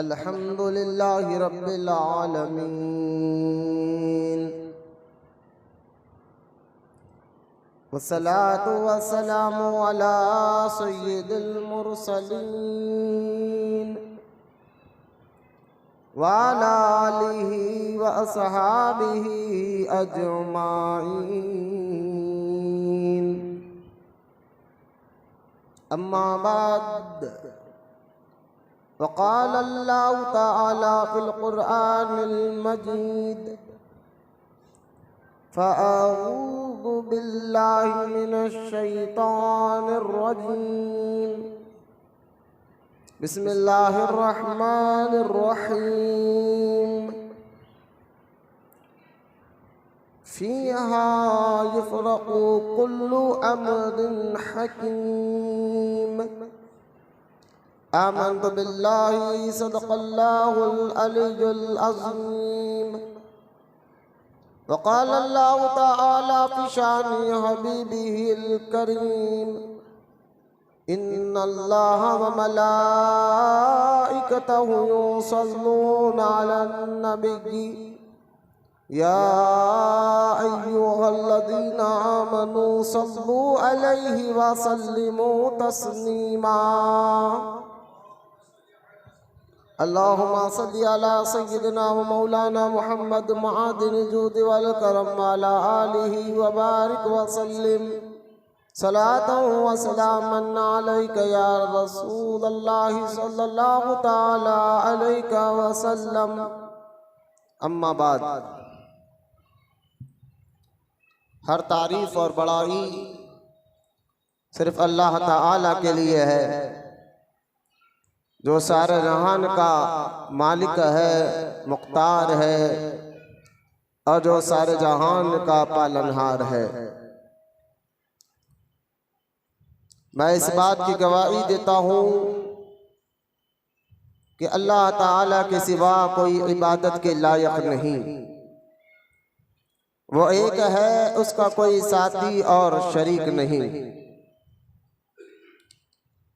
अल्हम्दुलिल्लाहि रब्बिल आलमीन वस्सलातु वस्सलामु अला सय्यिदिल मुरसलीन व अला आलिहि व अस्हाबिहि अजमाइन। अम्मा बाद वक़ाल अल्लाहु तआला फ़िल क़ुरआनिल मजीद फ़अऊज़ु बिल्लाहि मिनश शैतानिर रजीम। बिस्मिल्लाहिर रहमानिर रहीम। फ़ीहा युफ़रक़ु कुल्लु अम्रिन हकीम। आमन्तु बिल्लाहि सदक़ल्लाहुल अलियुल अज़ीम। वक़ाल अल्लाहु तआला फ़ी शानि हबीबिहिल करीम इन्नल्लाहा व मलाइकतहु युसल्लूना अलन नबिय्यि या अय्युहल्लज़ीना आमनू सल्लू अलैहि व सल्लिमू तस्लीमा। अल्लाहुम्मा सल्लि अला सय्यिदिना व मौलाना मुहम्मद मुआदिनिल जूदि वल करम व अला आलिहि व बारिक व सल्लिम सलातन व सलामन अलैका या रसूलल्लाहि सल्लल्लाहु तआला अलैका व सल्लम। अम्मा बाद, हर तारीफ और बड़ाई सिर्फ अल्लाह ताला के लिए है जो सारे जहान का मालिक है, मुख्तार है और जो सारे जहान का पालनहार है। मैं इस बात की गवाही देता हूँ कि अल्लाह ताला के सिवा कोई इबादत के लायक नहीं। वो एक है, उसका कोई साथी और शरीक नहीं।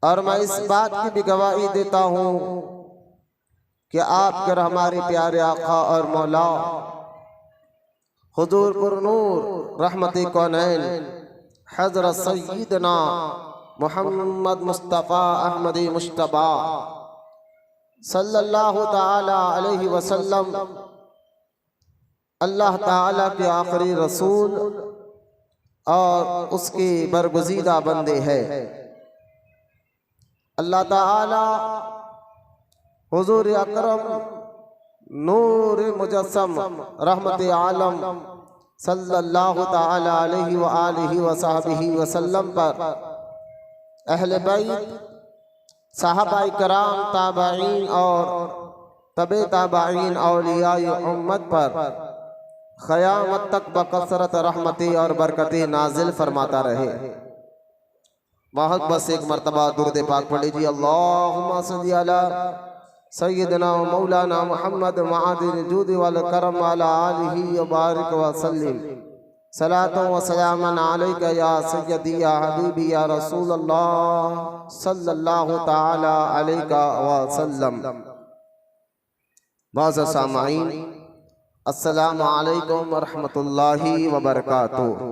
और मैं इस बात की भी गवाही देता हूँ कि आपके हमारे प्यारे आका और मौला हुजूर पुरनूर रहमते कौनैन हज़रत सय्यदना मुहम्मद मुस्तफ़ा अहमदी मुश्तबा सल्लल्लाहु ताला अलैहि वसल्लम अल्लाह ताला के आखिरी रसूल और उसके बरगुज़ीदा बंदे हैं। अल्लाह ताला हुजूर अकरम नूर मुजस्सम रहमत आलम सल्लल्लाहु ताला अलैहि व आलिहि व सहबिहि वसल्लम पर अहले बैत, सहाबाए कराम, ताबईन और तबे ताबईन औलियाए उम्मत पर क़यामत तक बकसरत रहमतें और बरकतें नाजिल फरमाता रहे। बहुत बस एक मरतबा दुरूद पाक पढ़ लीजिए। अल्लाहुम्मा सल्लि अला सय्यिदिना व मौलाना मुहम्मद मुआदिनिल जूदि वल करम व अला आलिहि व बारिक व सल्लिम सलातन व सलामन अलैका या सय्यदी या हबीबी या रसूलल्लाह सल्लल्लाहु ताला अलैका व सल्लम। बाज़ सामाईन, अस्सलामु अलैकुम व रहमतुल्लाहि व बरकातुहू।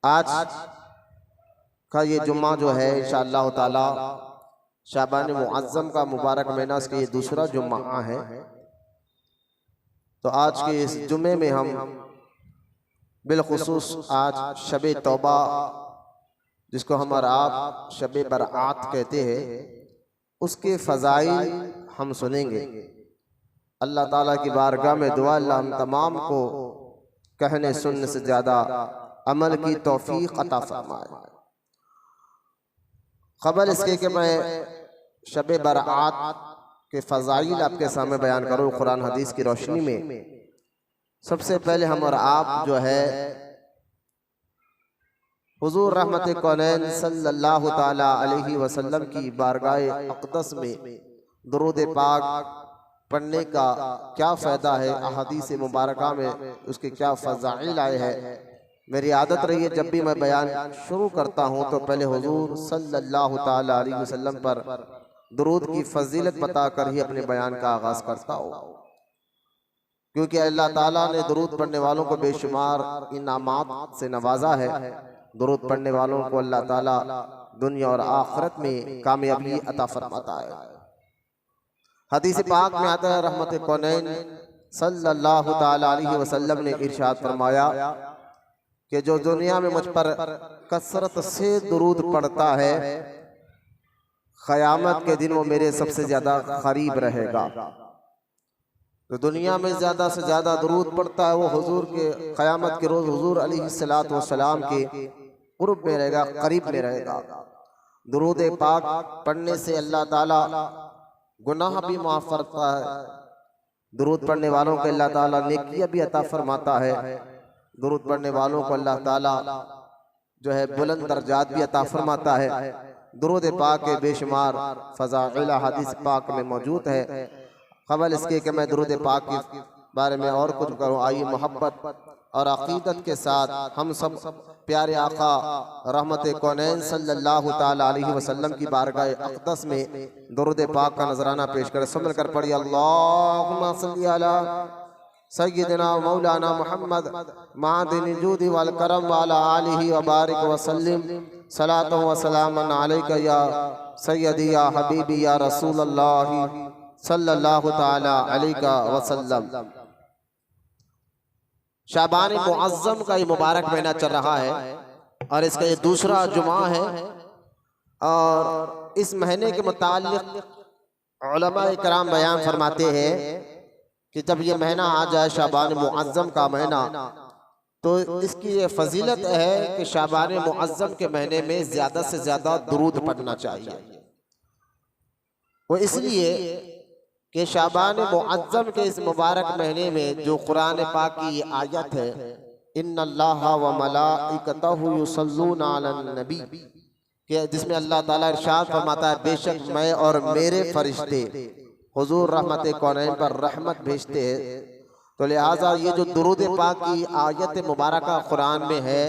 आज का ये जुम्मा जो है इंशाअल्लाह ताला शाबान मुअज़्ज़म का मुबारक महीना, इसका ये दूसरा जुम्मा है। तो आज के इस जुम्मे में हम बिलखुसूस आज शबे तौबा, जिसको हम और आप शबे बरात कहते हैं, उसके फ़ज़ाइल हम सुनेंगे। अल्लाह ताला की बारगाह में दुआ अल्लाह हम तमाम को कहने सुनने से ज़्यादा अमल की तौफीक अता फरमाए। क़बल इसके कि मैं शबे बरात के फ़ज़ाइल आपके सामने बयान करूँ कुरान हदीस की रोशनी में, सबसे पहले हम और आप जो है हुजूर रहमत कौनैन सल्लल्लाहु ताला अलैहि वसल्लम की बारगाह अक़दस में दुरूद पाक पढ़ने का क्या फ़ायदा है, अहादीस मुबारका में उसके क्या फ़ज़ाइल आए हैं, मेरी आदत रही है जब भी मैं बयान शुरू करता हूँ तो पहले हुजूर सल्लल्लाहु ताला अलैहि वसल्लम पर दुरूद की फजीलत बताकर ही अपने बयान का आगाज करता हूँ, क्योंकि अल्लाह ताला ने दुरूद पढ़ने वालों को बेशुमार इनामात से नवाजा है। दुरूद पढ़ने वालों को अल्लाह ताला दुनिया और आखिरत में कामयाबी अता फरमाता है। हदीस पाक में आता है, रहमत कौनैन सल्लल्लाहु ताला अलैहि वसल्लम ने इरशाद फरमाया कि जो दुनिया में मुझ पर कसरत से दुरूद पढ़ता है, क़यामत के दिन वो मेरे सबसे ज्यादा करीब रहेगा। तो दुनिया में ज्यादा से ज्यादा दुरूद पढ़ता है वो हुजूर के क़यामत के रोज हुजूर अलैहिस्सलातु वस्सलाम के कुर्ब में रहेगा, करीब में रहेगा। दुरूद पाक पढ़ने से अल्लाह ताला गुनाह भी माफ करता है। दुरूद पढ़ने वालों को अल्लाह ताला नेकियां भी अता फरमाता है। दुरूद पढ़ने वालों को अल्लाह ताला जो है बुलंद दर्जात भी अता फरमाता है। दुरूद पाक के बेशुमार फ़ज़ाइल हदीस पाक में मौजूद है। क़बल इसके कि मैं दुरूद पाक के बारे में और कुछ करूँ, आइए मोहब्बत और अक़ीदत के साथ हम सब प्यारे आका रहमत कौनैन सल्लल्लाहु ताला अलैहि वसल्लम की बारगाह अक़दस में दुरूद पाक का नजराना पेश करें। समझ कर पढ़िए, अल्लाहुम्मा सल्ली अला सय्यिदना मौलाना मुहम्मद मादिन जूदी वल करम वाला आलिहि व बारिक व सल्लिम सलातो व सलामन अलैका या सय्यदी या हबीबी या रसूलल्लाह सल्लल्लाहु ताला अलैका वसल्लम। शाबान मुअज़्ज़म का ये मुबारक महीना चल रहा है और इसका ये दूसरा जुमा है। और इस महीने के मुताल्लिक़ उलमा इकराम बयान फरमाते हैं कि जब ये महीना आ जाए शाबान मुअज़्ज़म का महीना, तो इसकी ये फजीलत है कि शाबान मुअज़्ज़म के महीने में ज़्यादा से ज़्यादा दुरूद पढ़ना चाहिए। वो इसलिए कि शाबान मुअज़्ज़म के इस मुबारक महीने में जो कुरान पाक की ये आयत है, इन्नल्लाहा व मलाइकतहु युसल्लूना अलन नबी, कि जिसमें अल्लाह ताला इरशाद फरमाता है, बेशक मैं और मेरे फरिश्ते हुजूर रहमत कौनैन पर रहमत भेजते हैं। तो लिहाजा ये जो दुरूद पाक की आयत मुबारक कुरान में है,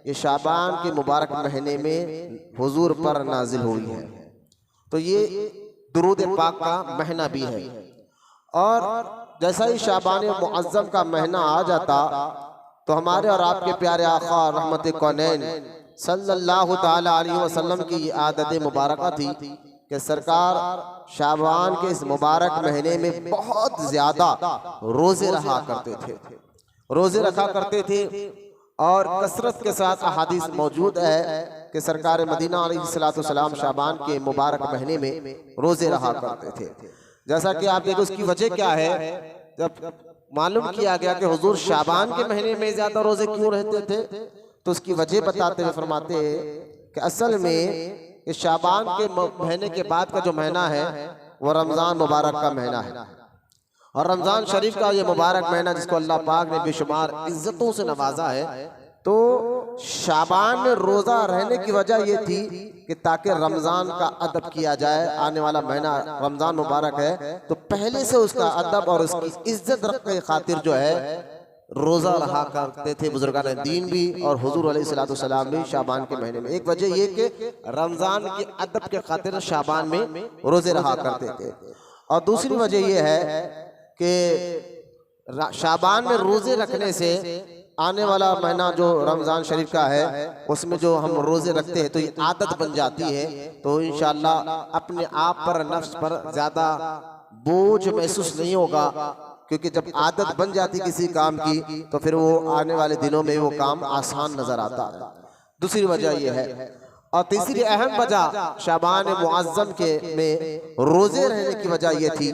ये शाबान के मुबारक महीने में हुजूर पर नाजिल हुई है। तो ये दुरूद पाक का महीना भी है। और जैसा ही शाबान मुअज़्ज़म का महीना आ जाता तो हमारे और आपके प्यारे आका रहमत कौनैन सल्लल्लाहु ताला अलैहि वसल्लम की ये आदत मुबारक थी कि सरकार शाबान के इस मुबारक महीने में बहुत ज्यादा रोजे रहा करते थे, रोजे रखा करते थे। और कसरत के साथ अहादीस मौजूद है कि सरकार मदीना अलैहिस्सलातु वस्सलाम शाबान के मुबारक महीने में रोजे रहा करते थे। जैसा कि आप देखो उसकी वजह क्या है, जब मालूम किया गया कि हुजूर शाबान के महीने में ज्यादा रोजे क्यों रहते थे, तो उसकी वजह बताते हुए फरमाते हैं कि असल में इस शाबान के महीने के बाद का जो महीना है वो रमजान मुबारक का महीना है। और रमजान शरीफ का ये मुबारक महीना जिसको अल्लाह पाक ने बेशुमार इज्जतों से नवाजा है, तो शाबान में रोजा रहने की वजह ये थी कि ताकि रमजान का अदब किया जाए। आने वाला महीना रमजान मुबारक है, तो पहले से उसका अदब और उसकी इज्जत रखने की खातिर जो है रोजा रहा करते थे बुजुर्गान दीन भी और हुजूर अलैहिस्सलातु वस्सलाम भी शाबान के महीने में। एक वजह ये कि रमजान के अदब के खातिर शाबान में रोजे रहा करते थे। और दूसरी वजह ये है कि शाबान में रोजे रखने से आने वाला महीना जो रमजान शरीफ का है उसमें जो हम रोजे रखते हैं तो ये आदत बन जाती है, तो इंशाअल्लाह अपने आप पर नफ्स पर ज्यादा बोझ महसूस नहीं होगा, क्योंकि जब आदत बन जाती किसी काम की तो फिर वो आने वाले दिनों में वो काम आसान नजर आता है। दूसरी वजह यह है। और तीसरी अहम वजह शाबान मुअज़्ज़म के में रोजे रहने की वजह यह थी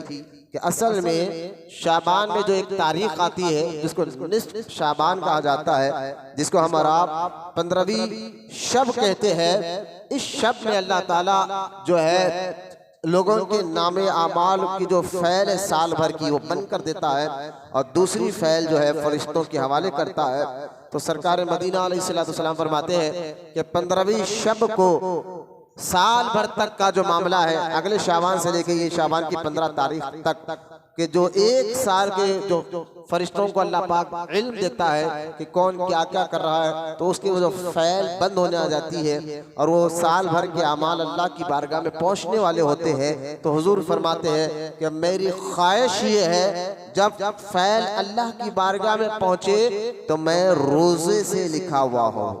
कि असल में शाबान में जो एक तारीख आती है जिसको निस्फ शाबान कहा जाता है, जिसको हम और आप 15वीं शब कहते हैं, इस शब में अल्लाह ताला जो है लोगों के नामे आमाल की जो फैल है साल भर की वो बंद कर देता है और दूसरी फैल जो है फरिश्तों के हवाले करता है। तो सरकार मदीना अलैहिस्सलातु वस्सलाम फरमाते हैं कि 15वीं शब को साल भर तक का जो मामला है, अगले शाबान से लेकर ये शाबान की 15 तारीख तक कि जो एक साल के जो फरिश्तों को अल्लाह पाक इल्म देता है कि कौन क्या क्या कर रहा है, तो उसकी वो जो फैल बंद होने आ जाती है और वो साल भर के अमाल अल्लाह की बारगाह में पहुंचने वाले होते हैं। तो हुजूर फरमाते हैं कि मेरी ख्वाहिश ये है जब फैल अल्लाह की बारगाह में पहुंचे तो मैं रोजे से लिखा हुआ हूँ।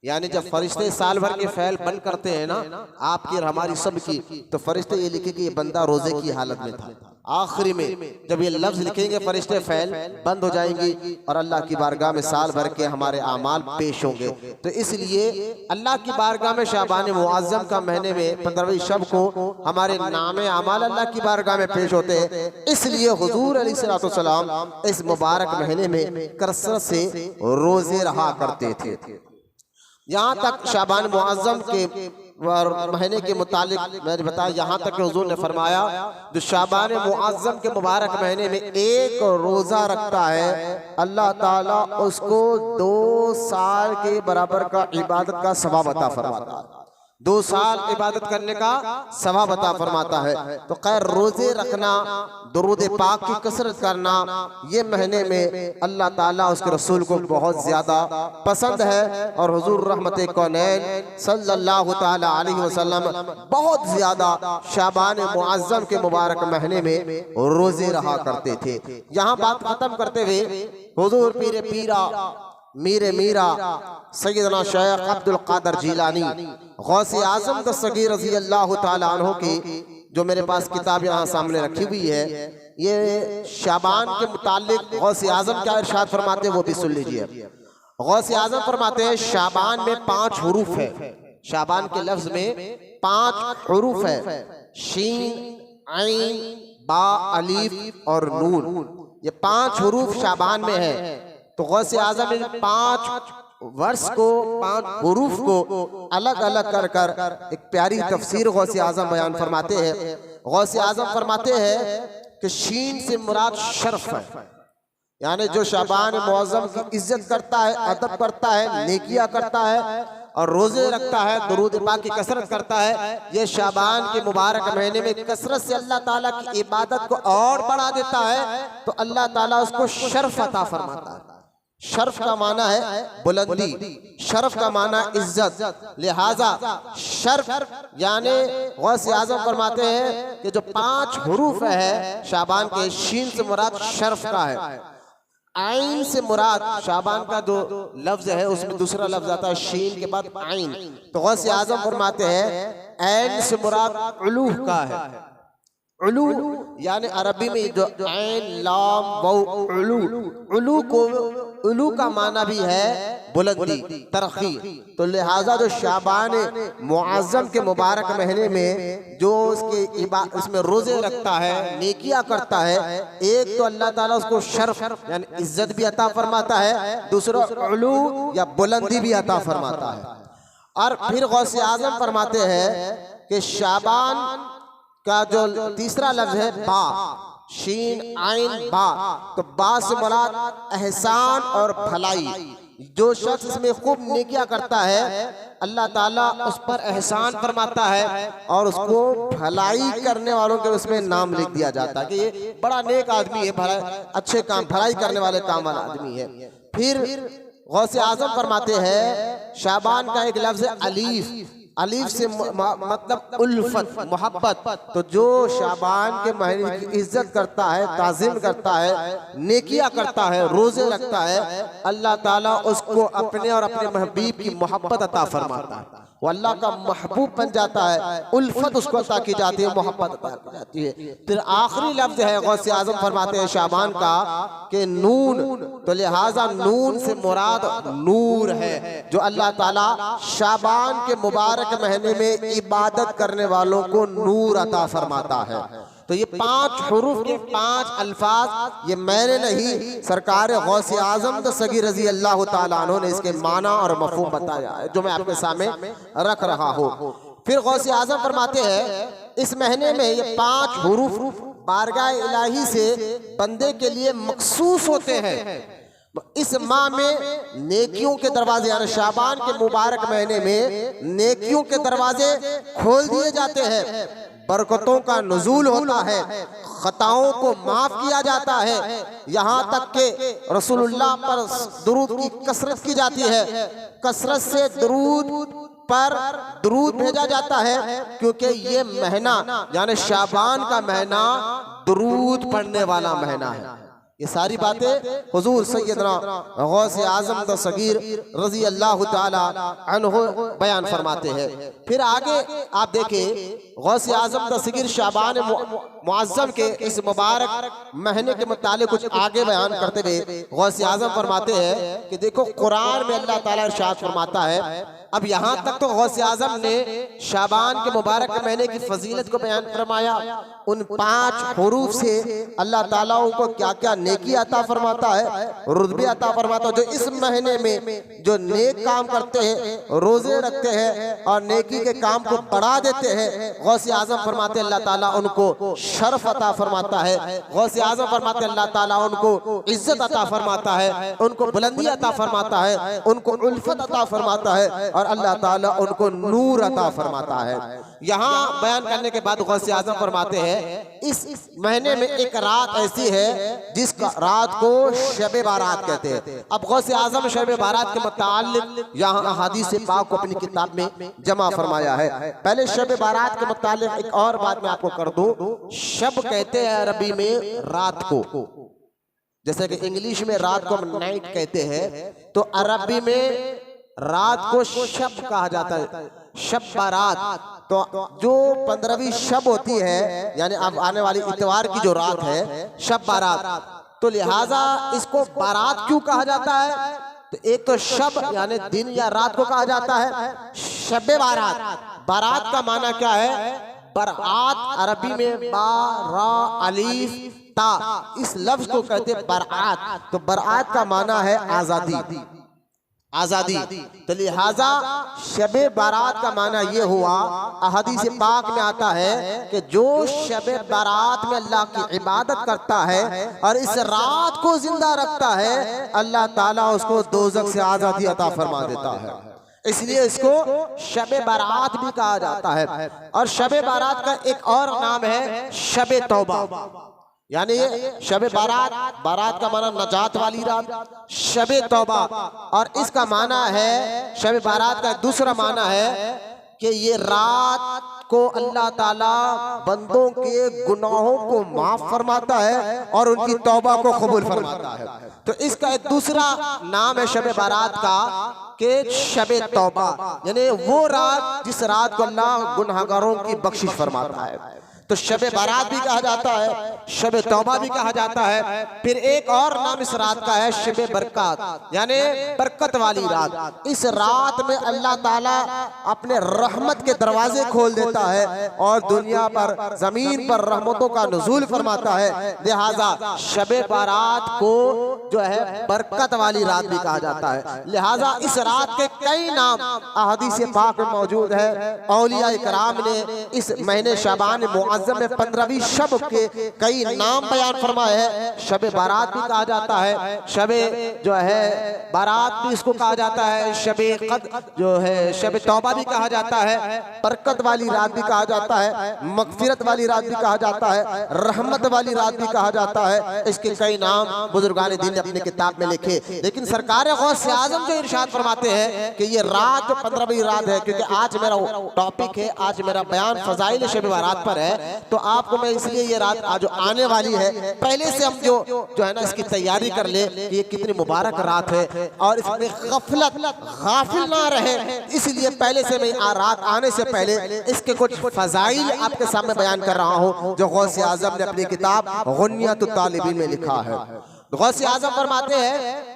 यानी जब फरिश्ते साल भर के फैल बंद करते हैं ना, आपकी और हमारी सब की, तो फरिश्ते ये लिखे कि ये बंदा रोजे की हालत में था। आखिरी में जब ये लफ्ज लिखेंगे फरिश्ते फैल बंद हो जाएंगी और अल्लाह की बारगाह में साल भर के हमारे आमाल पेश होंगे। तो इसलिए अल्लाह की बारगाह में शाबान मुअज्जम का महीने में 15वीं शब को हमारे नामे आमाल अल्लाह की बारगाह में पेश होते हैं। इसलिए हुजूर अलैहिस्सलाम इस मुबारक महीने में कसरत से रोजे रहा करते थे। यहाँ तक शाबान मुअज्जम के महीने के मुतालिक मैंने बताया, यहाँ तक हुजूर ने फरमाया जो शाबान मुअज्जम के मुबारक महीने में एक रोजा रखता है, अल्लाह ताला उसको 2 साल के बराबर का इबादत का सवाब अता फरमाता है। 2 साल इबादत करने का सवाब अता फरमाता है। तो खैर रोजे रखना, दुरूद पाक की कसरत करना, ये महीने में अल्लाह ताला उसके रसूल को बहुत ज्यादा पसंद है। और हुजूर रहमत कौनैन सल्लल्लाहु ताला अलैहि वसल्लम बहुत ज्यादा शाबान मुअज्जम के मुबारक महीने में रोजे रहा करते थे। यहाँ बात खत्म करते हुए हुजूर पीरे पीरा मीरे मीरा सैयदना शेख अब्दुल कादिर जिलानी गौसे आजम दस्तगीर रज़ी अल्लाह तआला अन्हु की जो मेरे पास किताब यहाँ सामने रखी हुई है, ये शाबान के मुतालिक गौसे आजम क्या इरशाद फरमाते हैं वो भी सुन लीजिए। गौसे आजम फरमाते हैं शाबान में 5 हुरूफ है। शाबान के लफ्ज में 5 हुरूफ है, शीन, ऐन, बा, अलीफ और नून। ये 5 हुरूफ शाबान में है। तो गौसे आजम इन 5 वर्ष को, 5 हुरूफ को अलग अलग कर कर एक प्यारी तफसीर गौसे आजम बयान फरमाते हैं। गौसे आजम फरमाते हैं कि शीन से मुराद शर्फ है, यानी जो शाबान मुअज्जम की इज्जत करता है, अदब करता है, नेकिया करता है और रोजे रखता है, दुरूद पाक की कसरत करता है, ये शाबान के मुबारक महीने में कसरत से अल्लाह ताला की इबादत को और बढ़ा देता है। तो अल्लाह ताला उसको शर्फ अता फरमाता है। शर्फ का माना है बुलंदी, शर्फ का माना इज्जत। लिहाजा शर्फ यानी गौसे आजम फरमाते हैं कि जो 5 हुरूफ है शाबान के, शीन से मुराद शर्फ का है, आइन से मुराद शाबान का जो लफ्ज है उसमें दूसरा लफ्ज आता है शीन के बाद आइन। तो गौसे आजम फरमाते हैं ऐन से मुराद उलूह का है। उलू यानी अरबी में जो ऐन लाम वाउ उलू, उलू को, उलू का माना भी है बुलंदी, तरक्की। तो लिहाजा जो शाबान मुअज्जम के मुबारक महीने में जो उसमें रोजे रखता है, नेकिया करता है, एक तो अल्लाह ताला उसको शर्फ यानी इज्जत भी अता फरमाता है, दूसरा उलू या बुलंदी भी अता फरमाता है। और फिर गौसे आजम फरमाते हैं कि शाबान का जो तीसरा लफ्ज है बा, शीन आइन बा, तो बा से मुराद एहसान और भलाई। जो शख्स इसमें खूब नेकिया करता है अल्लाह ताला उस पर एहसान फरमाता है और उसको भलाई करने वालों के उसमें नाम लिख दिया जाता है कि ये बड़ा नेक आदमी है, अच्छे काम, भलाई करने वाले काम वाला आदमी है। फिर गौसे आजम फरमाते हैं शाबान का एक लफ्ज है अलीफ, अलीफ से मतलब उल्फत, मोहब्बत। तो जो शाबान के महीने की इज्जत करता है, ताज़ीम करता है, नेकिया करता है, रोजे रखता है, अल्लाह ताला उसको अपने और अपने महबूब की मोहब्बत अता फरमाता है। वो अल्लाह का महबूब बन जाता है, उल्फत उसको अता की जाती है, मोहब्बत अता की जाती है। फिर आखिरी लफ्ज है गौसे आजम फरमाते हैं शाबान का कि नून। तो लिहाजा नून से मुराद नूर है, जो अल्लाह ताला शाबान के मुबारक महीने में इबादत करने वालों को नूर अता फरमाता है। तो ये 5 हुरूफ के 5 अल्फाज ये मैंने नहीं, सरकार गौसे आजम दस्तगीर रज़ी अल्लाह तआला अन्हु ने इसके माना और मफ़हूम बताया है, जो मैं आपके सामने रख रहा हूँ। फिर गौसे आजम फरमाते हैं इस महीने में ये 5 हुरूफ बारगाह इलाही से बंदे के लिए मखसूस होते हैं। इस माह में नेकियों के दरवाजे यानी शाबान के मुबारक महीने में नेकियों के दरवाजे खोल दिए जाते हैं, बरकतों का नुज़ूल होता है, खताओं को माफ किया जाता है, यहाँ तक के रसूलुल्लाह पर दुरूद की कसरत की जाती है, कसरत से दुरूद पर दुरूद भेजा जाता है, क्योंकि ये महीना यानी शाबान का महीना दुरूद पढ़ने वाला महीना है। ये सारी बातें हुजूर सैयदना गौसे आज़म द सगीर रज़ी अल्लाह ताला अन्हु बयान फरमाते हैं। फिर आगे आप देखें गौसे आज़म द सगीर शाबान मुअज़्ज़म के इस मुबारक महीने के मुतालिक कुछ आगे बयान करते हुए गौसे आज़म फरमाते हैं कि देखो कुरान में अल्लाह ताला इरशाद फरमाता है। अब यहाँ तक तो गौसे आज़म ने शाबान के मुबारक महीने की फजीलत को बयान फरमाया, उन 5 हुरूफ से अल्लाह ताला उनको क्या क्या नेकी अता फरमाता है, रुतबे अता फरमाता है। जो इस महीने में जो नेक काम करते हैं, रोजे रखते हैं और नेकी के काम को बढ़ा देते हैं, गौसे आज़म फरमाते अल्लाह ताला उनको शर्फ अता फरमाता है। गौसे आज़म फरमाते अल्लाह ताला उनको इज्जत अता फरमाता है, उनको बुलंदी अता फरमाता है, उनको उल्फत अता फरमाता है और अल्लाह ताला उनको नूर अता फरमाता है। यहाँ बयान करने के बाद गौसे आज़म फरमाते हैं इस महीने में एक रात ऐसी है जिस रात को शब बारात कहते हैं। अब गौसे आज़म शब बारात के मुतालिक यहाँ हदीस पाक को अपनी किताब में जमा फरमाया है। पहले शब बारात के मुतालिक एक और बात मैं आपको कर दूं, शब कहते हैं अरबी में रात को, जैसे कि इंग्लिश में रात को हम नाइट कहते हैं, तो अरबी में रात को शब कहा जाता है, शब बारात। तो जो 15वीं शब होती है यानी अब आने वाली इतवार की जो रात है शब बारात, तो लिहाजा इसको बारात क्यों कहा जाता है? तो एक तो शब यानी दिन या रात को कहा जाता है, शब बारात। बारात का माना क्या है? बरात अरबी में बा रा अलीफ ता, इस लफ्ज को कहते हैं बरात। तो बरात का माना है आजादी, आजादी। तो लिहाजा शबे बारात का माना ये हुआ, अहदीस पाक में आता है कि जो शबे बारात में अल्लाह की इबादत करता है और इस रात को जिंदा रखता है, अल्लाह ताला उसको दोज़ख से आजादी अता फरमा देता है। इसलिए इसको शबे बारात भी कहा जाता है। और शबे बारात का एक और नाम है शबे तौबा, यानी ये शबे बारात, बारात का माना नजात वाली रात, शबे तौबा। और इसका माना है शबे बारात का दूसरा माना है कि ये रात को अल्लाह ताला बंदों के गुनाहों को माफ फरमाता है और उनकी तौबा को कबूल फरमाता है। तो इसका एक दूसरा नाम है शबे बारात का कि शबे तौबा, यानी वो रात जिस रात को अल्लाह गुनहगारों की बख्शिश फरमाता है। तो शबे बारात भी कहा जाता है, शबे तौबा भी कहा जाता है। फिर एक और नाम इस रात का है शबे बरकत, यानी बरकत वाली रात। इस रात में अल्लाह ताला अपने रहमत के दरवाजे खोल देता है और दुनिया पर, जमीन पर रहमतों का नुज़ूल फरमाता है। लिहाजा शबे बारात को जो है बरकत वाली रात भी कहा जाता है। लिहाजा इस रात के कई नाम अहदीस पाक में मौजूद है। औलिया इकराम ने इस महीने शाबान मुअज़्ज़म में 15वीं शब के कई नाम बयान फरमाए हैं। शबे बारात भी कहा जाता है, शबे जो है बारात भी इसको कहा जाता है, शबे कद जो है शबे तौबा भी कहा जाता है, बरकत वाली रात भी कहा जाता है, मगफिरत वाली रात भी कहा जाता है, रहमत वाली रात भी कहा जाता है। इसके कई नाम बुजुर्गान दीन ने अपनी किताब में लिखे। लेकिन सरकार गौसे आज़म जो इरशाद फरमाते हैं कि ये रात जो 15वीं रात है, क्योंकि आज मेरा टॉपिक है, आज मेरा बयान फजाइल शब बारात पर है, तो आपको मैं इसलिए ये रात आज आने वाली है पहले से हम जो है ना इसकी तैयारी कर ले कि ये कितनी मुबारक रात है और इसमें गाफिल ना रहे, इसलिए पहले से मैं रात आने से पहले इसके कुछ फजाइल आपके सामने बयान कर रहा हूँ जो गौसे आज़म ने अपनी किताब गुनियतुत तालिबीन में लिखा है। गौसे आज़म फरमाते हैं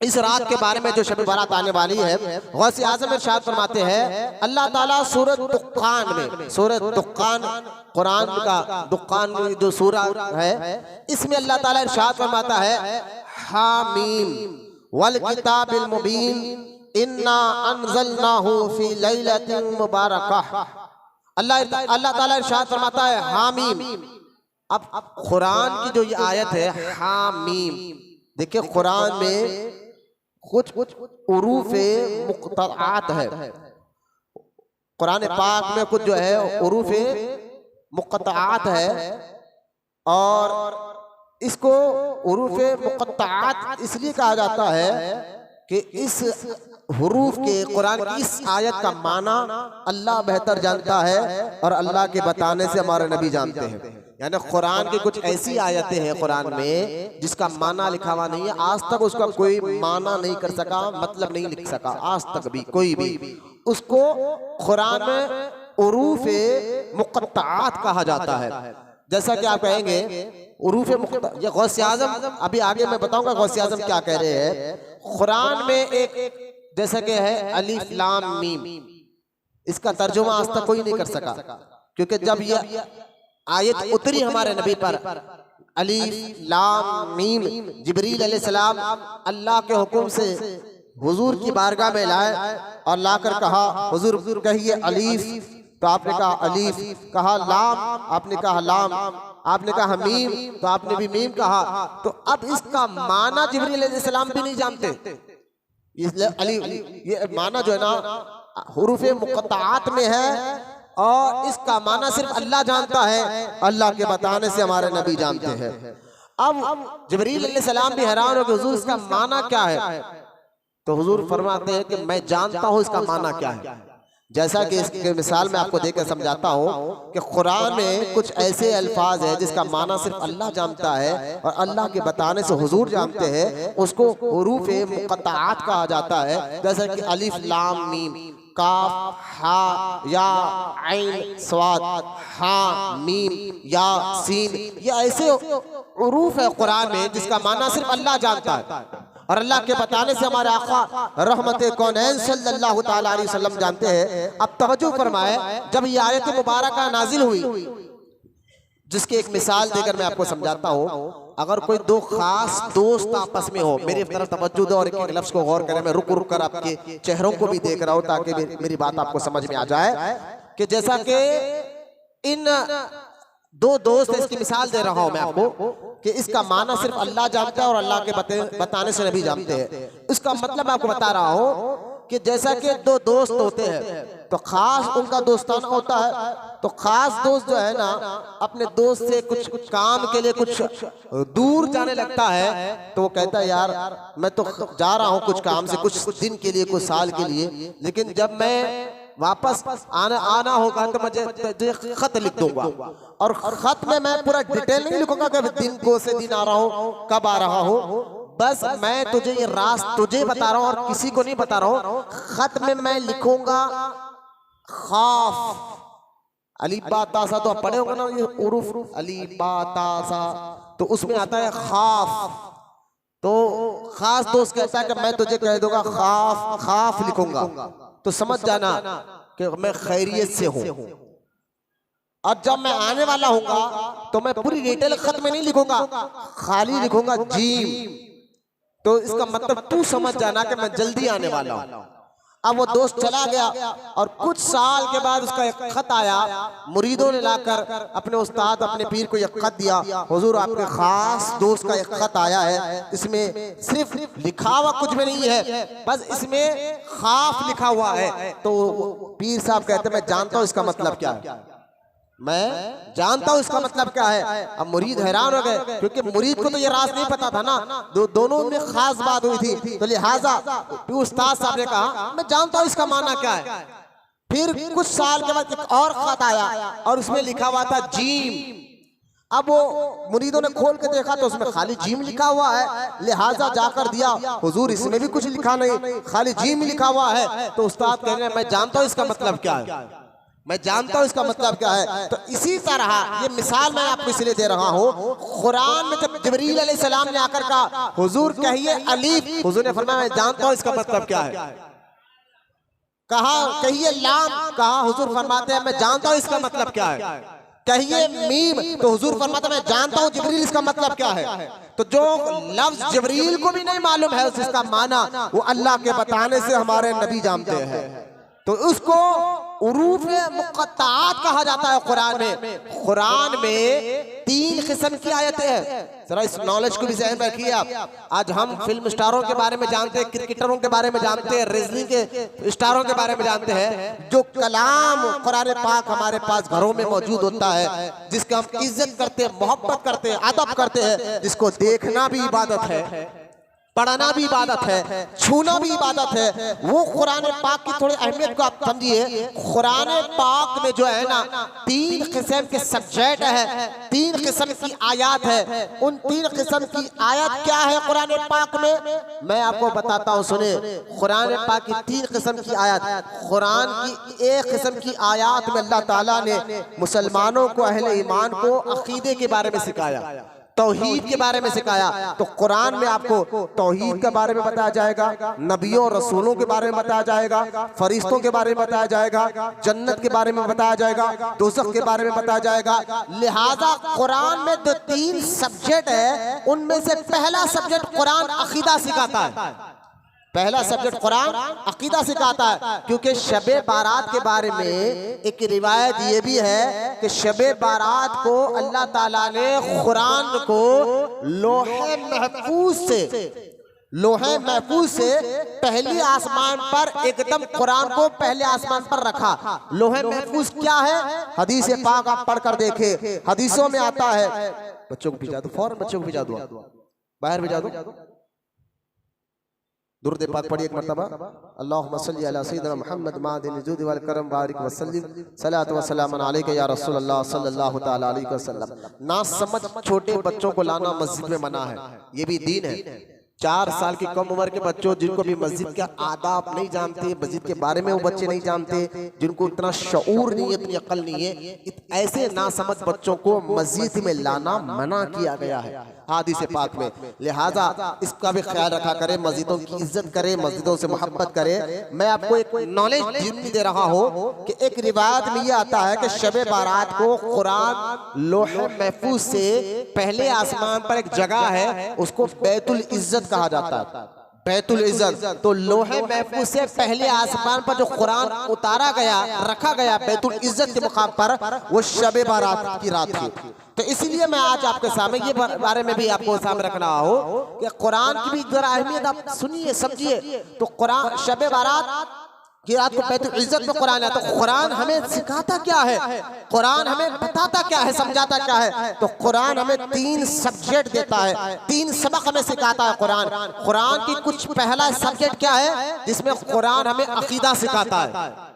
इस रात के बारे में जो शब बारात आने वाली है, गौसे आज़म इरशाद फरमाते हैं अल्लाह ताला सूरत दुक्कान में, सूरत दुक्कान कुरान का दुक्कान जो सूरा है, इसमें अल्लाह ताला इरशाद फरमाता है हामीम वल किताबिल मुबीन इन्ना अनज़लनाहु फी लैलतिन मुबारकह। अल्लाह ताला इरशाद फरमाता है हामीम। अब कुरान की जो ये आयत है हामीम, देखिए कुरान में कुछ उरूफ़े मुक़त्तआत है, कुरान पाक में कुछ जो है उरूफ़े मुक़त्तआत है और इसको हुरूफ मुक़त्तआत इसलिए कहा जाता है कि इस हुरूफ के कुरान की इस आयत का माना अल्लाह बेहतर जानता है और अल्लाह के बताने से हमारे नबी जानते हैं। यानी कुरान की कुछ ऐसी आयतें हैं कुरान में जिसका माना लिखा हुआ नहीं है, आज तक उसका कोई माना नहीं कर सका, मतलब नहीं लिख सका, आज तक भी कोई भी। उसको कुरान में हुरूफ मुक़त्तआत कहा जाता है। जैसा कि आप कहेंगे हुरूफ मुक़त्तआत, ये गौसे आज़म, अभी आगे मैं बताऊंगा गौसे आज़म क्या कह रहे हैं। कुरान में एक जैसा कि है अलिफ लाम मीम, इसका तर्जुमा आज तक कोई नहीं कर सका, क्योंकि जब ये आयत उतरी हमारे नबी पर, अलिफ लाम मीम, जिब्रील अलैहिस्सलाम अल्लाह के हुक्म से हुजूर की बारगाह में लाए और लाकर कहा हुजूर कहिए अलीफ, तो आपने कहा अलीफ, कहा लाम, आपने कहा लाम, आपने कहा मीम, तो आपने भी मीम कहा। तो अब इसका माना जिब्रील अलैहिस्सलाम भी नहीं जानते, इसलिए अली ये माना जो है ना हुरूफ मुक़त्तआत में है और इसका माना सिर्फ अल्लाह जानता है, अल्लाह के बताने से हमारे नबी जानते हैं। अब जिब्रील अलैहिस्सलाम भी हैरान हो कि हुजूर इसका माना क्या है, तो हुजूर फरमाते हैं कि मैं जानता हूं इसका माना क्या है। जैसा कि इसके मिसाल में आपको देकर समझाता हूं कि कुरान में कुछ ऐसे अल्फाज है जिसका माना सिर्फ अल्लाह जानता है और अल्लाह के बताने से हुजूर जानते हैं, उसको हुरूफ मुक़त्तआत कहा जाता है। जैसा कि अलिफ लाम मीम, काफ हा या ऐन स्वाद, हा मीम या सीन, ये ऐसे हुरूफ है कुरान में जिसका माना सिर्फ अल्लाह जानता है और अल्लाह के बताने से हमारे आका रहमत कौनैन सल्लल्लाहु ताला अलैहि वसल्लम जानते हैं। अब तवज्जो फरमाए, जब ये आयत मुबारका नाजिल हुई, जिसकी एक मिसाल देकर मैं आपको समझाता हूँ। अगर कोई दो खास दोस्त आपस में हो, मेरी तरफ तवज्जो दो और एक लफ्ज को गौर करें, मैं रुक रुक कर आपके चेहरों को भी देख रहा हूँ ताकि मेरी बात आपको समझ में आ जाए कि जैसा कि इन दो दोस्त, इसकी मिसाल दे रहा हूं मैं आपको कि इसका माना सिर्फ अल्लाह जानता है और अल्लाह के बताने से नबी जानते हैं। इसका मतलब मैं आपको बता रहा हूं कि जैसा कि दो दोस्त होते हैं तो खास उनका दोस्ताना होता है, तो खास दोस्त जो है ना अपने दोस्त से कुछ काम के लिए कुछ दूर जाने लगता है, तो वो कहता है यार मैं तो जा रहा हूं कुछ काम से, कुछ दिन के लिए, कुछ साल के लिए, लेकिन जब मैं वापस आना होगा तो मुझे खत लिख दूंगा और खत में मैं पूरा डिटेल नहीं लिखूंगा कि दिन को से दिन आ रहा हूँ, कब आ रहा हूँ, बस मैं तुझे ये राज तुझे बता रहा हूँ और किसी को नहीं बता रहा हूँ। खत में मैं लिखूंगा खाफ, अली बा तासा, तो आप पढ़े होंगे ना ये उरूफ, अली बा तासा, तो उसमें आता है खाफ। तो खास दोस्त कहता है कि मैं तुझे कह दूंगा खाफ, खाफ लिखूंगा, तो समझ जाना कि मैं खैरियत से हूं। और जब मैं आने वाला हूंगा तो मैं पूरी डिटेल खत में नहीं लिखूंगा, खाली लिखूंगा जीम, तो इसका मतलब तू समझ जाना कि मैं जल्दी आने वाला हूं। अब वो दोस्त चला गया और कुछ साल के बाद उसका एक खत आया, मुरीदों ने लाकर अपने उस्ताद अपने पीर को एक खत दिया, हुजूर आपके खास दोस्त का एक खत आया है, इसमें सिर्फ लिखा हुआ कुछ भी नहीं है, बस इसमें खाफ लिखा हुआ है। तो पीर साहब कहते हैं मैं जानता हूं इसका मतलब क्या है, मैं जानता हूं इसका मतलब क्या है। अब मुरीद हैरान हो गए क्योंकि मुरीद को तो ये राज नहीं पता था ना, दोनों में खास बात हुई थी, तो लिहाजा उस्ताद साहब ने कहा मैं जानता हूं इसका माना क्या है। फिर कुछ साल के बाद एक और खत आया और उसमें लिखा हुआ था जीम। अब वो मुरीदों ने खोल के देखा तो उसमें खाली जीम लिखा हुआ है, लिहाजा जाकर दिया, हुजूर इसमें भी कुछ लिखा नहीं, खाली जीम लिखा हुआ है। तो उस्ताद कह रहे हैं मैं जानता हूं इसका मतलब क्या है, मैं जानता हूं इसका मतलब क्या है। तो इसी तरह ये मिसाल मैं आपको इसलिए दे रहा हूं, कुरान में जब जिब्रील अलैहिस्सलाम ने आकर कहा हुजूर कहिए अलीफ, हुजूर ने फरमाया मैं जानता हूं इसका मतलब क्या है। कहा कहिए लाम, कहा हुजूर फरमाते हैं मैं जानता हूं इसका मतलब क्या है। कहिए मीम, तो हुजूर फरमाते हैं मैं जानता हूं जिब्रील इसका मतलब क्या है। तो जो लफ्ज जिब्रील को भी नहीं मालूम है उसका माना वो अल्लाह के बताने से हमारे नबी जानते हैं। तो उसको उरूफ मुक़त्ताआत कहा जाता है कुरान में। कुरान में 3 किस्म की आयतें हैं। जरा इस नॉलेज को भी ज़हन में रखिए आप। आज हम फिल्म स्टारों के बारे में जानते हैं, क्रिकेटरों के बारे में जानते हैं, रेसलिंग के स्टारों के बारे में जानते हैं। जो कलाम कुरान पाक हमारे पास घरों में मौजूद होता है, जिसका हम इज्जत करते हैं, मोहब्बत करते हैं, अदब करते हैं, जिसको देखना भी इबादत है, पढ़ना भी इबादत है, छूना भी इबादत है, वो कुरान पाक की थोड़ी अहमियत को आप समझिए। कुरान पाक में जो है ना 3 किस्म के सब्जेक्ट है, 3 किस्म की आयत है। उन 3 किस्म की आयत क्या है कुरान पाक में, मैं आपको बताता हूँ, सुने। कुरान पाक की 3 किस्म की आयत। कुरान की 1 किस्म की आयत में अल्लाह ताला ने मुसलमानों को, अहले ईमान को अकीदे के बारे में सिखाया, तौहीद के बारे में सिखाया। तो कुरान में आपको तौहीद के बारे में बताया जाएगा, नबियों और रसूलों के बारे में बताया जाएगा, फरिश्तों के बारे में बताया जाएगा, जन्नत के बारे में बताया जाएगा, दोज़ख के बारे में बताया जाएगा। लिहाजा कुरान में जो 3 सब्जेक्ट है, उनमें से पहला सब्जेक्ट कुरान अकीदा सिखाता है। पहला सब्जेक्ट कुरान अकीदा सिखाता है, क्योंकि शबे बारात के बारे में एक रिवायत ये भी है कि शबे बारात को अल्लाह ताला ने कुरान को लोहे महफूज से पहली आसमान पर, एकदम कुरान को पहले आसमान पर रखा। लोहे महफूज क्या है? हदीस पाक आप पढ़कर देखे, हदीसों में आता है। बच्चों को भिजा दो, फौरन बच्चों को भिजा दो, बाहर भिजा दो। दुरूद पाक पढ़िए एक मरतबा। अल्लाहुम्मा सल्ली अला सय्यिदिना मुहम्मद मादिन जुद वल करम बारिक वसल्लिम सलातु व सलाम अलैका या रसूलल्लाह सल्लल्लाहु तआला अलैहि वसल्लम। ना समझ छोटे बच्चों को लाना मस्जिद में मना है, ये भी दीन है। 4 साल की कम उम्र के बच्चों, जिनको भी मस्जिद के आदाब नहीं जानते, मस्जिद के बारे में वो बच्चे नहीं जानते, जिनको इतना शऊर नहीं है, इतनी अक्ल नहीं है, ऐसे नासमझ बच्चों को मस्जिद में लाना मना किया गया है हदीस पाक में। लिहाजा इसका भी ख्याल रखा करें, मस्जिदों की इज्जत करें, मस्जिदों से मोहब्बत करें। मैं आपको एक नॉलेज दे रहा हूँ कि एक रिवायत में ये आता है कि शबे बारात को कुरान लोहे महफूज से पहले आसमान पर एक जगह है, उसको बैतुल इज्जत कहा जाता है। बैतुल इज्जत, तो लोहे महफूज से पहले आसमान पर जो कुरान उतारा गया, रखा गया बैतुल इज्जत के मुकाम पर, वो शबे बारात की रात थी। तो इसीलिए मैं आज आपके सामने ये बारे में भी आपको सामने रखना हो कि कुरान की भी जरा अहमियत आप सुनिए, समझिए। तो कुरान शबे बारात की रात को बैतुल इज्जत में कुरान है। तो कुरान हमें सिखाता क्या है, कुरान हमें बताता क्या है, समझाता क्या है? तो कुरान हमें 3 सब्जेक्ट देता है, 3 सबक हमें सिखाता है कुरान। कुरान की कुछ पहला सब्जेक्ट क्या है, जिसमें कुरान हमें अकीदा सिखाता है।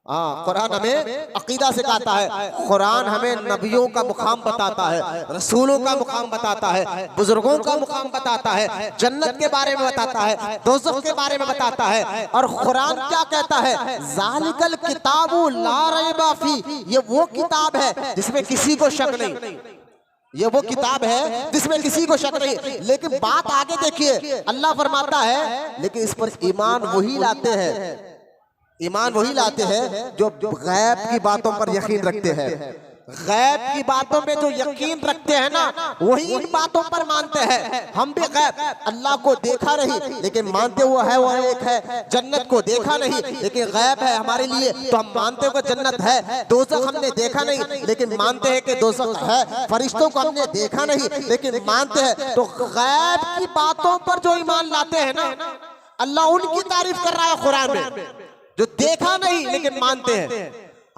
हाँ, कुरान हमें अकीदा सिखाता है। कुरान हमें नबियों का मुकाम बताता है, रसूलों का मुकाम बताता है, बुजुर्गों का मुकाम बताता है, जन्नत के बारे में बताता है, दोज़ख के बारे में बताता है। और कुरान क्या कहता है? ज़ालिकल किताबु ला रैबा फी, ये वो किताब है जिसमें किसी को शक नहीं, ये वो किताब है जिसमें किसी को शक नहीं। लेकिन बात आगे देखिए, अल्लाह फरमाता है लेकिन इस पर ईमान वही लाते हैं, ईमान वही लाते हैं जो गैब की बातों पर यकीन रखते हैं। गैब की बातों में जो यकीन रखते हैं ना, वही इन बातों पर मानते हैं। हम भी गैब, अल्लाह को देखा नहीं लेकिन मानते वो है, वो एक है। जन्नत को देखा नहीं लेकिन गैब है हमारे लिए, तो हम मानते हो कि जन्नत है। दोज़ख हमने देखा नहीं लेकिन मानते हैं कि दोज़ख है। फरिश्तों को हमने देखा नहीं लेकिन मानते हैं। तो गैब की बातों पर जो ईमान लाते हैं ना, अल्लाह उनकी तारीफ कर रहा है कुरान में, जो देखा नहीं लेकिन मानते हैं।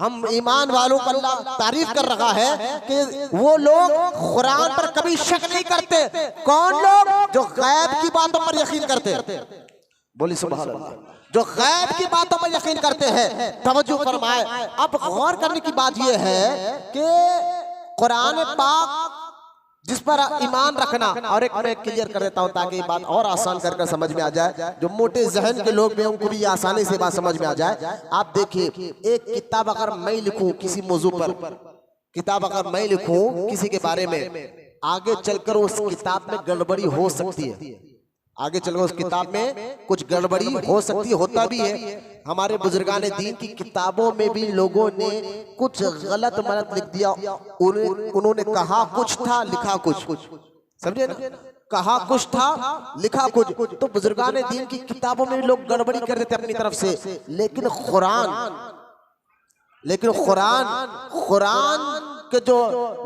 हम ईमान वालों को अल्लाह तारीफ कर रहा है कि वो लोग कुरान पर कभी शक नहीं करते। कौन लोग? जो गैब की बातों पर यकीन करते हैं। बोली सुभान अल्लाह। जो गैब की बातों पर यकीन करते हैं। तवज्जो फरमाए। अब गौर करने की बात यह है कि कुरान पाक जिस पर ईमान रखना, और एक मैं क्लियर कर देता हूं ताकि बात और आसान करके समझ में आ जाए, जो मोटे जहन के लोग भी उनको भी आसानी से बात समझ में आ जाए। आप देखिए, एक किताब अगर मैं लिखूं किसी मौजू पर, किताब अगर मैं लिखूं किसी के बारे में, आगे चलकर उस किताब में गड़बड़ी हो सकती है, आगे चलकर उस किताब में कुछ गड़बड़ी हो सकती है, होता भी है। हमारे बुजुर्गाने दीन की किताबों में भी लोगों ने कुछ गलत मलत लिख दिया। उन्होंने कहा कुछ था, लिखा कुछ, समझे ना? कहा कुछ था, लिखा कुछ। तो बुजुर्गाने दीन की किताबों में भी लोग गड़बड़ी कर देते अपनी तरफ से। लेकिन कुरान लेकिन कुरान के जो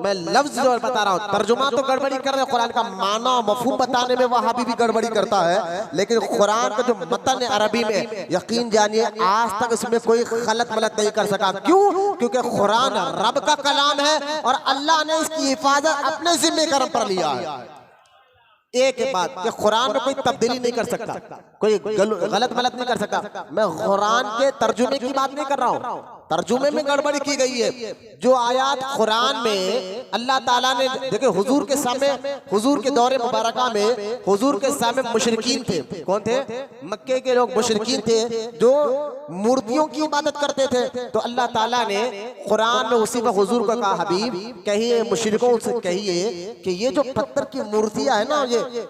मैं लफ्ज जो बता रहा हूँ, तर्जुमा तो गड़बड़ी कर रहे हैं, कुरान का माना मफहूम बताने में वहाबी भी गड़बड़ी करता है, लेकिन कुरान का जो मतन अरबी में यकीन जानिए आज तक इसमें कोई गलत मलत नहीं कर सका। क्यों? क्योंकि कुरान रब का कलाम है और अल्लाह ने इसकी हिफाजत अपने जिम्मे कर्म पर लिया है। एक बात कि कुरान में कोई तब्दीली नहीं कर सकता, कोई गलत मलत नहीं कर सकता। मैं कुरान के तर्जुमे की बात नहीं कर रहा हूँ, तर्जुमे में गड़बड़ी की गई है। जो आयात कुरान में अल्लाह ताला ने, देखिए हुजूर के सामने, हुजूर के दौरे मुबारका में हुजूर के सामने मुशरिकीन थे। कौन थे? मक्के के लोग मुशरिकीन थे जो मूर्तियों की इबादत करते थे। तो अल्लाह ताला ने कुरान में उसी में हुजूर को कहा, हबीब कहिए मुशरिकों से कहिए कि ये जो पत्थर की मूर्तियां है ना,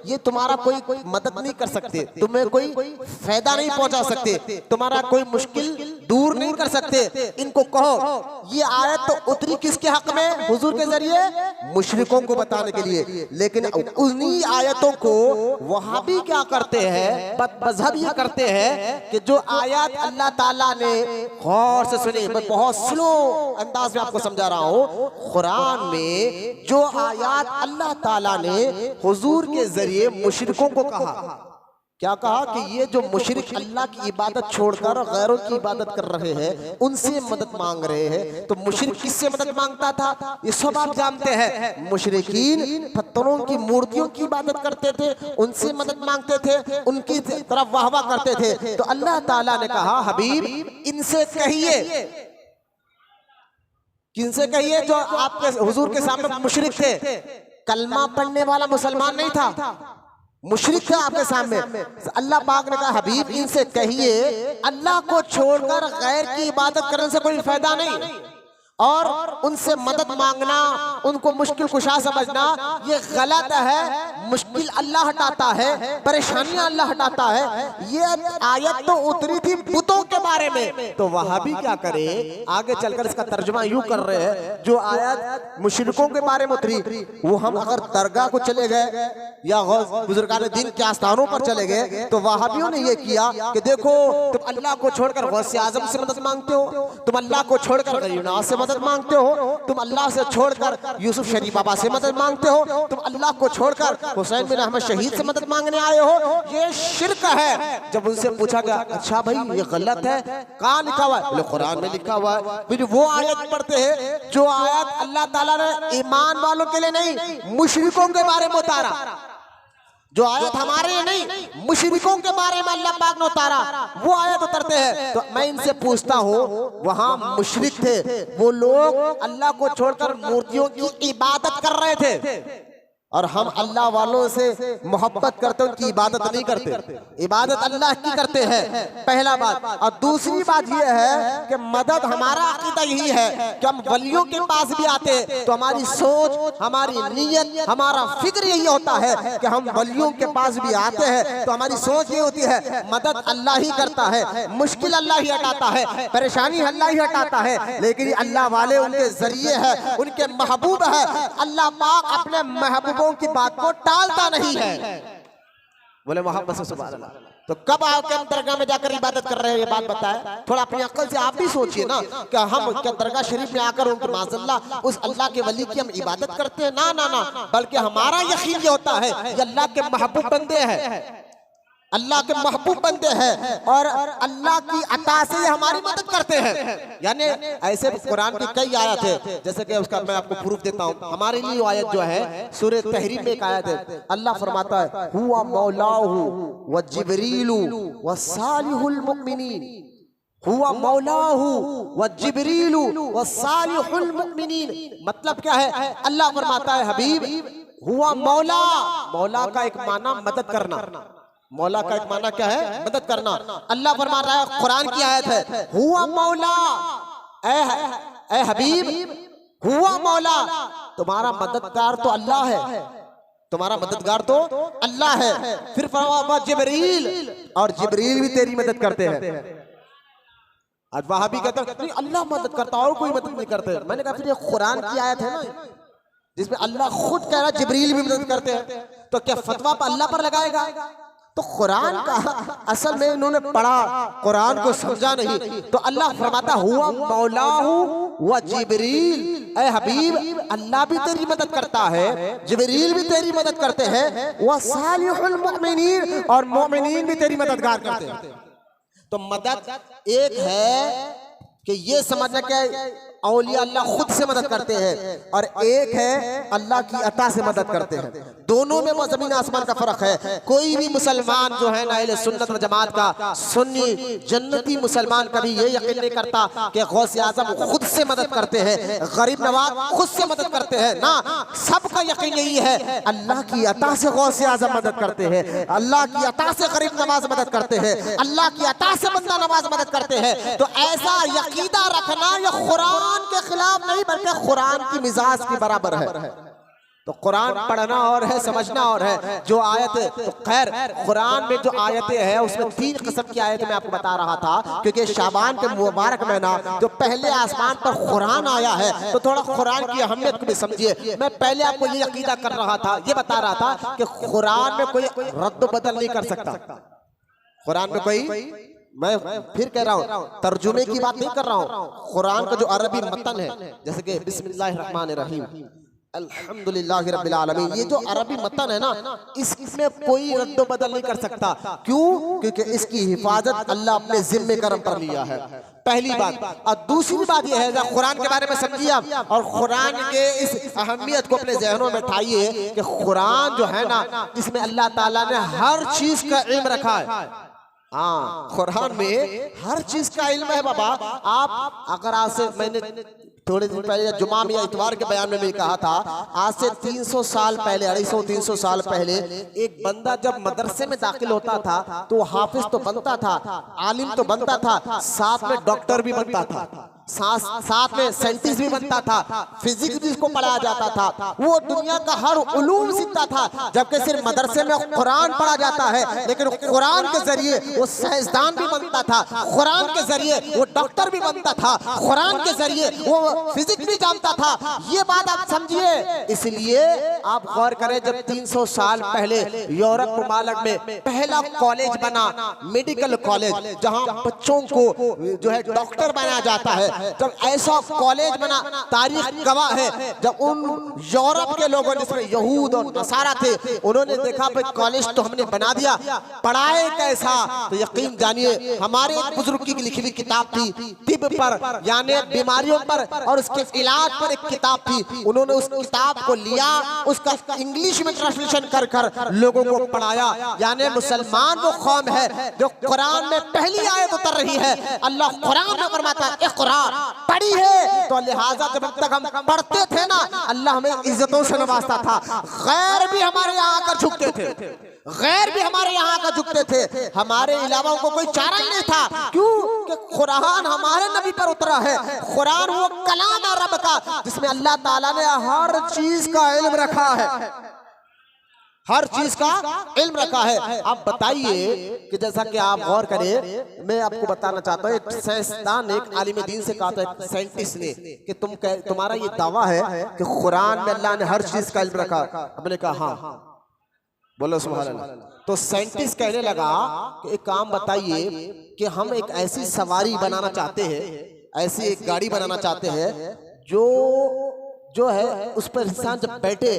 ये तुम्हारा कोई मदद नहीं कर सकते, तुम्हें कोई फायदा नहीं पहुंचा सकते, तुम्हारा कोई मुश्किल दूर नहीं कर सकते। इनको कहो। ये आयत तो उतरी किसके हक में? हुजूर के जरिए मुशरिकों को बताने के लिए। लेकिन उन्हीं आयतों को वहाबी क्या करते हैं, मजहब ये करते हैं कि जो आयत अल्लाह ताला ने, गौर से सुनिए, मैं बहुत स्लो अंदाज में आपको समझा रहा हूँ, कुरान में जो आयत अल्लाह ताला ने हुजूर के जरिए मुशरिकों को कहा, क्या कहा कि ये जो मुशरिक अल्लाह की इबादत छोड़कर गैरों की इबादत कर रहे हैं, उनसे मदद मांग रहे हैं। तो मुशरिक किससे मदद मांगता था? ये सब आप जानते हैं। मुशरिकीन पत्थरों की मूर्तियों की इबादत करते थे, उनसे मदद मांगते थे, उनकी तरफ वाहवा करते थे। तो अल्लाह ताला ने कहा, हबीब इनसे कहिए, किनसे कहिए? जो आपके हुजूर के सामने मुशरिक थे, कलमा पढ़ने वाला मुसलमान नहीं था, मुशरिक थे आपके सामने। अल्लाह पाक ने कहा, हबीब इनसे कहिए अल्लाह को छोड़कर गैर की इबादत करने से कोई फायदा नहीं, और उनसे मदद मांगना, उनको मुश्किल कुशा समझना ये गलत है। मुश्किल अल्लाह हटाता है, परेशानियां अल्लाह हटाता है। ये आयत तो उतरी थी बुतों के बारे में। तो वहाबी क्या करे, आगे चलकर इसका तर्जुमा यूं कर रहे हैं, जो आयत मुशरिकों के बारे में उतरी, वो हम अगर दरगाह को चले गए या बुजुर्गान दीन के आस्थानों पर चले गए, तो वहाबियों ने ये किया कि देखो तुम अल्लाह को छोड़कर गौसे आजम से मदद मांगते हो, तुम अल्लाह को छोड़कर गरीबनाज से मदद मांगते हो, तुम अल्लाह से छोड़कर यूसुफ शरीफ बाबा से मदद मांगते हो, तुम अल्लाह को छोड़कर हुसैन बिन अहमद शहीद से मदद मांगने आए हो, ये शिर्क है। जब उनसे पूछा गया, अच्छा भाई ये गलत है, कहाँ लिखा हुआ है? बोले कुरान में लिखा हुआ है। फिर वो आयत पढ़ते हैं जो आयत अल्लाह ताला ने ईमान वालों के लिए नहीं, मुशरिकों के बारे में उतारा, जो आयत हमारे लिए नहीं, मुशरिकों के बारे में अल्लाह पाक ने उतारा, वो आयत उतरते हैं। तो मैं इनसे पूछता हूँ, वहां मुशरिक थे, वो लोग अल्लाह को छोड़कर मूर्तियों की इबादत कर रहे थे, और हम अल्लाह वालों से मोहब्बत करते, उनकी इबादत नहीं करते, इबादत अल्लाह की करते हैं। पहला बात। और दूसरी बात यह है कि मदद, हमारा अकीदा यही है कि हम वलियों के पास भी आते हैं तो हमारी सोच, हमारी नीयत, हमारा फिक्र यही होता है कि हम वलियों के पास भी आते हैं तो हमारी सोच ये होती है मदद अल्लाह ही करता है, मुश्किल अल्लाह ही हटाता है, परेशानी अल्लाह ही हटाता है। लेकिन अल्लाह वाले उनके जरिए है, उनके महबूब है। अल्लाह पाक अपने महबूब की बात को टालता नहीं है। बोले मोहम्मद से सुभान अल्लाह। तो कब आके हम दरगाह में जाकर इबादत कर रहे हैं, ये बात बताए। थोड़ा अपनी अक्ल से आप भी सोचिए ना, क्या हम क्या दरगाह शरीफ में आकर उनके माज़अल्लाह उस अल्लाह के वली की हम इबादत करते हैं? ना ना ना, बल्कि हमारा यकीन ये होता है ये अल्लाह के महबूब बंदे हैं, अल्लाह के महबूब बंदे हैं, और अल्लाह की अता से हमारी मदद करते हैं। यानी ऐसे कुरान की कई आयत है, जैसे कि उसका मैं आपको प्रूफ देता हूँ। हमारे लिए आयत जो है सूरह तहरीम में एक आयत है, अल्लाह फरमाता है, हुवा मौलाहु व जिब्रीलु व सालिहुल मुमिनीन, हुवा मौलाहु व जिब्रीलु व सालिहुल मुमिनीन। मतलब क्या है? अल्लाह फरमाता है, हबीब हुआ मौला, मौला का एक माना मदद करना, मौला का एक माना क्या है? मदद करना। अल्लाह फरमा रहा है, कुरान की आयत है, हुआ मौला, ए हबीब हुआ मौला, तुम्हारा मददगार तो अल्लाह है, तुम्हारा मददगार तो अल्लाह है। फिर फरमा जिब्रील, और जिब्रील भी तेरी मदद करते हैं। आज वहाबी कहते हैं नहीं अल्लाह मदद करता और कोई मदद नहीं करते। मैंने कहा फिर ये कुरान की आयत है ना जिसमें अल्लाह खुद कह रहा है जिब्रील भी मदद करते हैं, तो क्या फतवा पर अल्लाह पर लगाएगा? तो कुरान का असल में इन्होंने पढ़ा, कुरान को समझा नहीं। तो अल्लाह फरमाता हुआ मौलाहू व जिब्रील, ऐ हबीब अल्लाह भी तेरी मदद करता है, जिब्रील भी तेरी मदद करते हैं, व सालिहुल मुमिनीन, और मोमिनीन भी तेरी मददगार करते हैं। तो मदद एक है कि ये समझना कि औलिया अल्लाह खुद से मदद करते हैं, और एक है अल्लाह की अता से मदद करते हैं। दोनों में वो जमीन आसमान का फर्क है। कोई भी मुसलमान जो है ना अहले सुन्नत व जमात का सुन्नी जन्नती मुसलमान कभी ये यकीन नहीं करता कि गौसे आजम खुद से मदद करते हैं, गरीब नवाज खुद से मदद करते हैं। ना, सबका यकीन यही है अल्लाह की अता से गौसे आजम मदद करते हैं, अल्लाह की अता से गरीब नवाज मदद करते हैं, अल्लाह की अता से बंदा नवाज मदद करते हैं। तो ऐसा यकीदा रखना ये कुरान के खिलाफ नहीं बल्कि कुरान की मिजाज के बराबर है। तो कुरान पढ़ना और है, समझना और है। जो आयत, तो खैर कुरान में जो आयतें हैं उसमें 3 किस्म की आयतें मैं आपको बता रहा था, क्योंकि शाबान के मुबारक महीना जो पहले आसमान पर कुरान आया है, तो थोड़ा कुरान की अहमियत को भी समझिए। मैं पहले आपको ये अकीदा कर रहा था, ये बता रहा था कि कुरान में कोई रद्द बदल नहीं कर सकता। कुरान में कोई, मैं फिर कह रहा हूँ, तर्जुमे की बात नहीं कर रहा हूँ। कुरान का जो अरबी मतन है, जैसे कि बिस्मिल्लाहिर्रहमानिर्रहीम अल्हम्दुलिल्लाहि रब्बिल आलमीन, ये जो अरबी मतन है ना, इसमें कोई रद्द बदल नहीं कर सकता। क्यों? क्योंकि इसकी हिफाजत अल्लाह अपने जिम्मे करम पर लिया है, पहली बात। और दूसरी बात यह है, कुरान के बारे में समझिए आप, और कुरान के इस अहमियत को अपने जहनों में ठाइए कि कुरान जो है ना, इसमें अल्लाह ताला ने हर चीज का इल्म रखा है। हाँ, कुरान में हर चीज का इल्म है बाबा। आप अगर आज से, मैंने थोड़े दिन पहले जुमा में या इतवार के बयान में भी कहा था, आज से 300 साल पहले, 250-300 साल पहले एक बंदा जब मदरसे में दाखिल होता था तो हाफिज तो बनता था, आलिम तो बनता था, साथ में डॉक्टर भी बनता था, साथ में साइंटिस्ट भी बनता था, फिजिक्स भी इसको पढ़ाया जाता था, वो दुनिया का हर उलूम सीखता था। जबकि सिर्फ मदरसे में कुरान पढ़ा जाता है, लेकिन कुरान के जरिए वो साइंसदान भी बनता था, कुरान के जरिए वो डॉक्टर भी बनता था, कुरान के जरिए वो फिजिक्स भी जानता था। ये बात आप समझिए। इसलिए आप गौर करें, जब 300 साल पहले यूरोप मुमालिक में पहला कॉलेज बना, मेडिकल कॉलेज, जहां बच्चों को जो है डॉक्टर बनाया जाता है, जब ऐसा कॉलेज बना, तारीख गवाह है, जब उन यूरोप के लोगों जिसमें यहूद और नसारा थे, उन्होंने देखा भाई कॉलेज तो हमने बना दिया, पढ़ाए कैसा? तो यकीन जानिए, हमारे एक बुजुर्ग की लिखी हुई किताब थी तिब पर, यानी बीमारियों पर और उसके इलाज पर एक किताब थी। उन्होंने उस किताब को लिया, उसका इंग्लिश में ट्रांसलेशन कर कर लोगों को पढ़ाया। यानी मुसलमान वो कौम है जो कुरान में पहली आयत उतर रही है, अल्लाह कुरान में फरमाता है इक़रा, पढ़ी है। तो लिहाजा जब तक हम पढ़ते थे ना, अल्लाह हमें इज्जतों से नवाजता था। गैर भी हमारे यहाँ आकर झुकते थे, गैर भी हमारे यहाँ आकर झुकते थे, हमारे अलावा को कोई चारा ही नहीं था। क्यों? कि कुरान हमारे नबी पर उतरा है। कुरान वो कलाम है रब का, जिसमें अल्लाह ताला ने हर चीज का इल्म रखा है, हर चीज का इल्म रखा है। आप बताइए कि जैसा कि आप गौर करें, मैं आपको बताना चाहता हूँ, एक साइंसदान ने, एक आलिम दीन से कहा था, एक साइंटिस्ट ने, कि तुम्हारा ये दावा है कि कुरान में अल्लाह ने हर चीज का इल्म रखा। हमने कहा हाँ, बोलो सुभान अल्लाह। तो साइंटिस्ट कहने लगा कि एक काम बताइए कि हम एक ऐसी सवारी बनाना चाहते हैं, ऐसी एक गाड़ी बनाना चाहते हैं जो है उस पर इंसान जब बैठे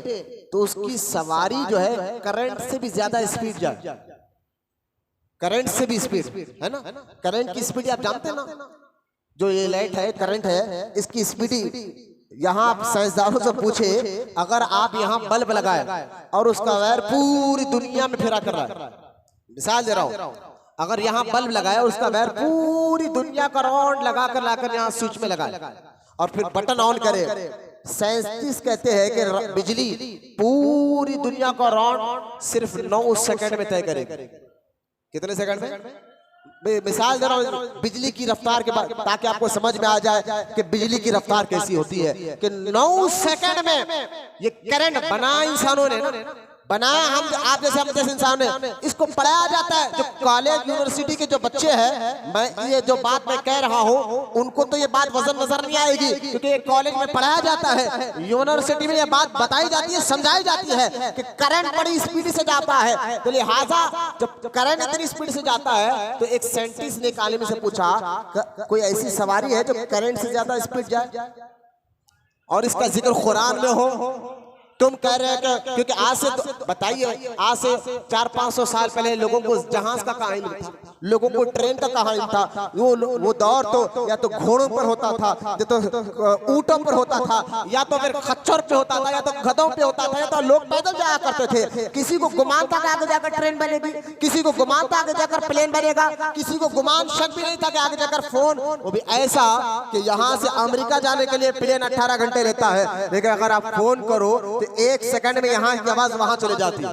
तो उसकी सवारी जो है करंट से भी ज्यादा स्पीड जाए, करंट से भी स्पीड है ना। करंट की स्पीड आप जानते हैं ना, जो ये लाइट है, करंट है, इसकी स्पीड यहाँ आप साइंसदानों से पूछे, अगर आप यहाँ बल्ब लगाए और उसका वायर पूरी दुनिया में फिरा कर रहा है, मिसाल दे रहा हूँ, अगर यहाँ बल्ब लगाया और उसका वायर पूरी दुनिया का राउंड लगाकर लाकर यहाँ स्विच में लगाए और फिर बटन ऑन करे, साइंटिस्ट कहते हैं कि बिजली पूरी दुनिया का राउंड सिर्फ 9 सेकंड में तय करेगी। कितने सेकंड में? मिसाल दे रहा हूं बिजली की रफ्तार के बाद, ताकि आपको समझ में आ जाए कि बिजली की रफ्तार कैसी होती है। कि 9 सेकंड में ये करंट बना इंसानों ने ना, बनाया हम आप जैसे इंसान ने, इसको पढ़ाया जाता है। जो कॉलेज यूनिवर्सिटी के जो बच्चे हैं, मैं ये जो बात मैं कह रहा हूँ उनको तो ये बात वजन नजर नहीं आएगी, क्योंकि कॉलेज में पढ़ाया जाता है, यूनिवर्सिटी में ये बात बताई जाती है, समझाई जाती है कि करंट बड़ी स्पीड से जाता है। तो लिहाजा जब करंट इतनी स्पीड से जाता है तो एक साइंटिस्ट ने एक आलिम से पूछा कोई ऐसी सवारी है जो करंट से ज्यादा स्पीड जाए और इसका जिक्र कुरान में हो। तुम कह रहे हैं क्योंकि आज से बताइए, आज से 400-500 साल पहले लोगों को जहाज का कहाँ इल्म था, लोगों को ट्रेन का कहाँ इल्म था। वो दौर तो या तो घोड़ों पर होता था, या तो ऊंटों पर होता था, या तो फिर खच्चर पे होता था, या तो गधों पे होता था, या तो लोग पैदल जाया करते थे। किसी को गुमान था कि आगे जाकर ट्रेन बनेगी, किसी को गुमान था आगे जाकर प्लेन बनेगा, किसी को गुमान शक भी नहीं था कि आगे जाकर फोन, वो भी ऐसा कि यहाँ से अमेरिका जाने के लिए प्लेन 18 घंटे लेता है, लेकिन अगर आप फोन करो तो 1 सेकंड में यहाँ की आवाज वहां चले जाती है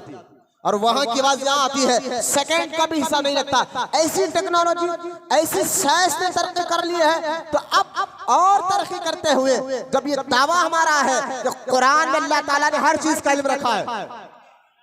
और वहां की आवाज यहाँ आती है, सेकंड का भी हिस्सा नहीं लगता। ऐसी टेक्नोलॉजी, ऐसी साइंस ने तरक्की कर ली है। तो अब और तरक्की करते हुए जब ये दावा हमारा है कि कुरान में अल्लाह ताला ने हर चीज का इल्म रखा है,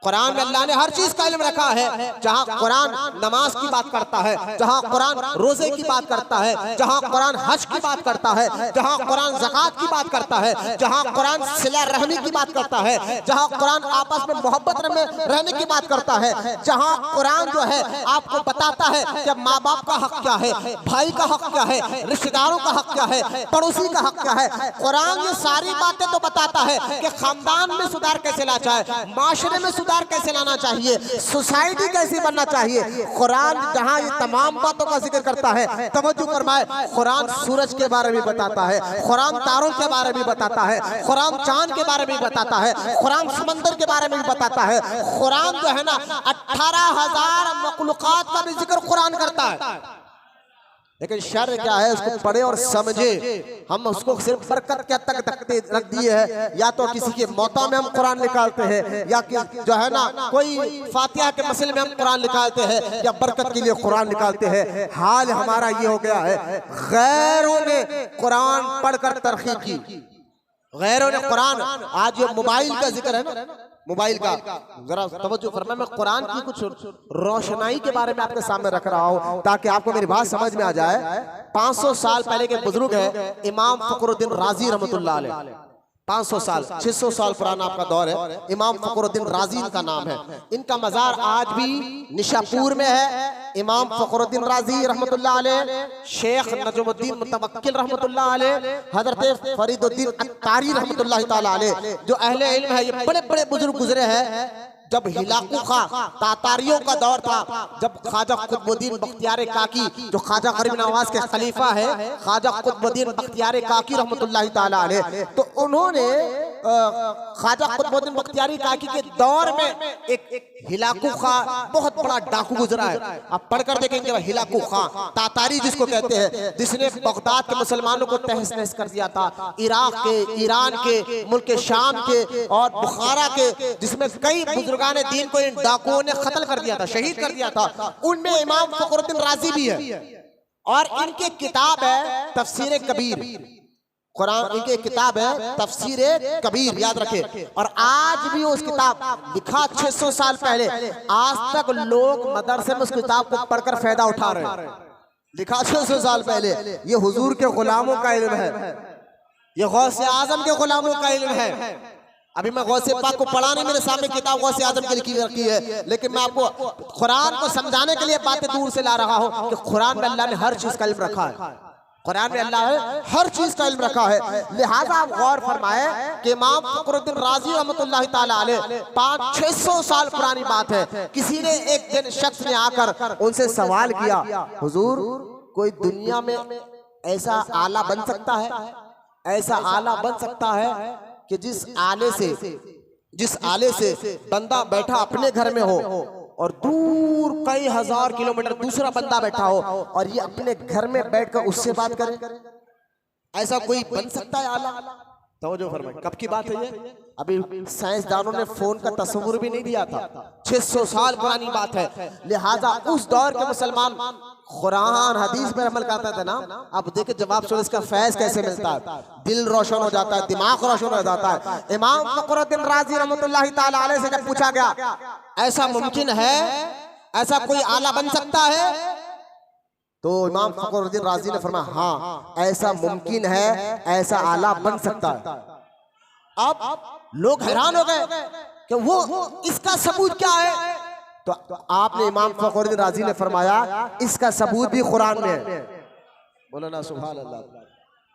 कुरान में अल्लाह ने हर चीज का इल्म रखा है, जहां कुरान नमाज की बात करता है, जहां कुरान रोजे की बात करता है, जहां कुरान हज की बात करता है, जहां कुरान ज़कात की बात करता है, जहां कुरान सिला रहमी की बात करता है, जहां कुरान आपस में मोहब्बत में रहने की बात करता है, जहां कुरान जो है आपको बताता है कि माँ बाप का हक क्या है, भाई का हक क्या है, रिश्तेदारों का हक क्या है, पड़ोसी का हक क्या है। कुरान ये सारी बातें तो बताता है कि खानदान में सुधार कैसे ला जाए, माशरे में सुधार कैसे लाना चाहिए, सोसाइटी कैसी बनना चाहिए। कुरान जहां ये तमाम बातों का जिक्र करता है, तवज्जो फरमाए, कुरान सूरज के बारे में बताता है, कुरान तारों के बारे में बताता है, कुरान चांद के बारे में बताता है, कुरान समंदर के बारे में भी बताता है। कुरान जो है ना 18,000 मखलूकात का भी जिक्र कुरान करता है। लेकिन शर क्या है, उसको पढ़े और समझे। हम उसको सिर्फ बरकत के तक रख दिए है, या तो किसी के मौता में हम कुरान निकालते हैं, या जो है ना कोई फातिहा के मसले में हम कुरान निकालते हैं, या बरकत के लिए कुरान निकालते हैं। हाल हमारा ये हो गया है, गैरों ने कुरान पढ़कर तरक्की की, गैरों ने कुरान, आज ये मोबाइल का जिक्र है ना, मोबाइल का जरा तवज्जो फरमाए। मैं कुरान की कुछ रोशनाई के बारे में आपके सामने रख रहा हूँ ताकि आपको मेरी बात समझ में आ जाए। 500 साल पहले के बुजुर्ग है इमाम फखरुद्दीन राजी रहमतुल्लाह अलैह, 500 साल 600 साल पुराना आपका दौर है। इमाम फखरुद्दीन राजी इनका नाम है। इनका मज़ार आज भी निशापुर में है। इमाम फखरुद्दीन राजी रहमतुल्लाह अलैह, शेख नजमुद्दीन मुतवक्किल रहमतुल्लाह अलैह, हजरत फरीदुद्दीन अत्तारी रहमतुल्लाह ताला अलैह, जो अहले इल्म है, ये बड़े बड़े बुजुर्ग गुजरे हैं। जब हिलाकू खा तातारियों का दौर था, जब ख्वाजा कुतुबुद्दीन बख्तियार काकी, जो ख्वाजा गरीब नवाज के खलीफा है, ख्वाजा कुतुबुद्दीन बख्तियार काकी रहमतुल्लाह ताला अलैह, तो उन्होंने ख्वाजा कुतुबुद्दीन बख्तियारी काकी के दौर में एक हिलाकू खा बहुत बड़ा डाकू गुजरा है। आप पढ़कर देखेंगे हिलाकू खा तातारी जिसको कहते हैं, जिसने बगदाद के मुसलमानों को तहस नहस कर दिया था, इराक के, ईरान के, मुल्क शाम के और बुखारा के, जिसमें कई बुजुर्गान दीन को इन डाकुओं ने कत्ल कर दिया था, शहीद कर दिया था। उनमें इमाम फखरुद्दीन राजी भी है और इनकी किताब है तफसीर कबीर। कुरान इनकी किताब है तफसीर कबीर, याद रखे। और आज भी उस किताब लिखा 600 साल पहले, आज तक लोग मदरसे में उस किताब को पढ़कर फायदा उठा रहे हैं। लिखा 600 साल पहले, ये हुजूर के गुलामों का इल्म है, ये गौसे आजम के गुलामों का इल्म है। अभी मैं गौसे पाक को पढ़ा नहीं, मेरे सामने किताब गौसे आजम की लिखी रखी है, लेकिन मैं आपको कुरान को समझाने के लिए बातें दूर से ला रहा हूँ कि कुरान में अल्लाह ने हर चीज का इल्म रखा है। कुरान में अल्लाह है हर चीज का इल्म रखा है। लिहाजा आप गौर फरमाए कि इमाम फखरुद्दीन राजी रहमतुल्लाह ताला अलैह 500-600 साल पुरानी बात है। किसी ने एक दिन शख्स ने आकर उनसे सवाल किया, हुजूर कोई दुनिया में ऐसा आला बन सकता है, ऐसा आला बन सकता है कि जिस आले से बंदा बैठा अपने घर में हो और दूर कई हजार किलोमीटर दूसरा बंदा बैठा हो और ये अपने घर में बैठकर उससे बात करे? ऐसा कोई बन सकता है आला? तवज्जो फरमाए, कब की बात है ये? अभी साइंसदानों ने फोन का तस्वुर भी नहीं दिया था, 600 साल पुरानी बात है। लिहाजा उस दौर के मुसलमान कुरान हदीस पर अमल करते थे ना, अब देखिए जवाब सुन इसका फैज कैसे मिलता है, दिल रोशन हो जाता है, दिमाग रोशन हो जाता है। इमाम फखरुद्दीन राजी रहमतुल्लाहि ताला अलैह से जब पूछा गया ऐसा मुमकिन है, ऐसा कोई आला बन सकता है, तो इमाम फखरुद्दीन राजी ने फरमाया हाँ ऐसा मुमकिन है, ऐसा आला बन सकता है। अब लोग हैरान हो गए कि वो इसका सबूत क्या है, तो आपने इमाम फखरुद्दीन राजी ने फरमाया इसका सबूत भी कुरान में है। बोलो ना सुभान अल्लाह।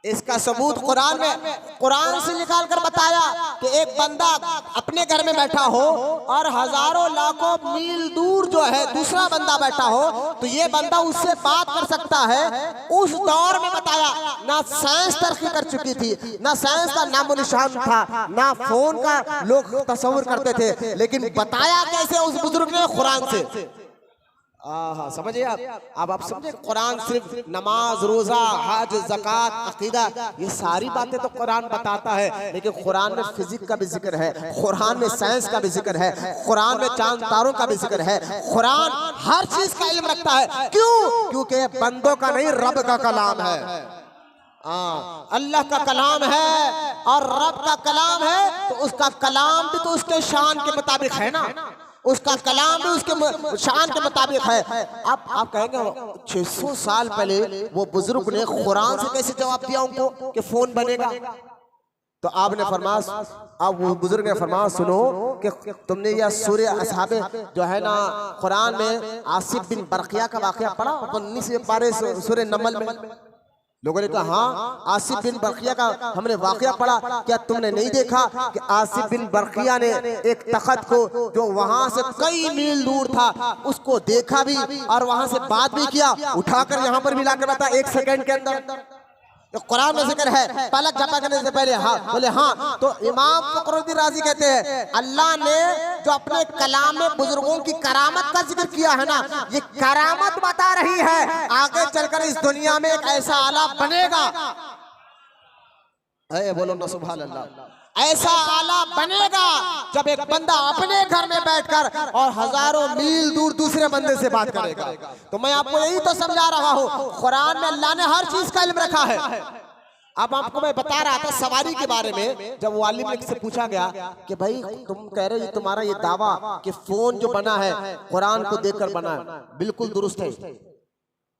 इसका सबूत कुरान में, कुरान से निकाल कर बताया कि एक बंदा अपने घर में बैठा हो और हजारों लाखों मील दूर जो है दूसरा बंदा बैठा हो, तो ये बंदा उससे बात कर सकता है। उस दौर में बताया ना साइंस तरक्की कर चुकी थी, ना साइंस का नामो निशान था, ना फोन का लोग तस्वीर करते थे, लेकिन बताया कैसे उस बुजुर्ग ने कुरान से। समझिए अब आप समझे, कुरान सिर्फ नमाज, रोजा, हज, ज़कात, अकीदा ये सारी बातें तो कुरान बताता है, लेकिन कुरान में फिजिक्स का भी जिक्र है, कुरान में साइंस का भी जिक्र है, कुरान में चांद तारों का भी जिक्र है। कुरान हर चीज का इल्म रखता है। क्यों? क्योंकि बंदों का नहीं, रब का कलाम है। अल्लाह का कलाम है और रब का कलाम है, तो उसका कलाम भी तो उसके शान के मुताबिक है ना, उसका कलाम भी उसके शान के मुताबिक है। अब आप कहेंगे 600 साल पहले वो बुजुर्ग ने कुरान से कैसे जवाब दिया उनको कि फोन बनेगा, तो आपने फरमाया, अब वो बुजुर्ग ने फरमाया सुनो कि तुमने यह सूरह असहाबे जो है ना कुरान में आसिफ बिन बरकिया का वाकया पढ़ा 19 पारे सूरह नमल में। लोगों ने कहा हाँ आसिफ बिन बरकिया का हमने वाकया पढ़ा, क्या तुमने नहीं देखा कि आसिफ बिन बरकिया ने एक तख्त को जो वहां से कई मील दूर था उसको देखा भी और वहां से बात भी किया, उठाकर यहाँ पर भी लाकर बता 1 सेकंड के अंदर। तो कुरान में जिक्र है पलक झपकने करने से पहले हाँ बोले हाँ। तो इमाम फखरुद्दीन राजी कहते हैं अल्लाह ने जो अपने कलाम में बुजुर्गों की करामत का जिक्र किया है ना, ये करामत बता रही है आगे चलकर इस दुनिया में एक ऐसा आला बनेगा। बोलो ना सुभान अल्लाह। ऐसा आला बनेगा जब एक बंदा अपने घर में बैठकर और हजारों मील दूर दूसरे बंदे से बात करेगा। तो मैं आपको यही तो समझा रहा हूँ, कुरान में अल्लाह ने हर चीज का इल्म रखा है। अब आपको मैं बता रहा था सवारी के बारे में, जब वालिम से पूछा गया कि भाई तुम कह रहे हो तुम्हारा ये दावा कि फोन जो बना है कुरान को देखकर बना है, बिल्कुल दुरुस्त है।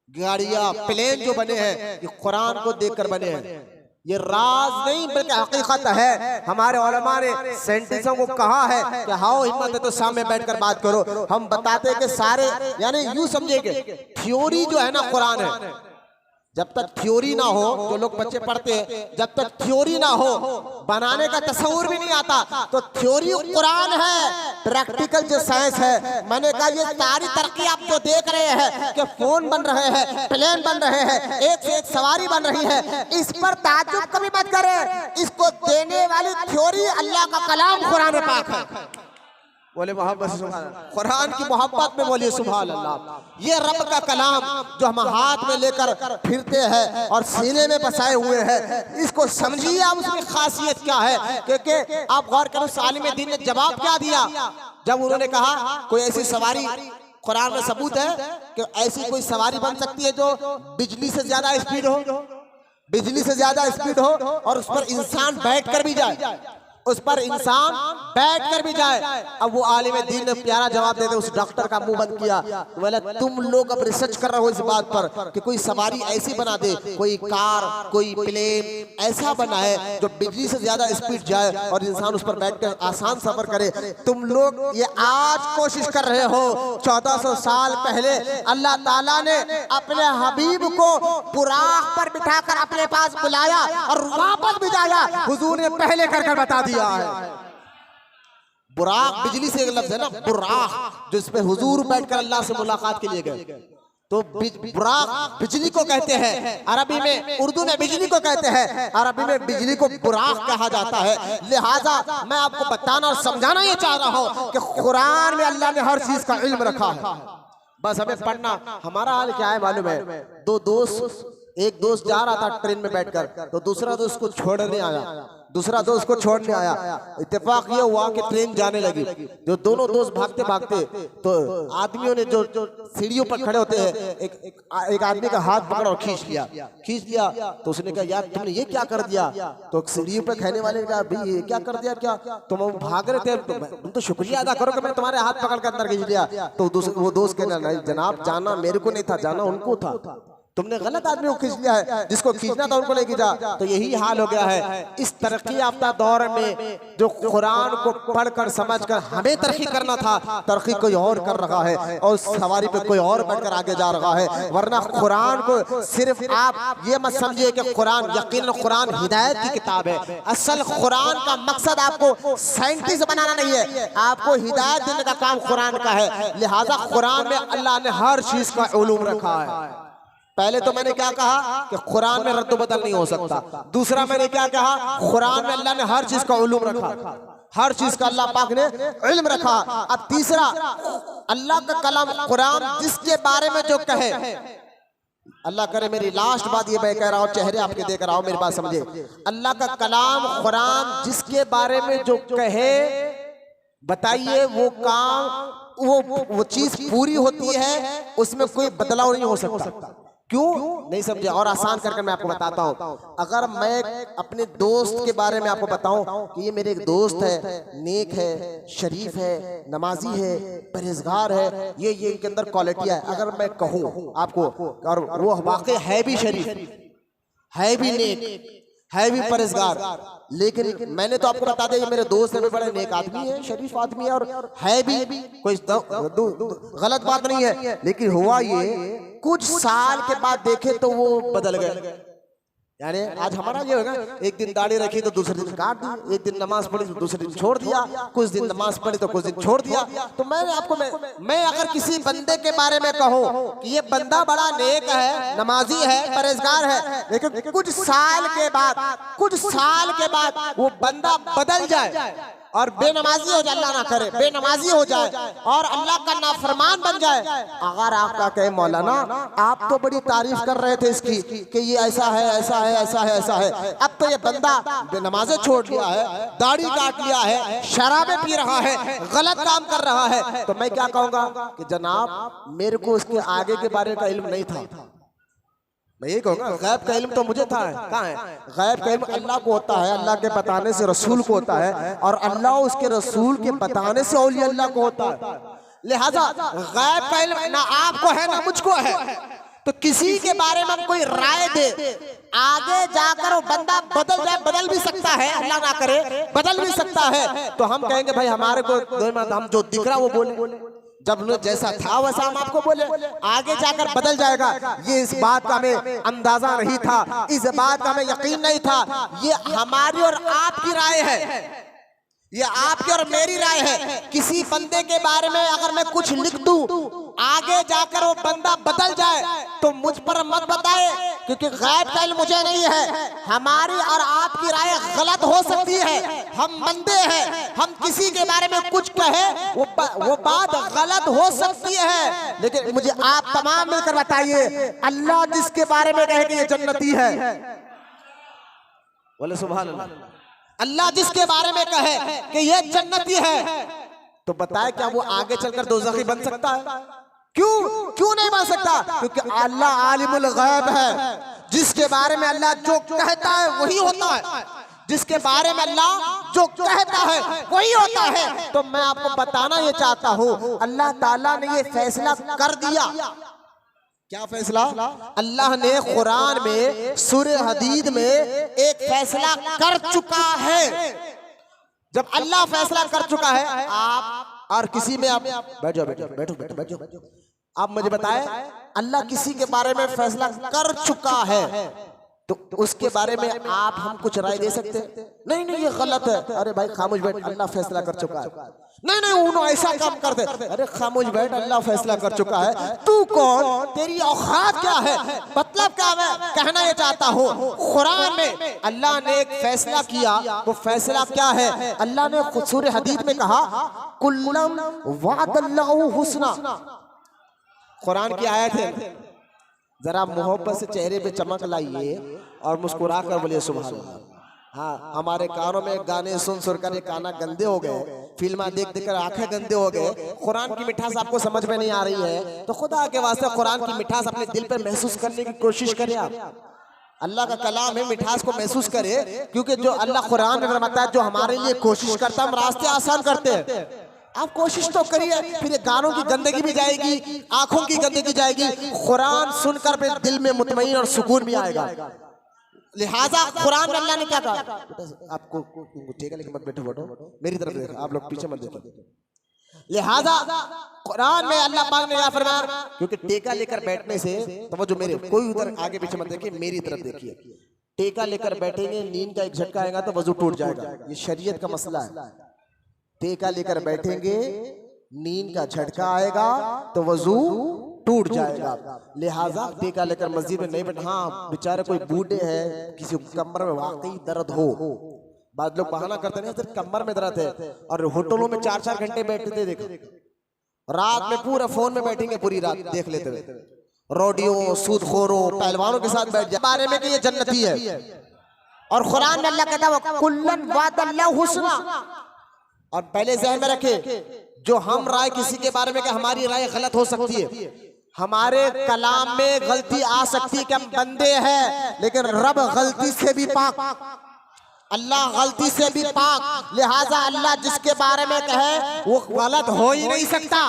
गाड़ियां, प्लेन जो बने हैं ये कुरान को देखकर बने हैं, ये राज नहीं बल्कि हकीकत है। हमारे उलमा ने साइंटिस्टों को कहा है कि हाओ हिम्मत है तो सामने बैठकर बात करो। हम बताते हैं कि सारे यानी यूं समझेंगे थ्योरी जो है ना कुरान है, जब तक थ्योरी ना हो, जो लोग बच्चे पढ़ते हैं जब तक थ्योरी ना हो बनाने का तस्वूर भी नहीं आता, तो थ्योरी कुरान है, प्रैक्टिकल जो साइंस है। मैंने कहा ये सारी तरक्की आप जो देख रहे हैं कि फोन बन रहे हैं, प्लेन बन रहे हैं, एक से एक सवारी बन रही है, इस पर ताज्जुब कभी मत करें। इसको देने वाली थ्योरी अल्लाह का कलाम कुरान पाक है। बोले मोहब्बत सुभान अल्लाह, कुरान की मोहब्बत में बोलिए सुभान अल्लाह। ये रब का कलाम जो हम हाथ में लेकर फिरते हैं और सीने में बसाए हुए हैं, इसको समझिए आप उसकी खासियत क्या है। क्योंकि आप गौर करो आलिम दीन ने जवाब क्या दिया जब उन्होंने कहा कोई ऐसी सवारी, कुरान में सबूत है कि ऐसी कोई सवारी बन सकती है जो बिजली से ज्यादा स्पीड हो, बिजली से ज्यादा स्पीड हो और उस पर इंसान बैठ कर भी जाए, उस पर इंसान बैठ कर भी जाए। अब वो आलिम दीन ने प्यारा जवाब देते उस डॉक्टर का मुंह बंद किया। बोला तुम लोग अब रिसर्च कर रहे हो इस बात पर कि कोई सवारी ऐसी बना दे, कोई कार, कोई प्लेन ऐसा बना है जो बिजली से ज्यादा स्पीड जाए और इंसान उस पर बैठकर आसान सफर करे। तुम लोग ये आज कोशिश कर रहे हो। 1400 साल पहले अल्लाह ताला ने अपने हबीब को बुराक पर बिठाकर अपने पास बुलाया और वापस भिजाया। हुजूर ने पहले कर बता दिया है। बुराक बिजली से एक लफ्ज है ना, बुराक, जिस पे हुजूर बैठकर अल्लाह से मुलाकात के लिए गए। तो बुराक बिजली को कहते हैं अरबी में, उर्दू में बिजली को कहते हैं, अरबी में बिजली को बुराक कहा जाता है। लिहाजा मैं आपको बताना और समझाना ये चाह रहा हूँ कि कुरान में अल्लाह ने हर चीज का इल्म रखा है। बस हमें पढ़ना। हमारा हाल क्या है मालूम है, दो दोस्त एक दोस्त जा रहा था ट्रेन में बैठकर, तो दूसरा दोस्त को छोड़ने आया, दूसरा दोस्त को छोड़ने आया। इत्तेफाक ये हुआ कि ट्रेन जाने लगी। जो दोनों दोस्त भागते भागते, तो आदमियों ने जो सीढ़ियों पर खड़े होते हैं, एक आदमी का हाथ पकड़ा और खींच लिया। तो उसने कहा यार तुमने ये क्या कर दिया? तो सीढ़ियों पर खड़े वाले ने कहा भाई ये क्या कर दिया? क्या तुम भाग रहे थे, तुम तो शुक्रिया अदा करो कि मैं तुम्हारे हाथ पकड़ कर अंदर खींच लिया। तो वो दोस्त कहना नहीं जनाब, जाना मेरे को नहीं था, जाना उनको था, तुमने गलत आदमी को खींच लिया है, जिसको खींचना था उनको नहीं खींचा। तो यही हाल हो गया है इस तरक्की याफ्ता दौर में। जो कुरान को पढ़कर समझकर हमें तरक्की करना था, तरक्की कोई और कर रहा है और सवारी पे कोई और बढ़कर आगे जा रहा है। वरना कुरान को सिर्फ आप ये मत समझिए कि कुरान, यकीनन कुरान हिदायत की किताब है। असल कुरान का मकसद आपको साइंटिस्ट बनाना नहीं है, आपको हिदायत देने का काम कुरान का है। लिहाजा कुरान में अल्लाह ने हर चीज का उलूम रखा है। पहले तो मैंने क्या कहा कि कुरान में रद्द बदल नहीं हो सकता। दूसरा मैंने क्या कहा, कुरान में अल्लाह ने हर चीज का उलूम रखा, हर चीज का अल्लाह पाक ने इल्म रखा। अब तीसरा, अल्लाह का कलाम कुरान जिसके बारे में जो कहे, अल्लाह करे मेरी लास्ट बात ये मैं कह रहा हूँ, चेहरे आपके देख रहा हूँ, मेरी बात समझे। अल्लाह का कलाम कुरान जिसके बारे में जो कहे, बताइए वो काम वो चीज पूरी होती है, उसमें कोई बदलाव नहीं हो सकता। क्यों नहीं समझे? और आसान करके मैं आपको बताता हूँ। अगर मैं अपने दोस्त के बारे में आपको बताऊं कि ये मेरे एक दोस्त है, नेक है, शरीफ है, नमाजी है, परहेजगार है, ये इनके अंदर क्वालिटियां है, अगर मैं कहूँ आपको, और वो वाकई है भी शरीफ, है भी नेक, है भी परहेजगार, लेकिन मैंने तो आपको बता दिया मेरे दोस्त है, बड़े नेक आदमी है, शरीफ आदमी है, और है भी, कोई गलत बात नहीं है। लेकिन हुआ ये, कुछ साल के बाद देखे तो वो बदल गए। यानी आज हमारा ये होगा, एक दिन दाढ़ी रखी तो दूसरे दिन काट दी, एक दिन नमाज पढ़ी तो दूसरे दिन छोड़ दिया, कुछ दिन नमाज पढ़ी तो कुछ दिन छोड़ दिया। तो मैंने आपको मैं अगर किसी बंदे के बारे में कहूँ कि ये बंदा बड़ा नेक है, नमाजी है, परहेजगार है, लेकिन कुछ साल के बाद वो बंदा बदल जाए और बेनमाजी हो जाए, अल्लाह ना करे बेनमाजी हो जाए और अल्लाह का नाफरमान बन जाए, अगर आपका कहे मौलाना आप तो बड़ी तारीफ कर रहे थे इसकी कि ये ऐसा है, ऐसा है, ऐसा है, ऐसा है, अब तो ये बंदा बेनमाज़ें छोड़ लिया है, दाढ़ी काट लिया है, शराबें पी रहा है, गलत काम कर रहा है, तो मैं क्या कहूँगा कि जनाब मेरे को उसके आगे के बारे का इल्म नहीं था। मैं यही कहूँगा गैब का इल्म तो मुझे था, कहाँ है? गैब का इल्म अल्लाह को होता है, अल्लाह के बताने से रसूल को होता है, और अल्लाह उसके रसूल के बताने से औलिया अल्लाह को होता है। लिहाजा गैब का इल्म ना आपको है ना मुझको है, तो किसी के बारे में कोई राय दे, आगे जाकर वो बंदा बदल जाए, बदल भी सकता है, अल्लाह ना करे बदल भी सकता है, तो हम कहेंगे भाई हमारे को हम जो दिख रहा वो बोले, जब जैसा था वैसा हम आपको बोले, आगे जाकर बदल जाएगा ये इस बात का हमें अंदाजा नहीं था, इस बात का हमें यकीन नहीं था। ये हमारी और आपकी राय है, ये आपकी और मेरी राय है। किसी बंदे के बारे में अगर मैं कुछ लिख दूं, आगे जाकर वो बंदा बदल जाए तो मुझ पर मत बताए, क्योंकि गैब का इल्म मुझे नहीं है। हमारी और आपकी राय गलत हो सकती है, हम बंदे हैं, हम किसी के बारे में कुछ कहे वो बात गलत हो सकती है, लेकिन मुझे आप तमाम मिलकर बताइए अल्लाह जिसके बारे में कहे कि ये जन्नती है, बोले सुभान अल्लाह। अल्लाह जिसके बारे में कहे कि ये जन्नती है, तो बताए क्या वो आगे चलकर दोज़खी बन सकता है? क्यों नहीं बन सकता? क्योंकि अल्लाह आलिमुल गैब है, जिसके बारे में अल्लाह जो कहता है वही होता है, जिसके बारे में अल्लाह जो कहता है वही होता है। तो मैं आपको बताना ये चाहता हूँ, अल्लाह ताला ने ये फैसला कर दिया। क्या फैसला? अल्लाह ने कुरान में सूरह हदीद में एक फैसला कर चुका है। जब अल्लाह फैसला कर चुका है, आप और किसी में आप बैठ जाओ, आप मुझे बताएं, अल्लाह किसी के बारे में फैसला कर चुका है तो उसके बारे में आप हम कुछ राय दे सकते हैं? नहीं ये गलत है, अरे भाई खामोश बैठ, अल्लाह फैसला कर चुका है। नहीं उन्होंने ऐसा काम करते, अरे खामोश बैठ, अल्लाह फैसला कर चुका है। तू कौन, तेरी औकात क्या है? मतलब क्या मैं कहना ये चाहता हूँ, कुरान में अल्लाह ने एक फैसला किया, वो फैसला क्या है? अल्लाह ने सूरह हदीद में कहा कुल्लम वादल्लाहु हुस्ना, कुरान की आयत है, जरा मोहब्बत से चेहरे पे चमक लाइए और मुस्कुरा कर बोलिए सुभान अल्लाह। हाँ, हमारे कानों में गाने सुन सुन कर काना गंदे हो गए, फिल्म देख देख कर आंखें गंदे हो गए, कुरान की मिठास आपको समझ में नहीं आ रही है, तो खुदा के वास्ते कुरान की मिठास अपने दिल पे महसूस करने की कोशिश करें। आप अल्लाह का कलाम है, मिठास को महसूस करे, क्योंकि जो अल्लाह कुरान में फरमाता है जो हमारे लिए कोशिश करता है हम रास्ते आसान करते हैं। आप कोशिश तो करिए, फिर ये गानों की गंदगी भी जाएगी, आंखों की गंदगी जाएगी, कुरान सुनकर फिर दिल में मुतमईन और सुकून भी आएगा। लिहाजा कुरान में अल्लाह ने क्या कहा, आपको ठीक है लेकिन मत बैठो, बैठो मेरी तरफ देखो, आप लोग पीछे मत देखो। लिहाजा कुरान में अल्लाह पाक ने क्या फरमाया, क्योंकि टेका लेकर बैठने से, तो जो मेरे कोई उधर आगे पीछे मत देखिए, मेरी तरफ देखिए। टेका लेकर बैठेंगे, नींद का एक झटका आएगा तो वजू टूट जाएगा, ये शरीयत का मसला है। टेका लेकर बैठेंगे, नींद का झटका आएगा तो वजू टूट जाएगा। लिहाजा टेका लेकर मस्जिद में नहीं बैठे। हाँ, बेचारे कोई बूढ़े हैं, किसी कमर में वाकई दर्द हो, बाद लोग बहाना करते नहीं सिर्फ कमर में दर्द है, और होटलों में 4-4 घंटे बैठते थे, देखो रात में पूरा फोन में बैठेंगे, पूरी रात देख लेते हुए, रोडियो सूदखोरों पहलवानों के साथ बैठ जाए बारे में कि ये जन्नती है। और कुरान में अल्लाह कहता है कुल्लन वादल्लाहु हुस्ना, और पहले ज़हन में रखे जो हम राय किसी के बारे में कि हमारी राय गलत हो सकती है, हमारे कलाम में गलती आ सकती है कि हम बंदे हैं, लेकिन रब गलती से भी पाक, अल्लाह गलती से भी पाक। लिहाजा अल्लाह जिसके बारे में कहे वो गलत हो ही नहीं सकता,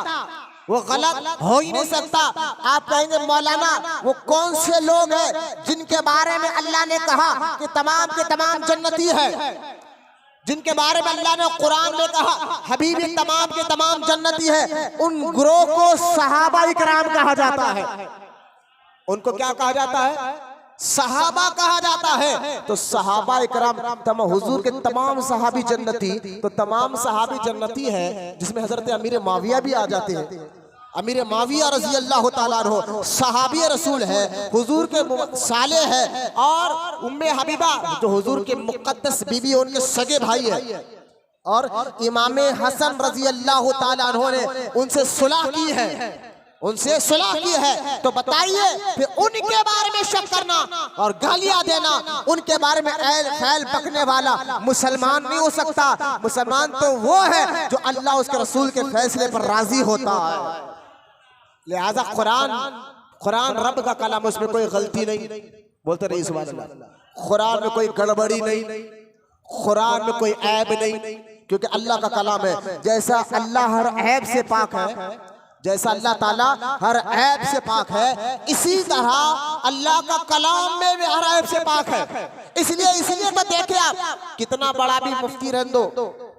वो गलत हो ही नहीं सकता। आप कहेंगे मौलाना वो कौन से लोग हैं जिनके बारे में अल्लाह ने कहा कि तमाम के तमाम जन्नती है, जिनके बारे में अल्लाह ने कुरान में कहा हबीबी तमाम के तमाम जन्नती है, उन ग्रोह को सहाबा इकराम कहा जाता है। उनको क्या कहा जाता है? सहाबा कहा जाता है। तो सहाबा इकराम हुजूर के तमाम सहाबी जन्नती, तो तमाम सहाबी जन्नती है, जिसमें हजरत अमीर माविया भी आ जाते हैं। अमीर माविया रजी अल्लाह ताला अन्हु सहाबी रसूल है, हुजूर के साले है, और उम्मे हबीबा जो हुजूर के मुकद्दस बीबी उनके सगे भाई है, और इमाम हसन रजी अल्लाह ताला अन्हु ने उनसे सुलह की है, उनसे सुलह की है। तो बताइए फिर उनके बारे में शक करना और गालियां देना, उनके बारे में ऐल खैल बकने वाला मुसलमान नहीं हो सकता। मुसलमान तो वो है जो अल्लाह उसके रसूल के फैसले पर राजी होता है। लिहाजा कुरान रब का कलाम, उसमें कोई गलती नहीं, बोलते रही सुभान अल्लाह। कुरान में कोई गड़बड़ी नहीं, कुरान में कोई ऐब नहीं, क्योंकि अल्लाह का कलाम है। जैसा अल्लाह हर ऐब से पाक है, जैसा अल्लाह ताला हर ऐब से पाक है, इसी तरह अल्लाह का कलाम में भी हर ऐब से पाक है। इसलिए तो देखिए आप, कितना बड़ा भी मुफ्ती रहने दो,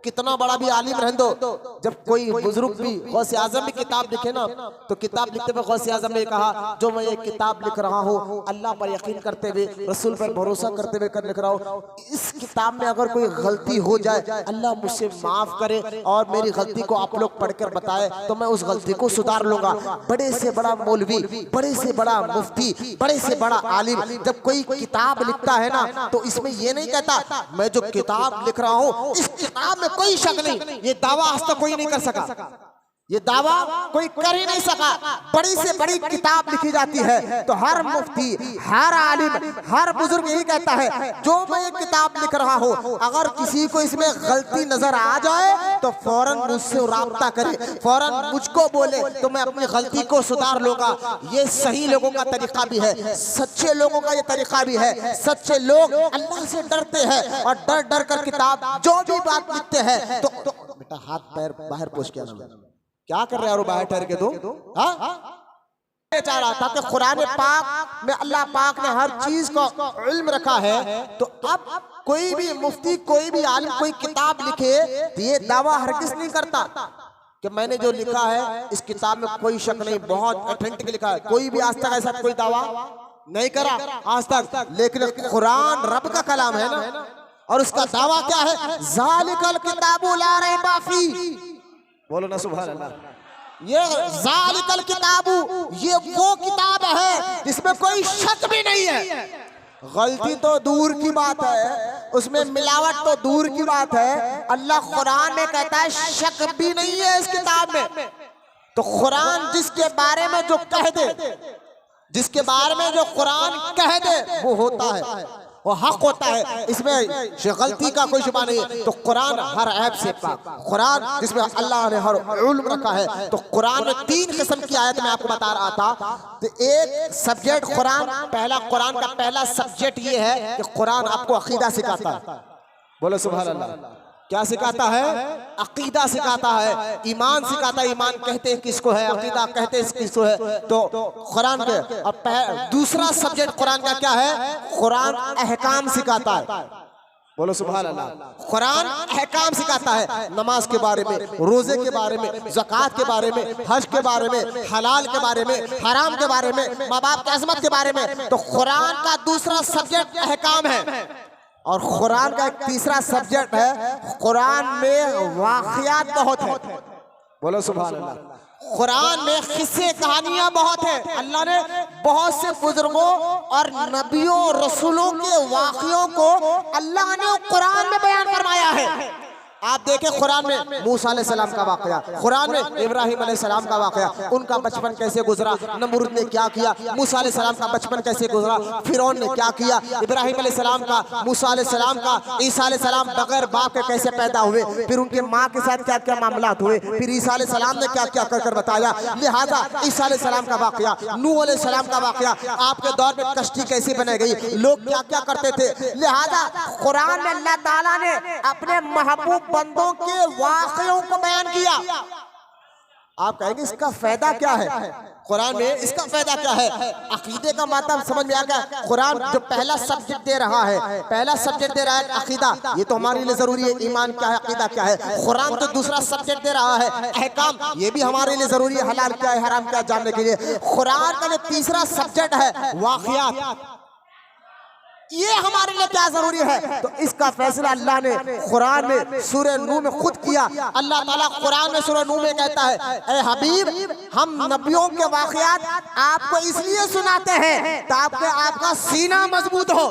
कितना बड़ा भी आलिम रहने दो, जब कोई बुजुर्ग भी गौसे आजम भी किताब लिखे ना, तो किताब लिखते हुए गौसे आजम ने कहा जो मैं ये किताब लिख रहा हूँ अल्लाह पर यकीन करते हुए, रसूल पर भरोसा करते हुए कर लिख रहा हूँ। इस किताब में अगर कोई गलती हो जाए अल्लाह मुझसे माफ करे, और मेरी गलती को आप लोग पढ़कर बताए तो मैं उस गलती को सुधार लूंगा। बड़े से बड़ा मौलवी, बड़े से बड़ा मुफ्ती, बड़े से बड़ा आलिम जब कोई किताब लिखता है ना, तो इसमें ये नहीं कहता मैं जो किताब लिख रहा हूँ इस किताब में कोई शक नहीं, ये दावा आज तक कोई नहीं कर सका, ये दावा कोई कर ही नहीं सका। बड़ी से बड़ी किताब लिखी जाती है तो हर मुफ्ती, हर आलिम, हर बुजुर्ग यही कहता है जो मैं ये किताब लिख रहा हूँ अगर किसी को इसमें गलती नजर आ जाए तो फौरन मुझसे राब्ता करे, फौरन मुझको बोले तो मैं अपनी गलती को सुधार लूंगा। ये सही लोगों का तरीका भी है, सच्चे लोगों का ये तरीका भी है। सच्चे लोग अल्लाह से डरते हैं और डर डर कर किताब जो भी बात लिखते हैं। तो बेटा हाथ पैर बाहर पोछ के आना, क्या कर रहे हैं और बाहर ठहर के दो, चाह रहा था कि कुरान पाक में अल्लाह पाक ने हर चीज को इल्म रखा है। तो अब कोई भी मुफ्ती, कोई भी आलिम कोई किताब लिखे तो ये दावा हरगिज़ नहीं करता कि मैंने जो लिखा है इस किताब में कोई शक नहीं, बहुत ऑथेंटिक लिखा है। कोई भी आज तक ऐसा कोई दावा नहीं करा आज तक, लेकिन कुरान रब का कलाम है ना, और उसका दावा क्या है, ज़ालिकल किताबु ला रैबा फीह, बोलो ना सुभान अल्लाह। ये ज़ालिकल किताबु, ये वो किताब है जिसमें कोई शक भी नहीं है। गलती तो दूर की बात है, उसमें मिलावट तो दूर की बात है। अल्लाह कुरान में कहता है शक भी नहीं है इस किताब में। तो कुरान जिसके बारे में जो कह दे, जिसके बारे में जो कुरान कह दे वो होता है, वो हक होता है, इसमें गलती का कोई शुबा नहीं है। तो कुरान हर ऐब से पाक, कुरान जिसमें अल्लाह ने हर इल्म रखा है। तो कुरान में 3 किस्म की आयत मैं आपको बता रहा था। तो एक सब्जेक्ट कुरान, कुरान का पहला सब्जेक्ट ये है कि कुरान आपको अकीदा सिखाता है। बोलो सुभान अल्लाह। क्या सिखाता है? अकीदा सिखाता है, ईमान सिखाता है। ईमान कहते हैं किसको है, अकीदा कहते हैं किसको है, तो कुरान के। और दूसरा सब्जेक्ट कुरान का क्या है? कुरान अहकाम सिखाता है। बोलो सुभान अल्लाह। कुरान अहकाम सिखाता है, नमाज के बारे में, रोजे के बारे में, ज़कात के बारे में, हज के बारे में, हलाल के बारे में, हराम के बारे में, माँ बाप की अज़मत के बारे में। तो कुरान का दूसरा सब्जेक्ट अहकाम है। और कुरान का एक तीसरा सब्जेक्ट है, कुरान में वाक़ियात बहुत है। बोलो सुभान अल्लाह। कुरान में किस्से कहानियां बहुत है। अल्लाह ने बहुत से बुजुर्गों और नबियों रसूलों के वाक़ियों को अल्लाह ने कुरान में बयान फरमाया है। आप देखें कुरान में मूसा अलैहिस्सलाम का वाक़या, कुरान में इब्राहिम अलैहिस्सलाम का वाक़या, उनका बचपन कैसे गुजरा, नमरूद ने क्या किया, मूसा अलैहिस्सलाम का बचपन कैसे गुजरा, फिरौन ने क्या किया, इब्राहिम अलैहिस्सलाम का, मूसा अलैहिस्सलाम का, ईसा अलैहिस्सलाम बगैर बाप के कैसे पैदा हुए, फिर उनके माँ के साथ क्या क्या मामलात हुए, फिर ईसा अलैहिस्सलाम ने क्या क्या कर बताया। लिहाजा ईसा अलैहिस्सलाम का वाक़या, नूह अलैहिस्सलाम का वाक़या, आपके दौर में कश्ती कैसे बनाई गई, लोग क्या क्या करते थे। लिहाजा कुरान में अल्लाह ताला ने अपने महबूब बंदों के वाक़ियों को बयान किया। आप कहेंगे इसका फायदा क्या है? कुरान में इसका फायदा क्या है? अकीदे का मतलब समझ में आ गया। कुरान जो पहला सब्जेक्ट दे रहा है, पहला सब्जेक्ट दे रहा है अकीदा, ये तो हमारे लिए जरूरी है। ईमान क्या है, अकीदा क्या है। कुरान तो दूसरा सब्जेक्ट दे रहा है अहकाम, ये भी हमारे लिए जरूरी है, हलाल क्या है हराम क्या है जानने के लिए। कुरान का जो तीसरा सब्जेक्ट है वाक़ियात, ये हमारे लिए क्या जरूरी है। तो इसका फैसला अल्लाह ने कुरान में सूरह नूह में खुद किया। अल्लाह ताला कुरान में सूरह नूह में कहता है, ए हबीब, हम नबियों के वाक़ियात आपको इसलिए सुनाते हैं ताकि आपका सीना मजबूत हो,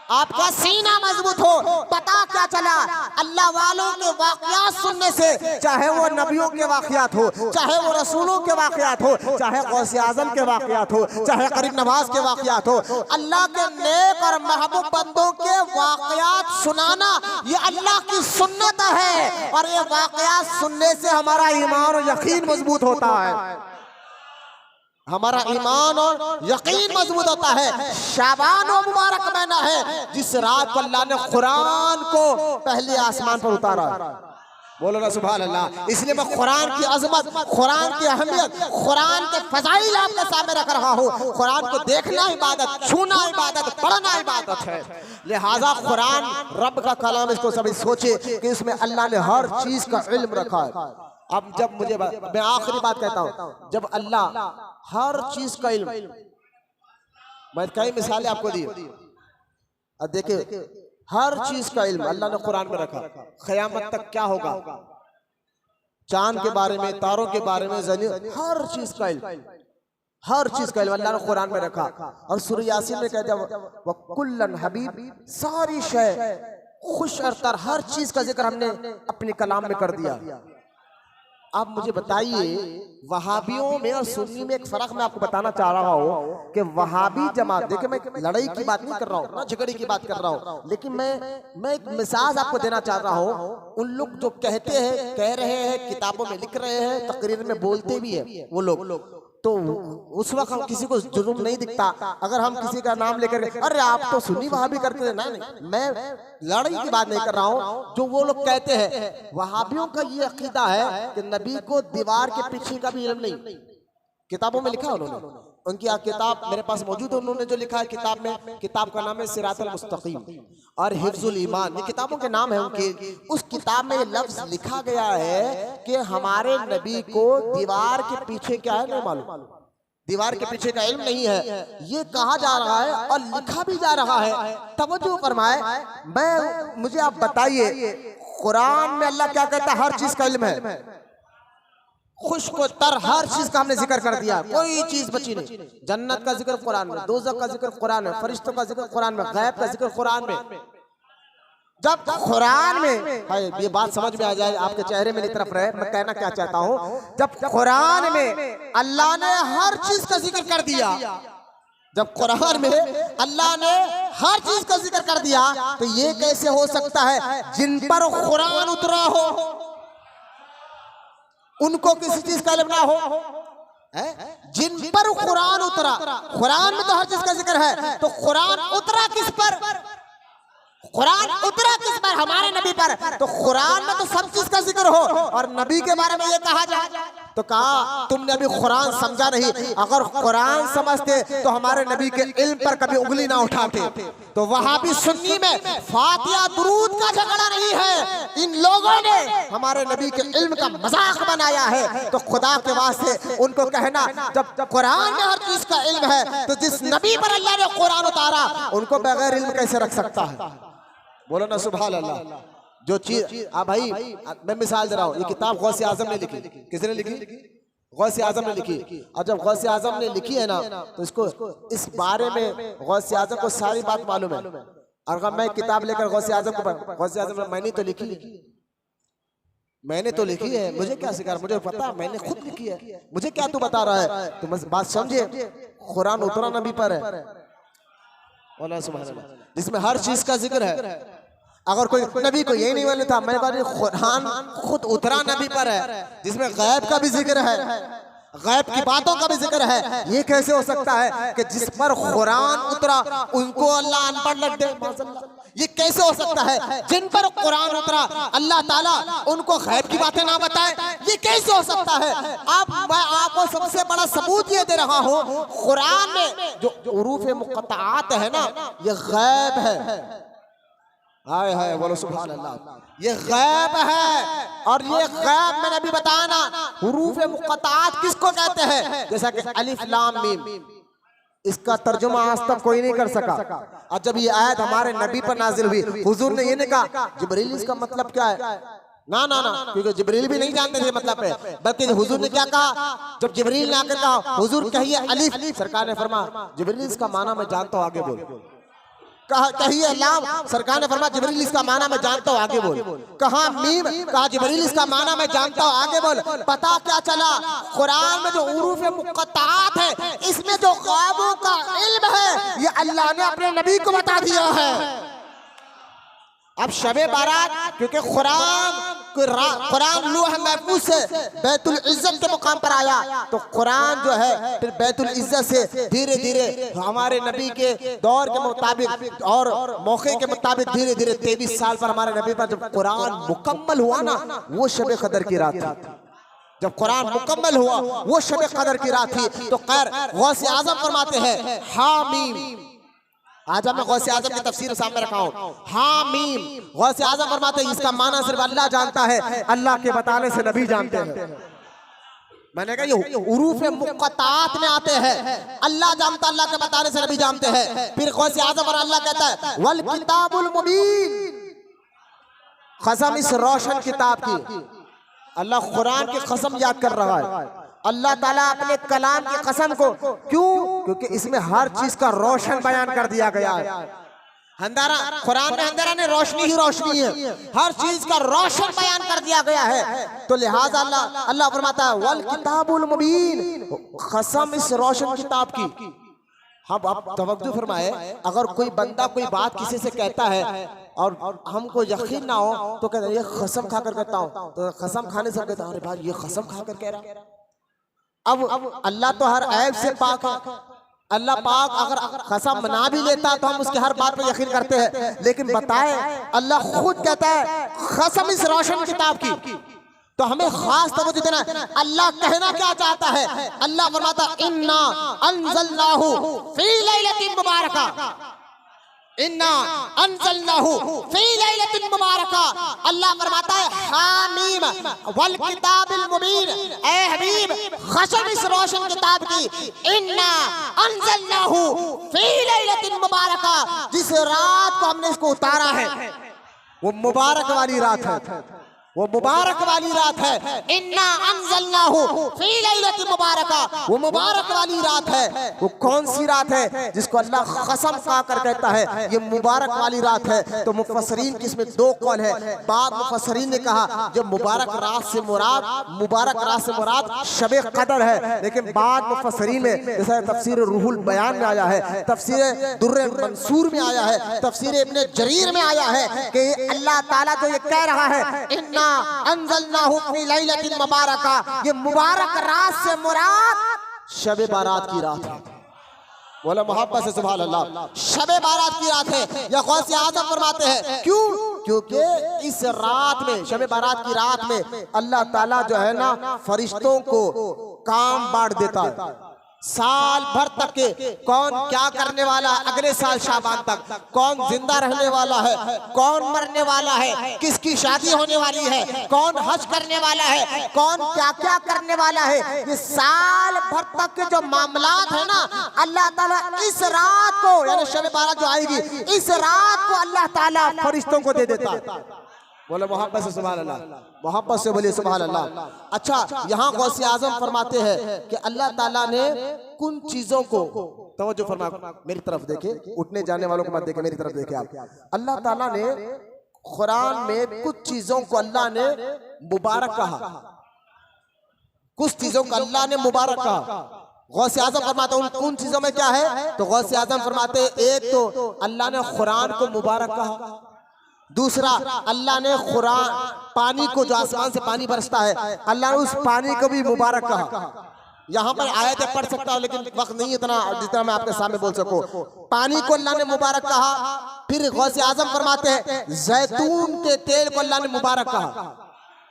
आपका सीना मजबूत हो। पता क्या चला, अल्लाह वालों के वाक़ियात सुनने से, चाहे वो नबियों के वाक़ियात हो, चाहे वो रसूलों के वाक़ियात हो, चाहे गौसे आज़म के वाक़ियात हो, चाहे करीब नवाज के वाक़ियात हो, अल्लाह के नेक और महबूब बंदों के वाक़ियात सुनाना ये अल्लाह की सुन्नत है। और ये वाक़ियात सुनने से हमारा ईमान और यकीन मजबूत होता है, हमारा ईमान और यकीन मजबूत होता है। शाबान और मुबारक महीना है जिस रात को अल्लाह ने कुरान को पहले आसमान पर उतारा। बोलो ना सुभान अल्लाह। इसलिए मैं कुरान की अजमत, कुरान की अहमियत, कुरान के फजाइल आपके सामने रख रहा हूँ। कुरान को देखना इबादत, छूना इबादत, पढ़ना इबादत है। लिहाजा कुरान रब का कलाम, इसको सभी सोचे कि इसमें अल्लाह ने हर चीज का इल्म रखा है। अब जब मैं आखिरी बात कहता हूँ, जब अल्लाह हर चीज का इल्म, मैं कई मिसालें आपको दी, अब देखिए हर चीज का इल्म अल्लाह ने कुरान में रखा। क़यामत तक क्या होगा, चांद के बारे में, तारों के बारे में, हर चीज का इल्म, हर चीज का इल्म अल्लाह ने कुरान में रखा। और सूरह यासीन में कहते हैं वकुल्लन हबीब, सारी शय खुश और तर, हर चीज का जिक्र हमने अपने कलाम में कर दिया। आप मुझे बताइए, वहाबियों में और सुन्नी में एक फर्क मैं आपको बताना चाह रहा हूँ कि वहाबी जमात, देखिए मैं लड़ाई की बात नहीं कर रहा हूँ, ना झगड़े की बात कर रहा हूँ, लेकिन मैं एक मिसाल आपको देना चाह रहा हूँ। उन लोग जो कहते हैं, कह रहे हैं, किताबों में लिख रहे हैं, तकरीर में बोलते भी है वो लोग, तो उस वक्त हम किसी को जुर्म नहीं दिखता अगर हम किसी का नाम लेकर अरे आप तो सुन्नी वहाबी करते हैं। नहीं, मैं लड़ाई की बात नहीं कर रहा हूँ। जो वो लोग कहते हैं, वहाबियों का ये अकीदा है कि नबी को दीवार के पीछे का भी इल्म नहीं, किताबों में लिखा उन्होंने, उनकी किताब मेरे पास मौजूद है, उन्होंने जो लिखा है किताब में, किताब का नाम है सिरातुल मुस्तकीम और हिफ्जुल ईमान, ये किताबों के नाम है उनके। उस किताब में ये लफ्ज लिखा गया है कि हमारे नबी को दीवार के पीछे क्या है नहीं मालूम, दीवार के पीछे का इल्म नहीं है, ये कहा जा रहा है और लिखा भी जा रहा है। तवज्जो फरमाए, मुझे आप बताइए कुरान में अल्लाह क्या कहता है, हर चीज का इल्म है, खुश को तर, हर चीज का हमने जिक्र कर दिया, कोई चीज बची नहीं। जन्नत का जिक्र कुरान में, दोज़ख का जिक्र कुरान में, फरिश्तों का जिक्र कुरान में, गैब का जिक्र कुरान में, जब कुरान में ये बात समझ में आ जाए, आपके चेहरे में तरफ रहे, मैं कहना क्या चाहता हूं, जब कुरान में अल्लाह ने हर चीज का जिक्र कर दिया, जब कुरान में अल्लाह ने हर चीज का जिक्र कर दिया, तो ये कैसे हो सकता है जिन पर कुरान उतरा हो उनको किसी चीज का इल्म ना हो? जिन पर कुरान उतरा, कुरान में तो हर चीज का जिक्र है, तो कुरान उतरा किस पर? कुरान उतरा किस पर? हमारे नबी पर। तो कुरान में तो सब चीज का जिक्र हो और नबी के बारे में ये कहा जाए, तो कहा तुमने अभी कुरान समझा नहीं। अगर कुरान समझते तो हमारे नबी के इल्म पर कभी उंगली ना उठाते। तो वहां भी सुन्नी में फातिहा दुरूद का झगड़ा नहीं है, इन लोगों ने हमारे नबी के इल्म का मजाक बनाया है। तो खुदा के वास्ते उनको कहना, जब कुरान में हर चीज का इल्म है, तो जिस नबी पर अल्लाह ने कुरान उतारा उनको बगैर इल्म कैसे रख सकता है? बोलो ना सुभान अल्लाह। जो चीज भाई मैं मिसाल दे रहा हूँ, ये किताब गौसे आजम ने लिखी। किसने लिखी? गौसे आजम ने लिखी। और जब गौसे आजम ने लिखी है ना, तो इसको इस बारे में गौसे आजम को सारी बात मालूम है। और अगर मैं किताब लेकर गौसे आजम को, गौसे आजम ने मैंने तो लिखी है, मुझे क्या सिखा, मुझे पता, मैंने खुद लिखी है, मुझे क्या तू बता रहा है? तो बस बात समझे, कुरान उतरा नबी पर है, जिसमें हर चीज का जिक्र है। अगर कोई नबी को यही नहीं मालूम था, मैं बात कुरान खुद उतरा नबी पर है, जिसमें गैब का भी जिक्र है, गैब की बातों का भी जिक्र है। ये कैसे हो सकता है कि जिस पर कुरान उतरा उनको अल्लाह अनपढ़ लग दे? ये कैसे हो सकता है जिन पर कुरान उतरा अल्लाह ताला उनको गैब की बातें ना बताए? ये कैसे हो सकता है? अब मैं आपको सबसे बड़ा सबूत ये दे रहा हूँ, कुरान में जो हुरूफ मुक़त्तआत है ना, ये गैब है। हाय हाय बोलो सुभान अल्लाह, ये गैब है। और ये गैब मैंने अभी बताया ना, हुरूफ मुक़त्तआत किसको कहते हैं? जैसा कि अलिफ लाम मीम, इसका तर्जुमा आज तक कोई नहीं कर सका। और जब ये आयत हमारे नबी पर नाजिल हुई, हुजूर ने ये नहीं कहा जिब्रील इसका मतलब क्या है, ना ना ना, क्योंकि जिब्रील भी नहीं जानते थे मतलब है। बल्कि हुजूर ने क्या कहा, जब जिब्रील ने आकर कहा हुजूर कहिए अलिफ, सरकार ने फरमाया जिब्रील इसका माना मैं जानता हूँ, आगे बोल। कहा कहिए लाम, सरकार ने फरमाया जिब्रील इसका माना मैं जानता हूँ, आगे बोल। कहा मीम, कहा जिब्रील इसका माना मैं जानता हूँ, आगे बोल। पता क्या चला, कुरान में जो हुरूफ मुक़त्तआत है, इसमें जो ग़ैबों का इल्म है, ये अल्लाह ने अपने नबी को बता दिया है। अब शबे बारात, क्योंकि कुरान लौह महफूज से बैतुल इज्जत के मुकाम पर आया, तो कुरान जो है फिर बैतुल इज्जत से धीरे धीरे हमारे नबी के दौर के मुताबिक और मौके के मुताबिक धीरे धीरे 23 साल पर हमारे नबी पर जब कुरान मुकम्मल हुआ ना, वो शबे कदर की रात थी। जब कुरान मुकम्मल हुआ वो शबे कदर की रात थी। तो खैर गौसे आजम फरमाते हैं हामीम, आज मैं गौसे आजम की तफसीर सामने रखा हूँ। हामीम, गौसे आजम फरमाते हैं इसका माना सिर्फ अल्लाह जानता है, अल्लाह के बताने से नबी जानते हैं। मैंने कहा ये हुरूफ मुक़त्तआत में आते हैं, अल्लाह जानता, अल्लाह के बताने से नबी जानते हैं। फिर गौसे आजम और अल्लाह कहता है वल किताबुल मुबीन, कसम इस रोशन किताब की। अल्लाह कुरान की कसम याद कर रहा है, अल्लाह ताला अपने कलाम की कसम को, क्यों? क्योंकि इसमें हर चीज का रोशन बयान कर दिया गया है। अंधेरा, कुरान में अंधेरा नहीं, रोशनी ही रोशनी है, हर चीज का रोशन बयान कर दिया गया है। तो लिहाजा अल्लाह फरमाता है वल किताबुल मुबीन, कसम इस रोशन किताब की। हम आप तवज्जो फरमाए, अगर कोई बंदा कोई बात किसी से कहता है और हमको यकीन ना हो तो कहता है ये कसम खाकर कहता हूँ, तो कसम खाने से कहता है अरे भाई ये कसम खाकर कह रहा। अब अल्लाह तो हर ऐब से पाक है, अल्लाह पाक अगर कसम बना भी लेता तो हम उसके हर बात पर यकीन करते हैं। लेकिन बताए अल्लाह खुद कहता है कसम इस रोशन किताब की, तो हमें खास तवज्जो देना है। अल्लाह कहना क्या चाहता है? अल्लाह फरमाता इन्ना अंज़लनाहु फी लैलतिन मुबारका, इन्ना अंज़लनाहु फी लैलतिन मुबारका। अल्लाह फरमाता है हामीम वल किताबिल मुबीन, ए हबीब कसम इस रोशन किताब की, इन्ना अंज़लनाहु फी लैलतिन मुबारका, जिस रात को हमने इसको उतारा है वो मुबारक वाली रात है। वो मुबारक वाली रात है। इन्ना अंज़लनाहु फी लैलतिन मुबारका, वो मुबारक वाली रात है। वो कौन सी रात है जिसको अल्लाह कसम खाकर कहता है ये मुबारक वाली रात है? तो मुफस्सरीन की इसमें दो कौल है। बाद मुफस्सरीन ने कहा जो मुबारक रात से मुराद शबे कदर है, लेकिन बाद मुफस्सरीन में जैसे तफसीर रूहुल बयान में आया है, तफसीर दुर्र मंसूर में आया है, तफसीर इब्न जरीर में आया है कि अल्लाह ताला जो ये कह रहा है इन्ना अंज़लनाहु फी लैलतिन मुबारका, ये मुबारक रात से मुराद शबे बारात की रात है। बोला मोहब्बत से सुभान अल्लाह। शबे बारात की रात है। या गौस आज़म फरमाते हैं क्यों? क्योंकि इस रात में, शबे बारात की रात में अल्लाह ताला जो है ना फरिश्तों को काम बांट देता है। साल भर तक के कौन क्या करने वाला, अगले साल शाबान तक कौन जिंदा रहने वाला है, कौन मरने वाला है, किसकी शादी होने वाली है, कौन हज करने वाला है, कौन क्या क्या करने वाला है, ये साल भर तक के जो मामलात है ना अल्लाह ताला इस रात को, यानी शब बारात जो आएगी इस रात को अल्लाह ताला फरिश्तों को दे देता है। बोले मोहब्बत से सुभान अल्लाह, मोहब्बत से बोलिए सुभान अल्लाह। अच्छा, यहाँ गौसे आजम फरमाते हैं कि अल्लाह ताला ने कुन चीजों को, तवज्जो फरमा, मेरी तरफ देखे, उठने जाने वालों को मत देखे, मेरी तरफ देखे आप। अल्लाह ताला ने कुरान में कुछ चीजों को अल्लाह ने मुबारक कहा, कुछ चीजों को अल्लाह ने मुबारक कहा। गौसे आजम फरमाते उन कुन चीजों में क्या है? तो गौसे आजम फरमाते एक तो अल्लाह ने कुरान को मुबारक कहा, दूसरा अल्लाह ने कुरान पानी को, जो आसमान से पानी बरसता है, अल्लाह ने उस पानी को भी मुबारक कहा। यहाँ पर आयतें पढ़ सकता हूँ लेकिन वक्त नहीं इतना जितना मैं आपके सामने बोल सकूं। पानी को अल्लाह ने मुबारक कहा। फिर गौसे आजम फरमाते हैं जैतून के तेल को अल्लाह ने मुबारक कहा,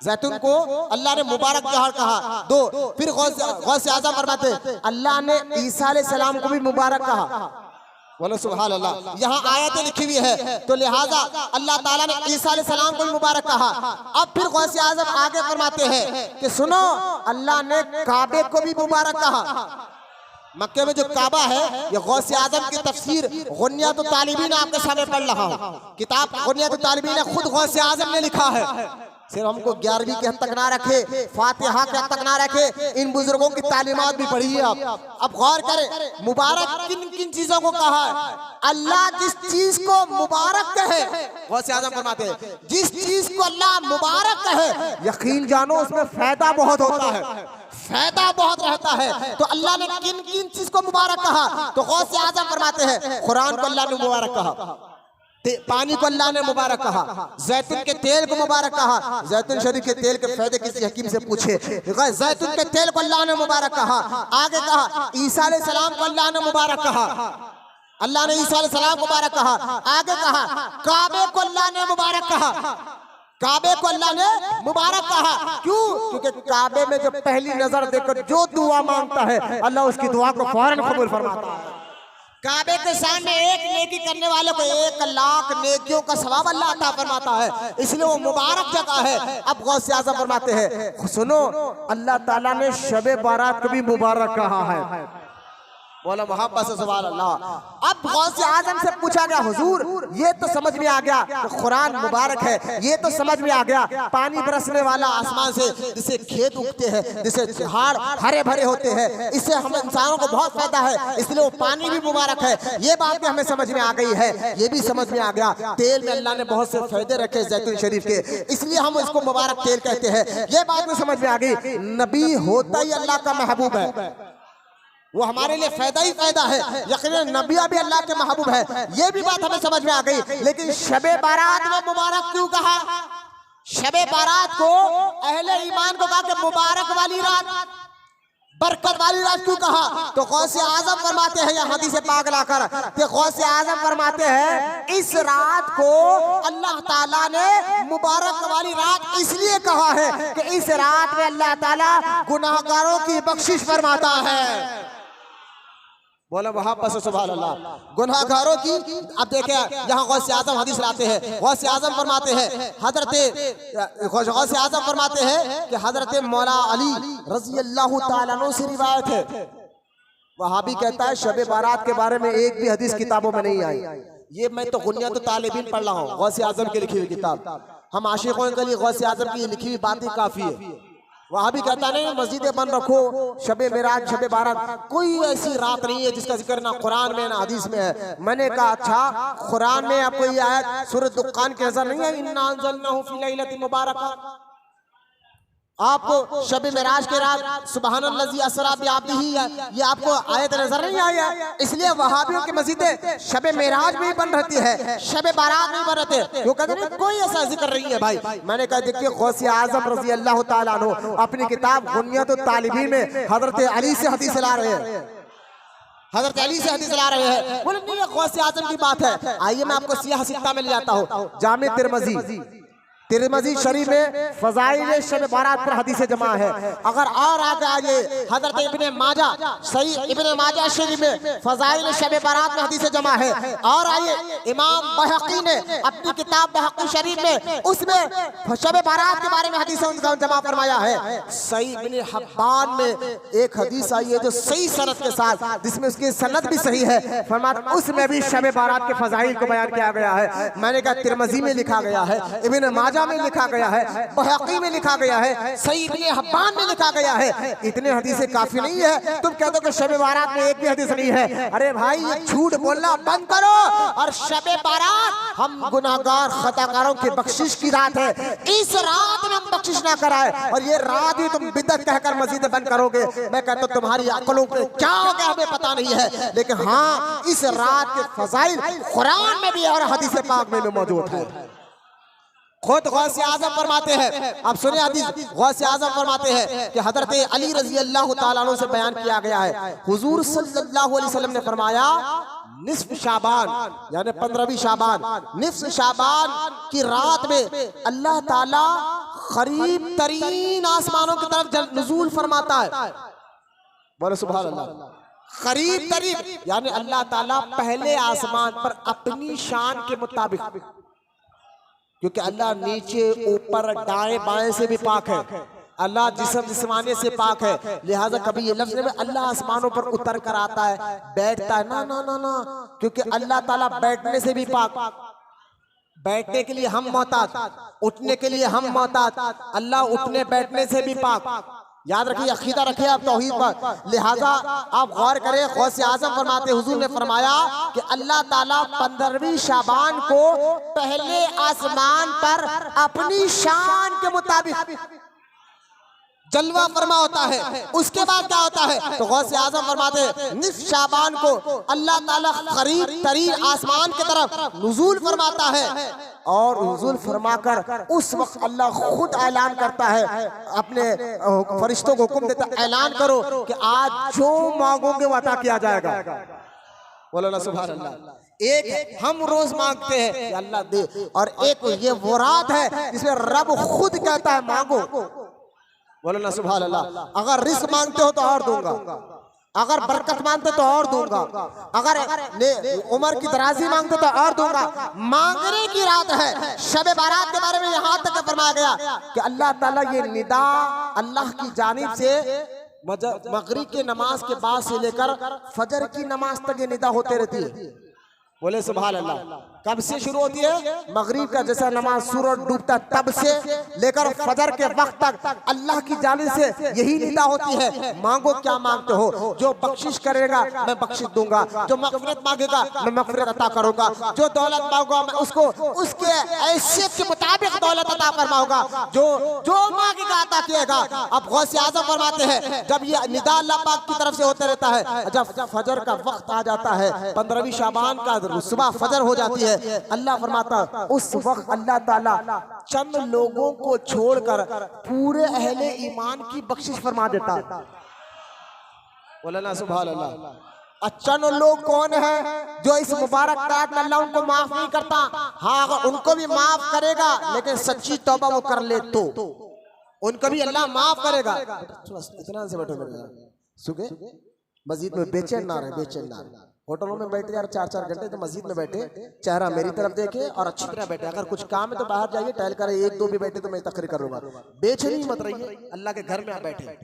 जैतून को अल्लाह ने मुबारक कहा। दो, फिर गौसे आजम फरमाते हैं अल्लाह ने ईसा अलैहिस्सलाम को भी मुबारक कहा। बोलो सुभान अल्लाह। यहाँ आयतें लिखी हुई है तो लिहाजा अल्लाह ताला ने ईसा अलैहिस्सलाम को मुबारक कहा। अब फिर गौसे आज़म आगे फरमाते हैं कि सुनो, अल्लाह ने काबे को भी मुबारक कहा। मक्के में जो काबा है, ये गौसे आज़म की तफसीर गुनियत तालिबीन आपके सामने पढ़ रहा हूँ। किताब गुनियत तालिबीन खुद गौसे आज़म ने लिखा है। सिर्फ हमको 11वीं के हद तक ना रखे, फातिहा के हद तक ना रखे, इन बुजुर्गों की तालीमात भी पढ़िए आप। अब गौर करें मुबारक किन किन चीजों को कहा है। अल्लाह जिस चीज को मुबारक कहे, गौसे आज़म फरमाते हैं जिस चीज को अल्लाह मुबारक कहे यकीन जानो उसमें फायदा बहुत होता है, फायदा बहुत रहता है। तो अल्लाह ने किन किन चीज को मुबारक कहा? तो गौसे आज़म फरमाते हैं कुरान को अल्लाह ने मुबारक कहा, पानी को अल्लाह ने मुबारक कहा, जैतून के तेल को मुबारक कहा। जैतून शरीफ के तेल के फायदे किसी हकीम से पूछे, जैतून के तेल को अल्लाह ने मुबारक कहा। आगे कहा ईसा अलैहिस्सलाम को अल्लाह ने मुबारक कहा, अल्लाह ने ईसा अलैहिस्सलाम को मुबारक कहा। आगे कहा काबे को अल्लाह ने मुबारक कहा, काबे को अल्लाह ने मुबारक कहा। क्यों? क्योंकि काबे में जो पहली नजर देखकर जो दुआ मांगता है अल्लाह उसकी दुआ को फौरन कबूल फरमाता है। काबे के सामने एक नेकी करने वाले को 1 लाख नेकियों का सवाब अल्लाह अता फरमाता है, इसलिए वो मुबारक जगह है। अब गौसे आज़म फरमाते हैं सुनो, अल्लाह ताला ने शबे बारात को भी मुबारक कहा है। बोला मोहब्बत से सुभान अल्लाह। अब गौसे आज़म से पूछा गया हुजूर ये तो समझ में आ गया तो कुरान मुबारक है, ये तो समझ में आ गया पानी बरसने वाला आसमान से, जिससे खेत उगते हैं, जिससे झाड़ हरे भरे होते हैं, इससे हम इंसानों को बहुत फायदा है, इसलिए वो पानी भी मुबारक है। ये बात भी हमें समझ में आ गई है। ये भी समझ में आ गया तेल में अल्लाह ने बहुत से फायदे रखे जैतून शरीफ के, इसलिए हम इसको मुबारक तेल कहते हैं। ये बात भी समझ में आ गई। नबी होता ही अल्लाह का महबूब है, वो हमारे लिए फायदा ही फायदा है। यकीनन नबिया भी अल्लाह के महबूब है, ये भी बात हमें समझ में आ गई। लेकिन शबे बारात में मुबारक क्यों कहा? शबे बारात को अहले ईमान को कहा कि मुबारक वाली रात, बरकत वाली रात क्यों कहा? तो गौसे आज़म फरमाते हैं, यह हदीस पाक लाकर कि गौसे आज़म फरमाते हैं इस रात को अल्लाह ताला ने मुबारक वाली रात इसलिए कहा है कि इस रात में अल्लाह ताला गुनाहगारों की बख्शिश फरमाता है। बोला वहां से सुभान अल्लाह। गुनाहगारों की, अब देखें यहाँ गौसे आज़म हदीस लाते हैं, गौसे आज़म फरमाते हैं गौसे आज़म फरमाते हैं कि हजरत मौला अली रज़ी अल्लाह ताला अन्हु से रिवायत है। वहाबी कहता है शबे बारात के बारे में एक भी हदीस किताबों में नहीं आई। ये मैं तो गुनियत तालिबीन पढ़ रहा हूँ, गौसे आज़म की लिखी हुई किताब। हम आशिकों के लिए गौसे आजम की लिखी हुई बातें काफी है। वहां भी कहता नहीं मस्जिदें बंद रखो, शबे मेराज शबे बारात, कोई ऐसी रात नहीं है जिसका जिक्र ना कुरान में ना हदीस में है। मैंने कहा अच्छा कुरान में आपको ये आयत सूरह दुखान की नजर नहीं है, इन्ना अंज़लनाहु फी लैलतिन मुबारका, आपको शबे मेराज के रात सुबहानल्लज़ी असरा बिअब्दिही ये आपको आयत नजर नहीं आई है। इसलिए वहाबियों की मस्जिदें शबे मेराज में ही बन रहती है, शबे बारात नहीं बन रहते। वो कहते हैं कोई ऐसा जिक्र नहीं है भाई। मैंने कहा देखिए गौसे आजम रजी अल्लाह ताला अन्हु अपनी किताब गुनियतुत तालिबीन में हजरत अली से हदीस ला रहे हैं, हजरत अली से हदीस ला रहे हैं। बोले नहीं ये गौसे आजम की बात है। आइए मैं आपको सियाह सिक्का में ले जाता हूँ। जामे तिरमिज़ी शरीफ में फज़ाइल शब बारात पर हदीसें जमा है। अगर और आगे आइए हजरत इब्ने माजा सही इब्ने माजा शरीफ में फज़ाइल शब बारात में हदीसें जमा है। और आइए इमाम बहक़ी ने अपनी किताब बहक़ी शरीफ में उसमें शब बारात के बारे में हदीसें जमा फरमाया है। सही इब्ने हिब्बान में एक हदीस आई है जो सही सनद के साथ, जिसमें उसकी सनद भी सही है, फरमाया उसमें भी शब बारात के फज़ाइल को बयान किया गया है। मैंने कहा तिरमिज़ी में लिखा गया है, इब्ने माजा में लिखा गया है, बहक़ी में लिखा गया है, सही इब्ने हिब्बान में लिखा गया है। इतने हदीसें काफी नहीं है? तुम कहते हो कि शब बारात में एक भी हदीस नहीं है। अरे भाई ये झूठ बोलना बंद करो। और शब बारात हम गुनाहगार खताकारों की बख्शिश की रात है। इस रात में हम बख्शिश ना कराए और ये रात भी तुम बिदअत कहकर मस्जिद बंद करोगे। मैं कहता हूँ तुम्हारी अकलों पे क्या हो गया हमें पता नहीं है, लेकिन हाँ इस रात के फज़ाइल कुरान में भी और हदीस पाक में भी मौजूद है। खुद गौसे आजम फरमाते हैं, आप सुने हदीस, गौसे आजम फरमाते हैं कि हजरत अली रजी अल्लाह ताला अन्हु से बयान किया गया है, हुजूर सल्लल्लाहु अलैहि वसल्लम ने फरमाया निस्फ शाबान यानी 15वीं शाबान, निस्फ शाबान की रात में अल्लाह ताला करीब तरीन आसमानों की तरफ नुज़ूल फरमाता है। बोले सुभान अल्लाह। करीब तरीन यानी अल्लाह ताला पहले आसमान पर अपनी शान के मुताबिक, क्योंकि अल्लाह नीचे ऊपर दाएं बाएं से भी पाक है, अल्लाह जिस्माने से पाक है, लिहाजा कभी ये लफ्ज़ में अल्लाह आसमानों पर उतर कर आता है बैठता है, ना ना ना ना, क्योंकि अल्लाह ताला बैठने से भी पाक, बैठने के लिए हम मोहताज, उठने के लिए हम मोहताज, अल्लाह उठने बैठने से भी पाक। याद रखिए, अकीदा रखिए आप तौहीद पर। लिहाजा आप गौर करें, गौसे आजम फरमाते हुजूर ने फरमाया कि अल्लाह ताला 15वीं शाबान को पहले आसमान पर अपनी शान के मुताबिक जलवा फरमा होता है। उसके बाद क्या होता है? तो गौसे आजम फरमाते हैं निस्फ शाबान को अल्लाह ताला करीब तरीन आसमान की तरफ नुज़ूल फरमाता है और नुज़ूल फरमाकर उस वक्त अल्लाह खुद ऐलान करता है, अपने फरिश्तों को हुक्म देता है ऐलान करो कि आज जो मांगोगे वो अता किया जाएगा। बोलो ना सुभान अल्लाह। एक हम रोज मांगते हैं कि अल्लाह दे, और एक ये वो रात है जिसमें रब खुद कहता है मांगो। बोलो ना सुभान अल्लाह। अगर रिस्क मांगते हो तो और दूंगा, अगर बरकत मांगते तो और दूंगा, अगर उम्र की दराजी मांगते तो और दूंगा। मांगने की रात है। शब बारात के बारे में यहाँ तक फरमाया गया कि अल्लाह ताला ये निदा अल्लाह की जानिब से मगरिब की नमाज के बाद से लेकर फजर की नमाज तक ये निदा होते रहती है। बोले सुभान अल्लाह। कब से शुरू होती है? मगरिब का जैसा नमाज सूरज डूबता तब से लेकर फजर के वक्त तक अल्लाह की जानिब से यही निदा होती है, मांगो क्या मांगते हो, जो बख्शिश करेगा मैं बख्शिश दूंगा, जो मगफिरत मांगेगा मैं मगफिरत अता करूंगा, जो दौलत मांगूंगा मैं उसको उसके हैसियत के मुताबिक दौलत अता फरमाऊंगा, जो जो मांगेगा अता किएगा। अब गौसे आजम फरमाते हैं जब ये निदा अल्लाह पाक की तरफ से होता रहता है, जब फजर का वक्त आ जाता है, 15वीं शाबान का सुबह फजर हो जाती है, अल्लाह फरमाता उस वक्त अल्लाह ताला चंद लोगों को छोड़कर पूरे अहले ईमान की बख्शिश फरमा देता। बोला ना सुभान अल्लाह। चंद लोग कौन है जो इस मुबारक रात में अल्लाह उनको माफ नहीं करता? हाँ अगर उनको भी माफ करेगा लेकिन सच्ची तौबा वो कर ले तो उनको भी अल्लाह माफ करेगा। इतना से बैठो मेरे सुखे मस्जिद में बेचैन ना रहे, बेचैन ना रहे। होटलों में बैठे यार 4-4 घंटे, तो मस्जिद में बैठे चेहरा मेरी तरफ देखे और अच्छी तरह बैठे। अगर कुछ काम है तो बाहर जाइए टहल कर, 1-2 भी बैठे तो मैं तकरीर करूंगा। बेचैनी मत रहिए, अल्लाह के घर में आप बैठे।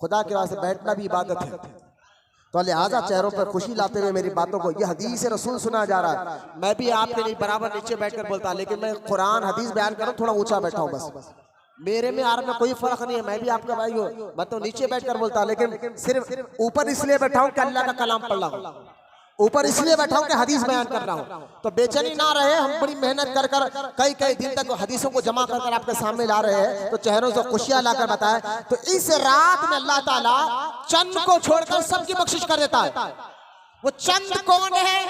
खुदा के वास्ते बैठना भी इबादत है। तो लिहाजा चेहरों पर खुशी लाते हुए मेरी बातों को, ये हदीस रसूल सुना जा रहा है। मैं भी आपके लिए बराबर नीचे बैठकर बोलता, लेकिन मैं कुरान हदीस बयान करूं थोड़ा ऊंचा बैठा हूं बस। मेरे में आर में कोई फर्क नहीं है, मैं भी आपका भाई हूँ, मैं तो नीचे बैठकर बोलता, लेकिन सिर्फ ऊपर इसलिए बैठा हूं कि अल्लाह का कलाम पढ़ रहा हूं, ऊपर इसलिए बैठा हूं कि हदीस बयान कर रहा हूं। तो बेचैनी ना रहे, हम बड़ी मेहनत कर कर कई दिन तक हदीसों को जमा कर आपके सामने ला रहे हैं, तो चेहरों से खुशियां लाकर बताए। तो इस रात में अल्लाह ताला चंद को छोड़कर सबकी बख्शिश कर देता है। वो चंद कौन है?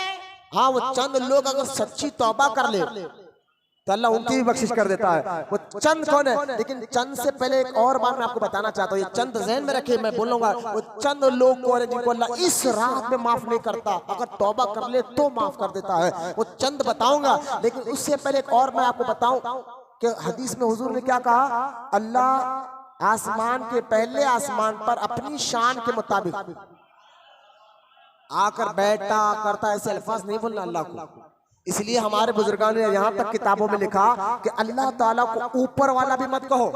हाँ, वो चंद लोग अगर सच्ची तौबा कर ले तो अल्लाह उनकी भी बख्शिश कर देता है। वो चंद कौन है? लेकिन चंद से पहले एक और बात मैं आपको बताना चाहता हूँ, ये चंद ज़हन में रखे, मैं बोलूंगा। वो चंद लोग कौन है जिनको अल्लाह इस रात में माफ नहीं करता, अगर तौबा कर ले तो माफ कर देता है। वो चंद बताऊंगा, लेकिन उससे पहले एक और मैं आपको बताऊं कि हदीस में हुजूर ने क्या कहा, अल्लाह आसमान के पहले आसमान पर अपनी शान के मुताबिक आकर बैठता करता, ऐसे अल्फाज नहीं बोलना अल्लाह को। इसलिए हमारे बुजुर्गों ने यहाँ तक किताबों में लिखा कि अल्लाह ताला को ऊपर वाला भी मत कहो।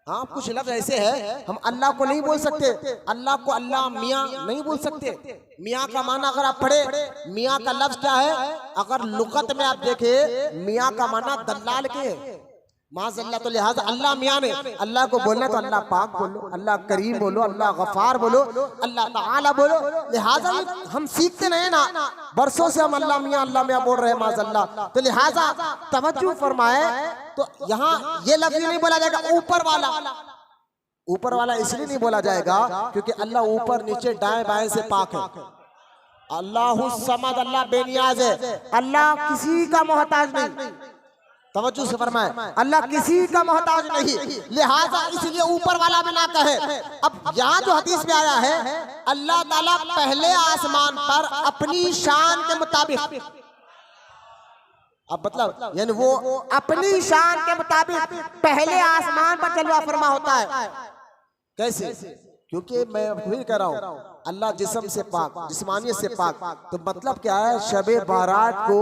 हाँ, कुछ लफ्ज ऐसे हैं हम अल्लाह को नहीं बोल सकते, अल्लाह को अल्लाह मियाँ नहीं बोल सकते। मियाँ का माना अगर आप पढ़े, मियाँ का लफ्ज क्या है? अगर लुगत में आप देखे, मियाँ का माना दलाल के माज़अल्लाह। तो लिहाजा अल्लाह मियाँ ने, अल्लाह को बोलना तो अल्लाह पाक बोलो, अल्लाह करीम बोलो, अल्लाह गफार बोलो, अल्लाह ताला बोलो। लिहाजा हम सीखते नहीं ना, बरसों से हम अल्लाह मियाँ बोल रहे हैं माज़अल्लाह। तो लिहाजा तवज्जो फरमाए, तो यहाँ ये लफ्ज नहीं बोला जाएगा ऊपर वाला। ऊपर वाला इसलिए नहीं बोला जाएगा क्योंकि अल्लाह ऊपर नीचे दाएं बाएं से पाक है। अल्लाहु समद, अल्लाह बेनियाज है, अल्लाह किसी का मोहताज नहीं। तवज्जो से फरमाए, अल्लाह किसी का मोहताज नहीं, लिहाजा इसलिए ऊपर वाला भी ना कहे। अब यहाँ जो हदीस में आया है, अल्लाह ताला पहले आसमान पर अपनी शान के मुताबिक, अब मतलब यानी वो अपनी शान के मुताबिक पहले आसमान पर जलवा फरमा होता है। कैसे? क्योंकि मैं फिर कह रहा हूँ, अल्लाह जिस्म से पाक, जिस्मानियत से पाक। तो मतलब क्या है, शबे बारात को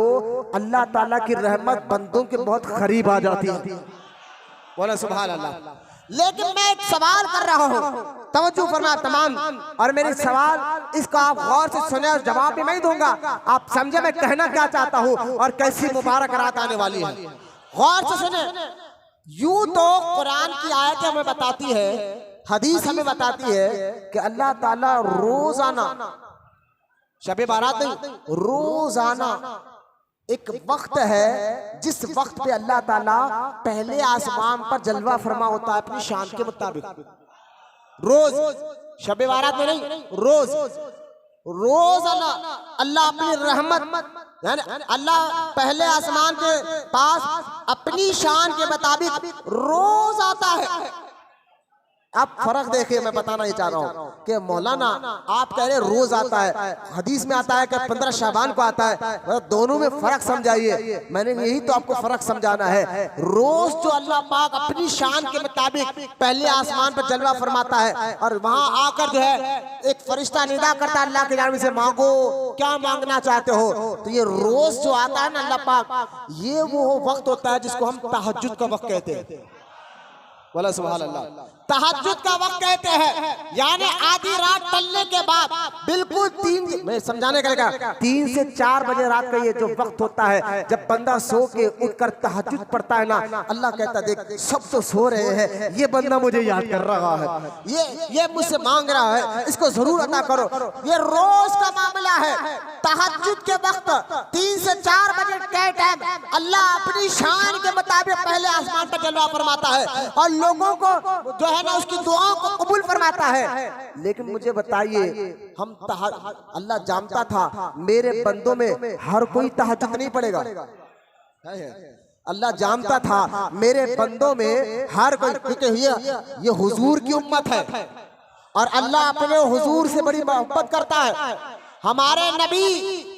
अल्लाह ताला की रहमत बंदों के बहुत करीब आ जाती है। बोला सुभान अल्लाह। लेकिन मैं एक सवाल कर रहा हूँ, तवज्जो फरमा तमाम, और मेरे सवाल इसका आप गौर से सुने और जवाब भी मैं दूंगा, आप समझे मैं कहना क्या चाहता हूँ और कैसी मुबारक रात आने वाली है। गौर से सुने। यूं तो कुरान की आयत हमें बताती है, हदीस हमें बताती है कि अल्लाह ताला रोजाना, शबे बारात नहीं, रोजाना एक वक्त है जिस वक्त पे अल्लाह ताला पहले आसमान पर जलवा फरमा होता है अपनी शान के मुताबिक। रोज, शबे बारात में नहीं, रोजाना अल्लाह अपनी रहमत, यानी अल्लाह पहले आसमान के पास अपनी शान के मुताबिक रोज आता है। आप फर्क देखिए, मैं बताना ही चाह रहा हूँ कि मौलाना आप कह रहे रोज आता है, हदीस में आता है कि 15 शाबान को आता है, दोनों में फर्क समझाइए। मैंने यही तो आपको फर्क समझाना है। रोज जो अल्लाह पाक अपनी शान के मुताबिक पहले आसमान पर जलवा फरमाता है और वहां आकर जो है एक फरिश्ता निदा करता है अल्लाह के जानब से, मांगो क्या मांगना चाहते हो। तो ये रोज जो आता है ना अल्लाह पाक, ये वो वक्त होता है जिसको हम तहज्जुद का वक्त कहते हैं। बोला सुभान अल्लाह। तहज्जुद का वक्त कहते हैं, यानी आधी रात टलने के बाद बिल्कुल 3, मैं समझाने का लगा, 3 से 4 बजे रात का ये जो वक्त होता है जब बंदा सो के उठकर तहज्जुद पढ़ता है ना, अल्लाह कहता है देख सब तो सो रहे हैं, ये बंदा मुझे याद कर रहा है, ये मुझसे मांग रहा है, इसको जरूर अता करो। ये रोज का मामला है। तहज्जुद के वक्त 3 से 4 बजे के टाइम अल्लाह अपनी शान के मुताबिक पहले आसमान पर जलवा फरमाता है और लोगों को जो है ना उसकी दुआओं को कबूल फरमाता है। लेकिन मुझे बताइए, हम अल्लाह जानता था मेरे बंदों में हर कोई तहज्जुद नहीं पड़ेगा। अल्लाह जानता था मेरे बंदों में हर कोई, क्योंकि ये हुजूर की उम्मत है और अल्लाह अपने हुजूर से बड़ी मोहब्बत करता है। हमारे नबी,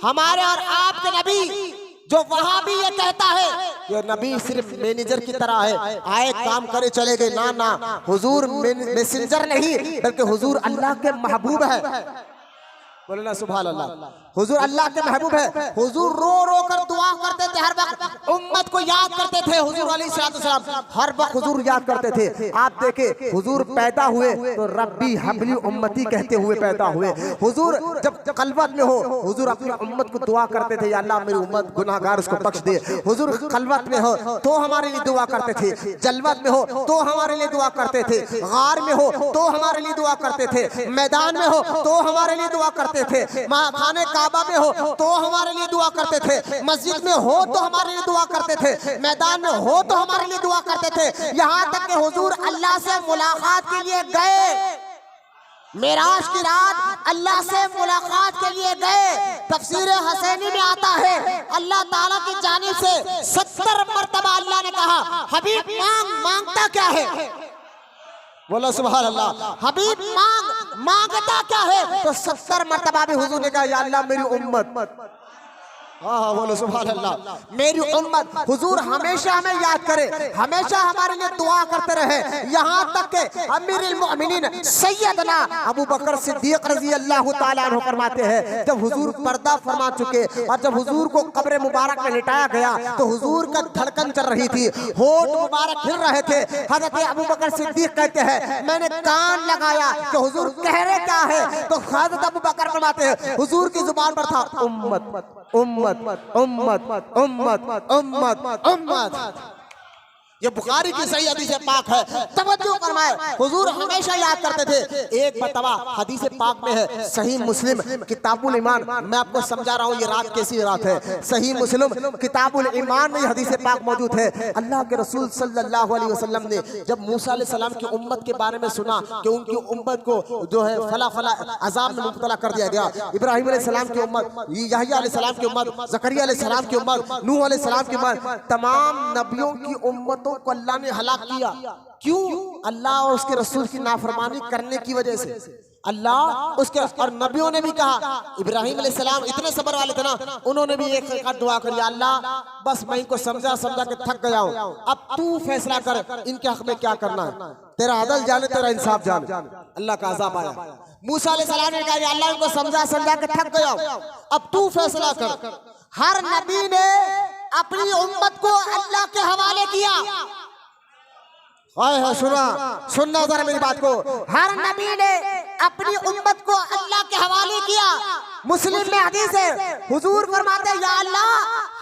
हमारे और आपके नबी, जो वहां भी ये कहता है कि नबी सिर्फ मैनेजर की तरह है, आए काम करे चले गए, ना, हुजूर मैसेंजर नहीं बल्कि हुजूर अल्लाह के महबूब है। बोले ना सुभान अल्लाह। हुजूर अल्लाह के महबूब है। हुजूर रो रो कर दुआ करते थे, हर वक्त उम्मत को याद करते थे। हुजूर अलैहिस्सलाम हर वक्त हुजूर याद करते थे। आप देखे हुजूर पैदा हुए तो रब्बी हबली उम्मती कहते हुए पैदा हुए। हुजूर जब खलवत में हो हुजूर अपनी उम्मत को दुआ करते थे, या अल्लाह मेरी उम्मत गुनाहगार उसको बख्श दे। हुजूर खलवत में हो तो हमारे लिए दुआ करते थे, जलवत में हो तो हमारे लिए दुआ करते थे, गार में हो तो हमारे लिए दुआ करते थे, मैदान में हो तो हमारे लिए दुआ करते थे, खाने काबा में हो तो हमारे लिए दुआ करते थे, मस्जिद में हो तो हमारे लिए दुआ करते थे, मैदान में हो तो हमारे लिए दुआ करते थे। यहाँ तक कि हुजूर अल्लाह से मुलाकात के लिए गए, मेराज की रात अल्लाह से मुलाकात के लिए गए। तफसीर हसैनी में आता है अल्लाह ताला की जानिब से 70 मरतबा अल्लाह ने कहा, हबीब मांगता क्या है? बोला सुभान अल्लाह। हबीब मांगता क्या है? तो 70 मरतबा भी हुजूर ने कहा, या अल्लाह मेरी उम्मत। हाँ बोलो सुभान अल्लाह, मेरी उम्मत। हुजूर हमेशा हमें याद करे, हमेशा हमारे लिए दुआ करते रहे। यहाँ तक के अमीरुल मोमिनीन सैयदना अबू बकर सिद्दीक रज़ी अल्लाह ताला अन्हु फरमाते हैं, जब हुजूर पर्दा फरमा चुके और जब हुजूर को कब्र मुबारक में लिटाया गया तो हुजूर का धड़कन चल रही थी, होठ मुबारक हिल रहे थे। हज़रत अबू बकर सिद्दीक कहते हैं, मैंने कान लगाया कि हुजूर कह रहे क्या है? तो हज़रत अबू बकर फरमाते हैं, हुजूर की जुबान पर था उम्मत उम्मत उम्मत उम्मत उम्मत उम्मत। ये बुखारी की सही हदीस पाक है, तवज्जो फरमाए। हुजूर हमेशा याद करते थे। एक मरतबा हदीस पाक में है, सही मुस्लिम किताबुल ईमान, मैं आपको समझा रहा हूँ ये रात कैसी रात है। सही मुस्लिम किताबुल ईमान में हदीस पाक मौजूद है। अल्लाह के रसूल सल्लल्लाहु अलैहि वसल्लम ने जब मूसा अलैहिस्सलाम की उम्मत के बारे में सुना कि उनकी उम्मत को जो है फला फला अजाब में मुब्तला कर दिया गया, इब्राहिम अलैहिस्सलाम की उम्मत, यहया अलैहिस्सलाम की उम्मत, ज़करिया अलैहिस्सलाम की उम्मत, नूह अलैहिस्सलाम की उम्मत, तमाम नबियों की उम्मत को अल्लाह ने हलाक किया। क्यों? अल्लाह और उसके रसूल की नाफरमानी करने की वजह से। अल्लाह उसके और नबियों ने भी कहा, इब्राहिम अलैहिस्सलाम इतने सब्र वाले थे ना, उन्होंने भी एक दुआ करी, अल्लाह बस मैं इनको समझा के थक गया हूं, अब तू फैसला कर इनके हक में क्या करना है, तेरा अदल जाने तेरा इंसाफ जाने। अल्लाह का अज़ाब आया। मूसा अलैहिस्सलाम ने कहा, अल्लाह इनको समझा के थक गया हूं, अब तू फैसला कर। हर नबी ने अपनी उम्मत को अल्लाह के हवाले किया। हाय सुनना जरा मेरी बात को। हर नबी ने अपनी उम्मत को अल्लाह के हवाले किया। मुस्लिम में हदीस है, हुजूर फरमाते हैं, या अल्लाह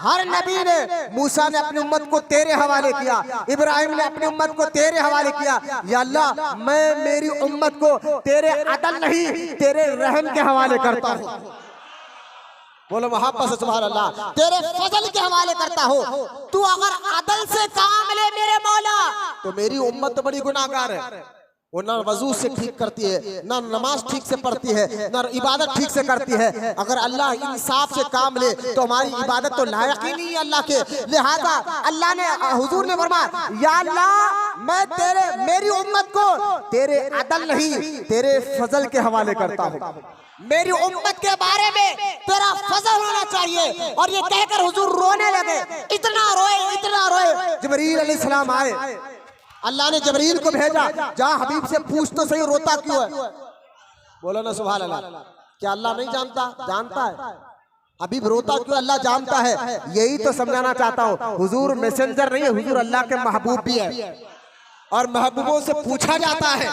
हर नबी ने, मूसा ने अपनी उम्मत को तेरे हवाले किया, इब्राहिम ने अपनी उम्मत को तेरे हवाले किया, या अल्लाह मैं मेरी उम्मत को तेरे अदल नहीं तेरे रहम के हवाले करता हूँ। बोलो मोहब्बत से सुभान अल्लाह। तेरे फजल के हवाले करता हो। तू अगर अदल से काम ले मेरे मौला, तो मेरी उम्मत तो बड़ी गुनाहगार है, वो ना वजू से ठीक करती है, ना नमाज ठीक से पढ़ती है, ना इबादत ठीक से करती है। अगर अल्लाह इंसाफ से काम ले तो हमारी इबादत तो लायक ही नहीं है अल्लाह के। लिहाजा अल्लाह ने, हुजूर ने फरमाया, या अल्लाह मैं मेरी उम्मत को तेरे अदल नहीं तेरे फजल के हवाले करता हूँ। मेरी उम्मत के बारे में तेरा फजल होना चाहिए। और ये कहकर हुजूर रोने लगे, इतना रोए। जिब्रील अलैहिस्सलाम आए, अल्लाह ने जिब्रील को भेजा, जा हबीब से पूछ तो सही रोता क्यों है। बोलो ना सुभान अल्लाह। क्या अल्लाह नहीं जानता है हबीब रोता क्यों? अल्लाह जानता है। यही तो समझाना चाहता हूँ। हुजूर मैसेंजर नहीं है, हुजूर अल्लाह के महबूब भी है, और महबूबों से पूछा जाता है,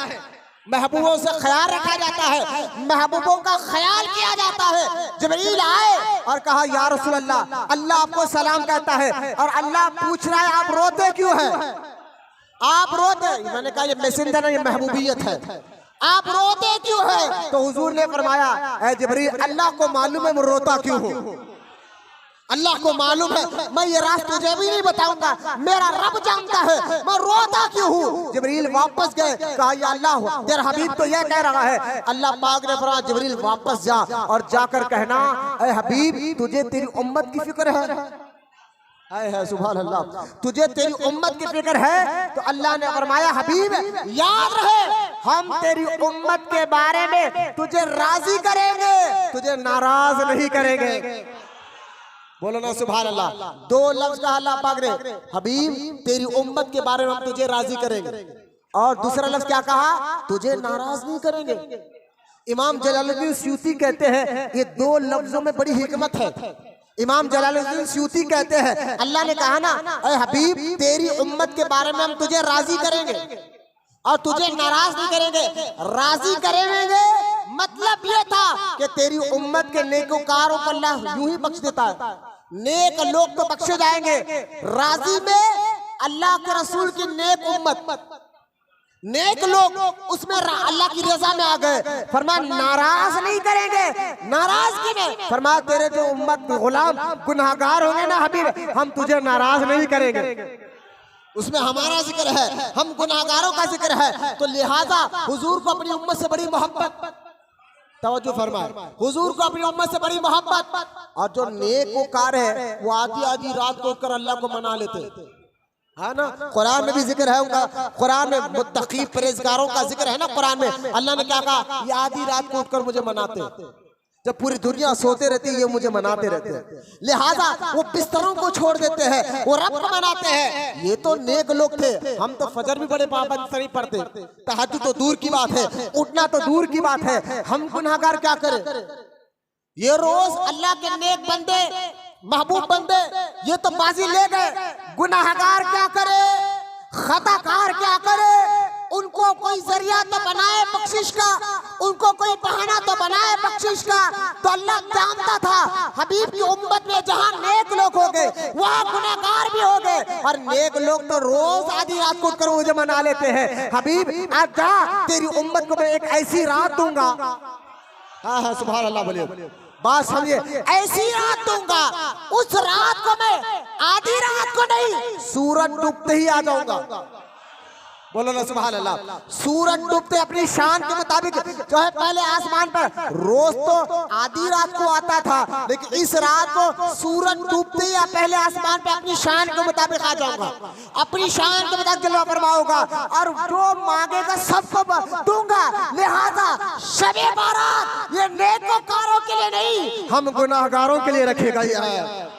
महबूबों से ख्याल रखा जाता है, महबूबों का ख्याल किया जाता है। जिब्रील आए और कहा, या रसूल अल्लाह, अल्लाह आपको सलाम कहता है और अल्लाह पूछ रहा है आप रोते क्यों हैं? आप रोते, मैंने कहा ये मैसेंजर है, ये महबूबियत है, आप रोते क्यों हैं? तो हुजूर ने फरमाया, ऐ जिब्रील, अल्लाह को मालूम है मैं रोता क्यों हूँ, अल्लाह को मालूम है, मैं ये राज तुझे भी नहीं बताऊंगा, मेरा रब जानता है मैं रोता क्यों हूँ। जिब्रील वापस गए, कहा, या अल्लाह तेरा हबीब तो यह कह रहा है। अल्लाह पाक ने फरमाया, जिब्रील वापस जा और जाकर कहना, ऐ हबीब तुझे तेरी उम्मत की फिक्र है सुभान अल्लाह, तुझे तेरी उम्मत की फिक्र है। तो अल्लाह ने फरमाया, हबीब याद रहे, हम तेरी उम्मत के बारे में तुझे राजी करेंगे, तुझे नाराज नहीं करेंगे। बोलो ना सुभान अल्लाह। दो लफ्ज कहा अल्लाह पाक ने, हबीब तेरी उम्मत के बारे में हम तुझे राजी करेंगे, और दूसरा लफ्ज क्या कहा, तुझे नाराज नहीं करेंगे। इमाम जलालुद्दीन स्यूती कहते हैं, ये दो लफ्जों में बड़ी हिकमत है। इमाम जलालुद्दीन स्यूती कहते हैं, अल्लाह ने कहा ना, ऐ हबीब तेरी उम्मत के बारे में हम तुझे राजी करेंगे और तुझे नाराज नहीं करेंगे। राजी करेंगे मतलब ये था कि तेरी उम्मत के नेकोकारों को अल्लाह यूं ही बख्श देता है, नेक लोग तो बख्शे जाएंगे। राजी में अल्लाह के रसूल की नेक उम्मत, नेक लोग उसमें अल्लाह की रजा में आ गए। फरमाया नाराज नहीं करेंगे। नाराजगी में फरमाया तेरे जो उम्मत गुलाम गुनाहगार होंगे ना हबीब, हम तुझे नाराज नहीं करेंगे। उसमें हमारा जिक्र है, हम गुनाहगारों का जिक्र है। तो लिहाजा हुजूर को अपनी उम्मत से बड़ी मोहब्बत, तवज्जो फरमाए, हुजूर को अपनी उम्मत से बड़ी मोहब्बत। और जो नेकोकार है वो आधी आधी रात को उठकर अल्लाह को मना लेते है ना। कुरान में भी जिक्र है उनका, कुरान में मुत्तकी परहेजगारों का जिक्र है ना। कुरान में अल्लाह ने क्या कहा, ये आधी रात को उठकर मुझे मनाते, जब पूरी दुनिया सोते रहती है ये मुझे मनाते रहते हैं। लिहाजा वो बिस्तरों को छोड़ देते हैं, वो रब को मनाते हैं। ये तो नेक लोग थे। हम तो फजर भी बड़े पाबंद से नहीं पढ़ते, तहज्जुद तो दूर की बात है, उठना तो दूर की बात है। हम गुनाहगार क्या करें? ये रोज अल्लाह के नेक बंदे, महबूब बंदे ये तो बाजी ले गए। गुनाहगार क्या करे, खताकार क्या करे? उनको कोई जरिया तो बनाए बख्शिश का, उनको कोई बहाना तो बनाए बख्शिश का। तो अल्लाह जानता था हबीब की उम्मत में जहां नेक लोग हो गए वहां गुनाहगार भी हो गए। और नेक लोग तो रोज आधी रात को उठकर मुझे मना लेते हैं। हबीब आज जा, तेरी उम्मत को मैं एक ऐसी रात दूंगा। हाँ हाँ सुभान अल्लाह, बोलिए बात समझिए, ऐसी रात दूंगा, उस रात को मैं आधी रात को नहीं, सूरज डूबते ही आ जाऊंगा। बोलो ना सुभान अल्लाह। सूरज डूबते अपनी शान के मुताबिक जो है पहले आसमान पर रोज तो आधी रात को आता था, लेकिन इस रात को सूरज डूबते ही पहले आसमान पे अपनी शान के मुताबिक आ जाऊंगा, अपनी शान के मुताबिक जलवा फरमाऊंगा और जो मांगेगा सबको दूंगा। लिहाजा शबे बारात ये नेकोकारों के लिए नहीं, हम गुनाहगारों के लिए रखेगा ये है।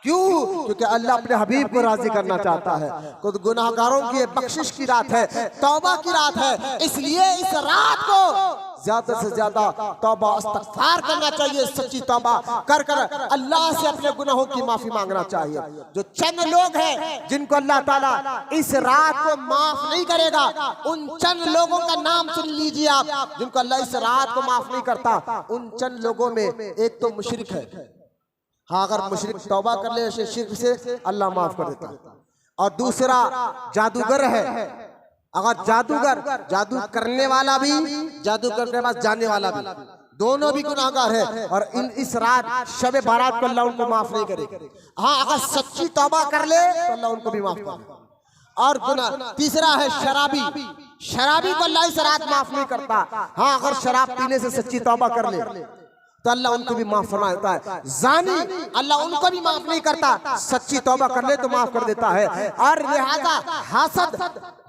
क्यों? क्योंकि अल्लाह अपने हबीब को राजी करना चाहता है। खुद गुनाहगारों की बख्शिश की रात है, तौबा की रात है, इसलिए इस रात को ज्यादा से ज्यादा तौबा इस्तगफार करना चाहिए। सच्ची तौबा कर कर अल्लाह से अपने गुनाहों की माफी मांगना चाहिए। जो चंद लोग हैं जिनको अल्लाह ताला इस रात को माफ नहीं करेगा, उन चंद लोगों का नाम सुन लीजिए आप, जिनको अल्लाह इस रात को माफ नहीं करता। उन चंद लोगों में एक तो मुशरिक है। हाँ, अगर मुशरिक तौबा कर ले शिर्क से अल्लाह माफ कर देता है। और दूसरा जादूगर है। अगर जादू करने वाला भी, जादू करने के पास जाने वाला भी, दोनों भी गुनाहगार है। और इस रात शबे बारात को अल्लाह उनको माफ नहीं करेगा। हाँ, अगर सच्ची तौबा कर ले तो अल्लाह उनको भी माफ करेगा। और गुनाह तीसरा है शराबी को अल्लाह इस रात माफ नहीं करता। हाँ, अगर शराब पीने से सच्ची तौबा कर ले तो अल्लाह उनको भी माफ फरमाता है। जानी अल्लाह उनको भी माफ नहीं करता, सच्ची तौबा कर ले तो माफ कर देता है। और लिहाजा हासद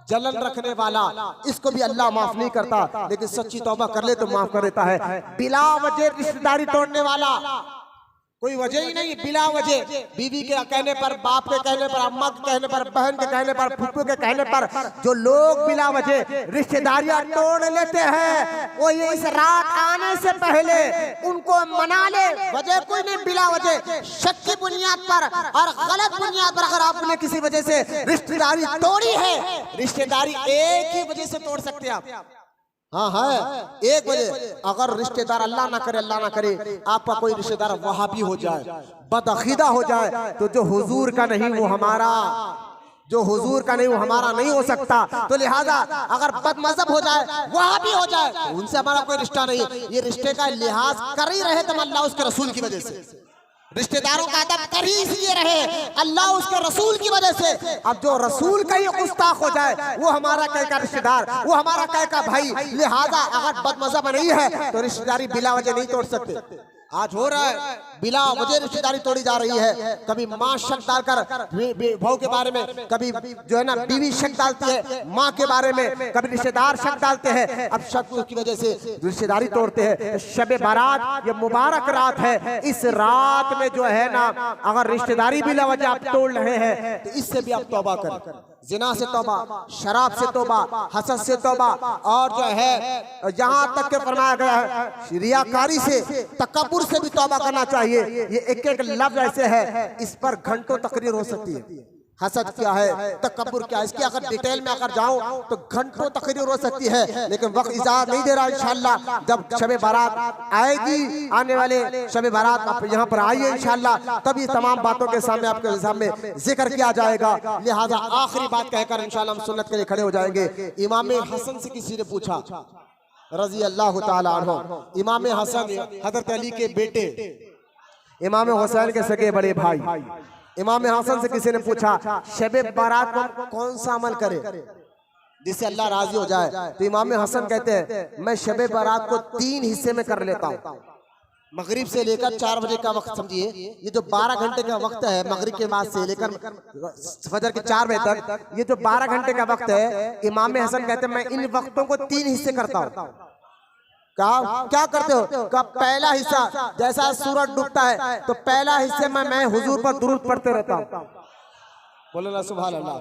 जलन रखने वाला, इसको भी अल्लाह माफ नहीं करता, लेकिन सच्ची तौबा कर ले तो माफ कर देता है। बिला वजह रिश्तेदारी तोड़ने वाला, कोई वजह ही नहीं, बिला वजह बीवी के कहने पर, बाप के कहने पर, अम्मा के कहने पर, बहन के कहने पर, फूफू के कहने पर जो लोग बिला वजह रिश्तेदारियां तोड़ लेते हैं, वो ये इस रात आने से पहले उनको मना ले। वजह कोई नहीं, बिला वजह शक की बुनियाद पर और गलत बुनियाद पर अगर आपने किसी वजह से रिश्तेदारी तोड़ी है, रिश्तेदारी एक ही वजह से तोड़ सकते हैं आप। हाँ है, एक वजह, अगर रिश्तेदार अल्लाह ना करे आपका कोई रिश्तेदार वहाबी हो जाए, बदअकीदा हो जाए, तो जो हुजूर का नहीं वो हमारा, जो हुजूर का नहीं वो हमारा नहीं हो सकता। तो लिहाजा अगर बदमज़हब हो जाए, वहाबी हो जाए, तो उनसे हमारा कोई रिश्ता नहीं। ये रिश्ते का लिहाज कर ही रहे तुम अल्लाह उसके रसूल की वजह से, रिश्तेदारों का अदब कर ही इसलिए रहे अल्लाह उसके रसूल की वजह से। अब जो रसूल का ही गुस्ताख हो जाए, वो हमारा कह का रिश्तेदार, वो हमारा कह का भाई। लिहाजा अगर बदमज़हब नहीं है तो रिश्तेदारी बिला वजह नहीं तोड़ सकते। आज हो रहा है, बिला वजह रिश्तेदारी तोड़ी जा रही है। कभी माँ शक डालकर बहू के बारे में, कभी जो है ना बीवी शक डालती है माँ के बारे में, कभी रिश्तेदार शक डालते हैं। अब शक की वजह से रिश्तेदारी तोड़ते हैं। शब बारात ये मुबारक रात है। इस रात में जो है ना अगर रिश्तेदारी बिला वजह आप तोड़ रहे हैं तो इससे भी आप तौबा करें। जिना से तौबा, शराब से तौबा, हसद से तौबा, और जो है यहाँ तक के फरमाया गया है रियाकारी से, तकब्बुर से भी तौबा करना चाहिए। ये एक एक लफ्ज ऐसे है, इस पर घंटों तकरीर हो सकती है। हसद क्या है, तकब्बुर क्या है, इसकी अगर डिटेल में अगर जाऊं तो घंटों तकरीर हो सकती है, लेकिन वक्त इजाजत नहीं दे रहा। इंशाअल्लाह जब शब बारात आएगी, आने वाले शब बारात आप यहाँ पर आइए इंशाअल्लाह, तभी तमाम बातों के सामने आपके सामने जिक्र किया जाएगा। लिहाजा आखिरी बात कहकर इंशाअल्लाह हम सुन्नत के लिए खड़े हो जाएंगे। इमाम हसन से किसी ने पूछा रजी अल्लाह ताला अन्हु, इमाम हसन हजरत अली के बेटे, इमाम हुसैन के सगे बड़े भाई, इमाम हसन से किसी ने पूछा शबे बारात को कौन सा अमल करे जिससे अल्लाह राजी हो जाए? तो इमाम हसन कहते हैं मैं शबे बारात को 3 हिस्से में कर लेता हूँ। मगरिब से लेकर 4 बजे का वक्त समझिए, ये जो 12 घंटे का वक्त है, मगरिब के बाद से लेकर फजर के 4 बजे तक, ये जो 12 घंटे का वक्त है, इमाम हसन कहते हैं मैं इन वक्तों को 3 हिस्से करता हूँ। क्या करते हो? का पहला हिस्सा जैसा सूरज डूबता है तो पहला हिस्से में मैं हुजूर पर दुरूद पढ़ते रहता हूँ। बोलो ना सुभान अल्लाह।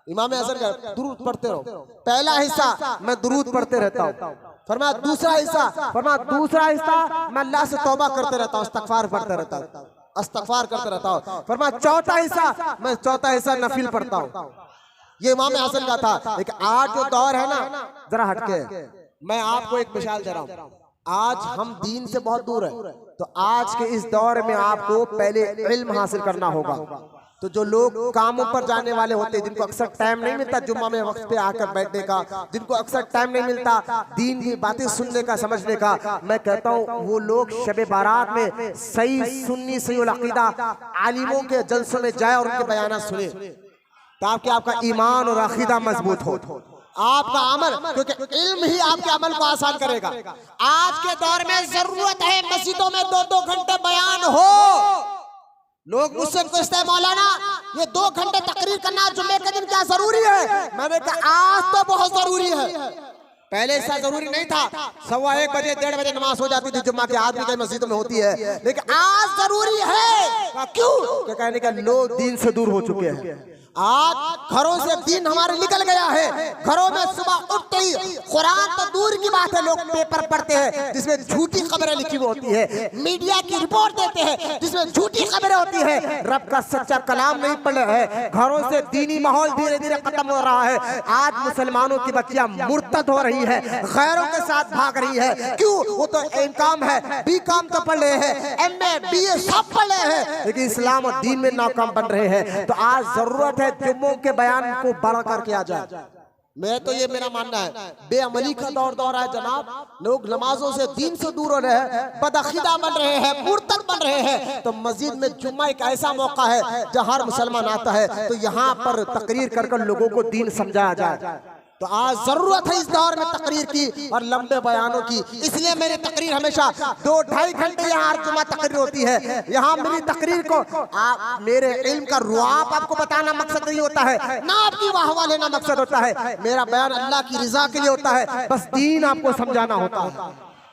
इमाम हसन का दुरूद पढ़ते रहो, पहला हिस्सा मैं दुरूद पढ़ते रहता हूँ। फरमाया दूसरा हिस्सा मैं अल्लाह से तौबा करते रहता हूँ, इस्तगफार पढ़ते रहता हूँ, इस्तगफार करते रहता हूँ। फरमाया चौथा हिस्सा नफिल पढ़ता हूँ। ये इमाम हसन का था। लेकिन आज जो दौर है ना, जरा हटके मैं आपको एक मिसाल दे रहा हूं। आज हम दीन से बहुत दूर है, तो आज के इस दौर में आपको पहले इल्म हासिल करना होगा। तो जो लोग कामों पर जाने वाले होते हैं, जिनको अक्सर टाइम नहीं मिलता जुम्मा में वक्त पे आकर बैठने का, जिनको अक्सर टाइम नहीं मिलता दीन की बातें सुनने का, समझने का, मैं कहता हूँ वो लोग शब बारात में सही सुन्नी सही अकीदा आलिमों के जलसों में जाए और उनके बयान सुने, ताकि आपका ईमान और अकीदा मजबूत हो, आपका अमल, क्योंकि इल्म ही आपके अमल को आसान करेगा। आज के दौर में जरूरत है मस्जिदों में 2-2 घंटे बयान हो। लोग मुझसे पूछते हैं मौलाना ये 2 घंटे तकरीर करना जुम्मे के दिन क्या जरूरी है? मैंने कहा आज तो बहुत जरूरी है, पहले ऐसा जरूरी नहीं था। 1:15 बजे 1:30 बजे नमाज हो जाती थी जुम्मा के, आज भी कई मस्जिदों में होती है, लेकिन आज जरूरी है। क्यों? कहने का लोग दीन से दूर हो चुके हैं। आज घरों से दीन हमारे निकल गया है। घरों में सुबह उठते ही कुरान तो दूर की बात है, लोग पेपर पढ़ते हैं जिसमें झूठी खबरें लिखी हुई होती है, मीडिया की रिपोर्ट देते हैं जिसमें झूठी खबरें होती है, रब का सच्चा कलाम नहीं पढ़ रहे हैं। घरों से दीनी माहौल धीरे धीरे खत्म हो रहा है। आज मुसलमानों की बच्चियां मुर्तद हो रही है, गैरों के साथ भाग रही है। क्यों? वो तो एमकॉम है, बीकॉम तो पढ़ रहे हैं, MA BA सब पढ़ रहे हैं, लेकिन इस्लाम और दीन में नाकाम बन रहे हैं। तो आज जरूरत जुम्मों के बयान को बढ़ा करके आ जाए। मैं तो ये मेरा मानना है, बेअमली का दौर है जनाब। लोग नमाजों से दीन से दूर हो रहे हैं, बदअकीदा बन रहे हैं, मुर्तद बन रहे हैं। तो मस्जिद में जुम्मा एक ऐसा मौका है जहां हर मुसलमान आता है, तो यहाँ पर तकरीर कर लोगों को दीन समझाया जाए। तो आज जरूरत है इस दौर में तकरीर की और लंबे बयानों की। इसलिए मेरी तकरीर हमेशा 2-2.5 घंटे यहाँ जुम्मा तकरीर होती है। यहाँ मेरी तकरीर को मेरे इल्म का रुआब आपको बताना मकसद नहीं होता है, ना आपकी वाहवा लेना मकसद होता है। मेरा बयान अल्लाह की रिजा के लिए होता है, बस दीन आपको समझाना होता है,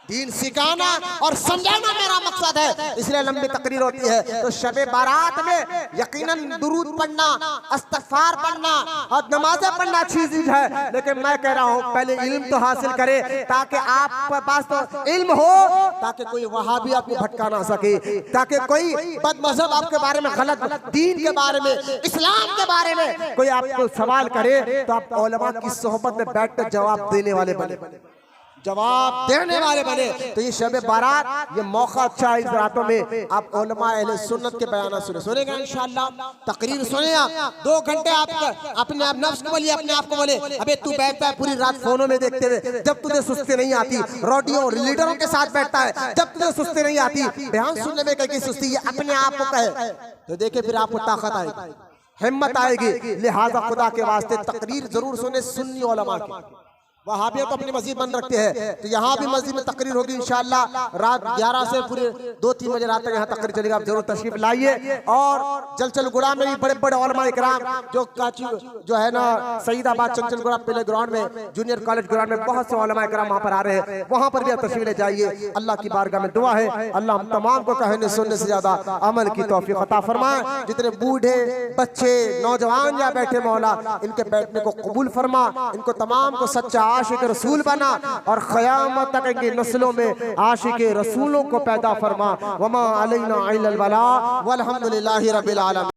दीन सिखाना और समझाना मेरा मकसद है, इसलिए लंबी तकरीर होती है। तो शबे बारात में यकीनन दुरूद पढ़ना, इस्तगफार पढ़ना और नमाज़ें पढ़ना अच्छी चीज है, लेकिन मैं कह रहा हूँ पहले इल्म तो हासिल करे, ताकि आपके पास तो इल्म हो, ताकि कोई वहाबी आपको भटका ना सके, ताकि कोई बदमज़हब आपके बारे में, गलत दीन के बारे में, इस्लाम के बारे में कोई आपको सवाल करे तो आप उलमा की सोहबत में बैठकर जवाब देने वाले बने, जवाब देने वाले बने। तो ये शब बारात ये मौका अच्छा है, इस रातों में आप उलमा अहले सुन्नत के बयान सुनेगा इंशाअल्लाह। तकरीर सुने, 2 घंटे आप अपने आप नफ्स को बोलिए, अपने आप को बोले अबे तू बैठता है पूरी रात फोनों में देखते हुए, जब तुझे सुस्ती नहीं आती, रेडियो लीडरों के साथ बैठता है, जब तुझे सुस्ती नहीं आती, बयान सुनने में कहीं सुस्ती, ये अपने आप को कहे तो देखे फिर आपको ताकत आएगी, हिम्मत आएगी। लिहाजा खुदा के वास्ते तकरीर जरूर सुने सुन्नी उलमा की, वहाबियों तो अपनी मस्जिद बंद रखते हैं, तो यहाँ भी मस्जिद में तकरीर होगी इंशाअल्लाह रात 11 से पूरे 2-3 बजे रात तक यहाँ तकरीर चलेगा। आप जरूर तशरीफ लाइए। और चंचलगुड़ा में भी बड़े बड़े उलमा इकराम जो काची जो है ना सईदाबाद चंचलगुड़ा प्ले ग्राउंड में जूनियर कॉलेज ग्राउंड में बहुत से उलमा इकराम वहाँ पर आ रहे हैं, वहाँ पर भी आप तशरीफ ले जाइए। अल्लाह की बारगाह में दुआ है अल्लाह हम तमाम को कहने सुनने से ज्यादा अमल की तौफीक अता फरमाए। जितने बूढ़े बच्चे नौजवान या बैठे मौला इनके बैठने को कबूल फरमा, इनको तमाम को सच्चा आशिक रसूल बना और क़यामत तक इनकी नस्लों में आशिक रसूलों को पैदा फरमा। वमा अलैना इल्लल बलाग वल्हम्दुलिल्लाहि रब्बिल आलमीन।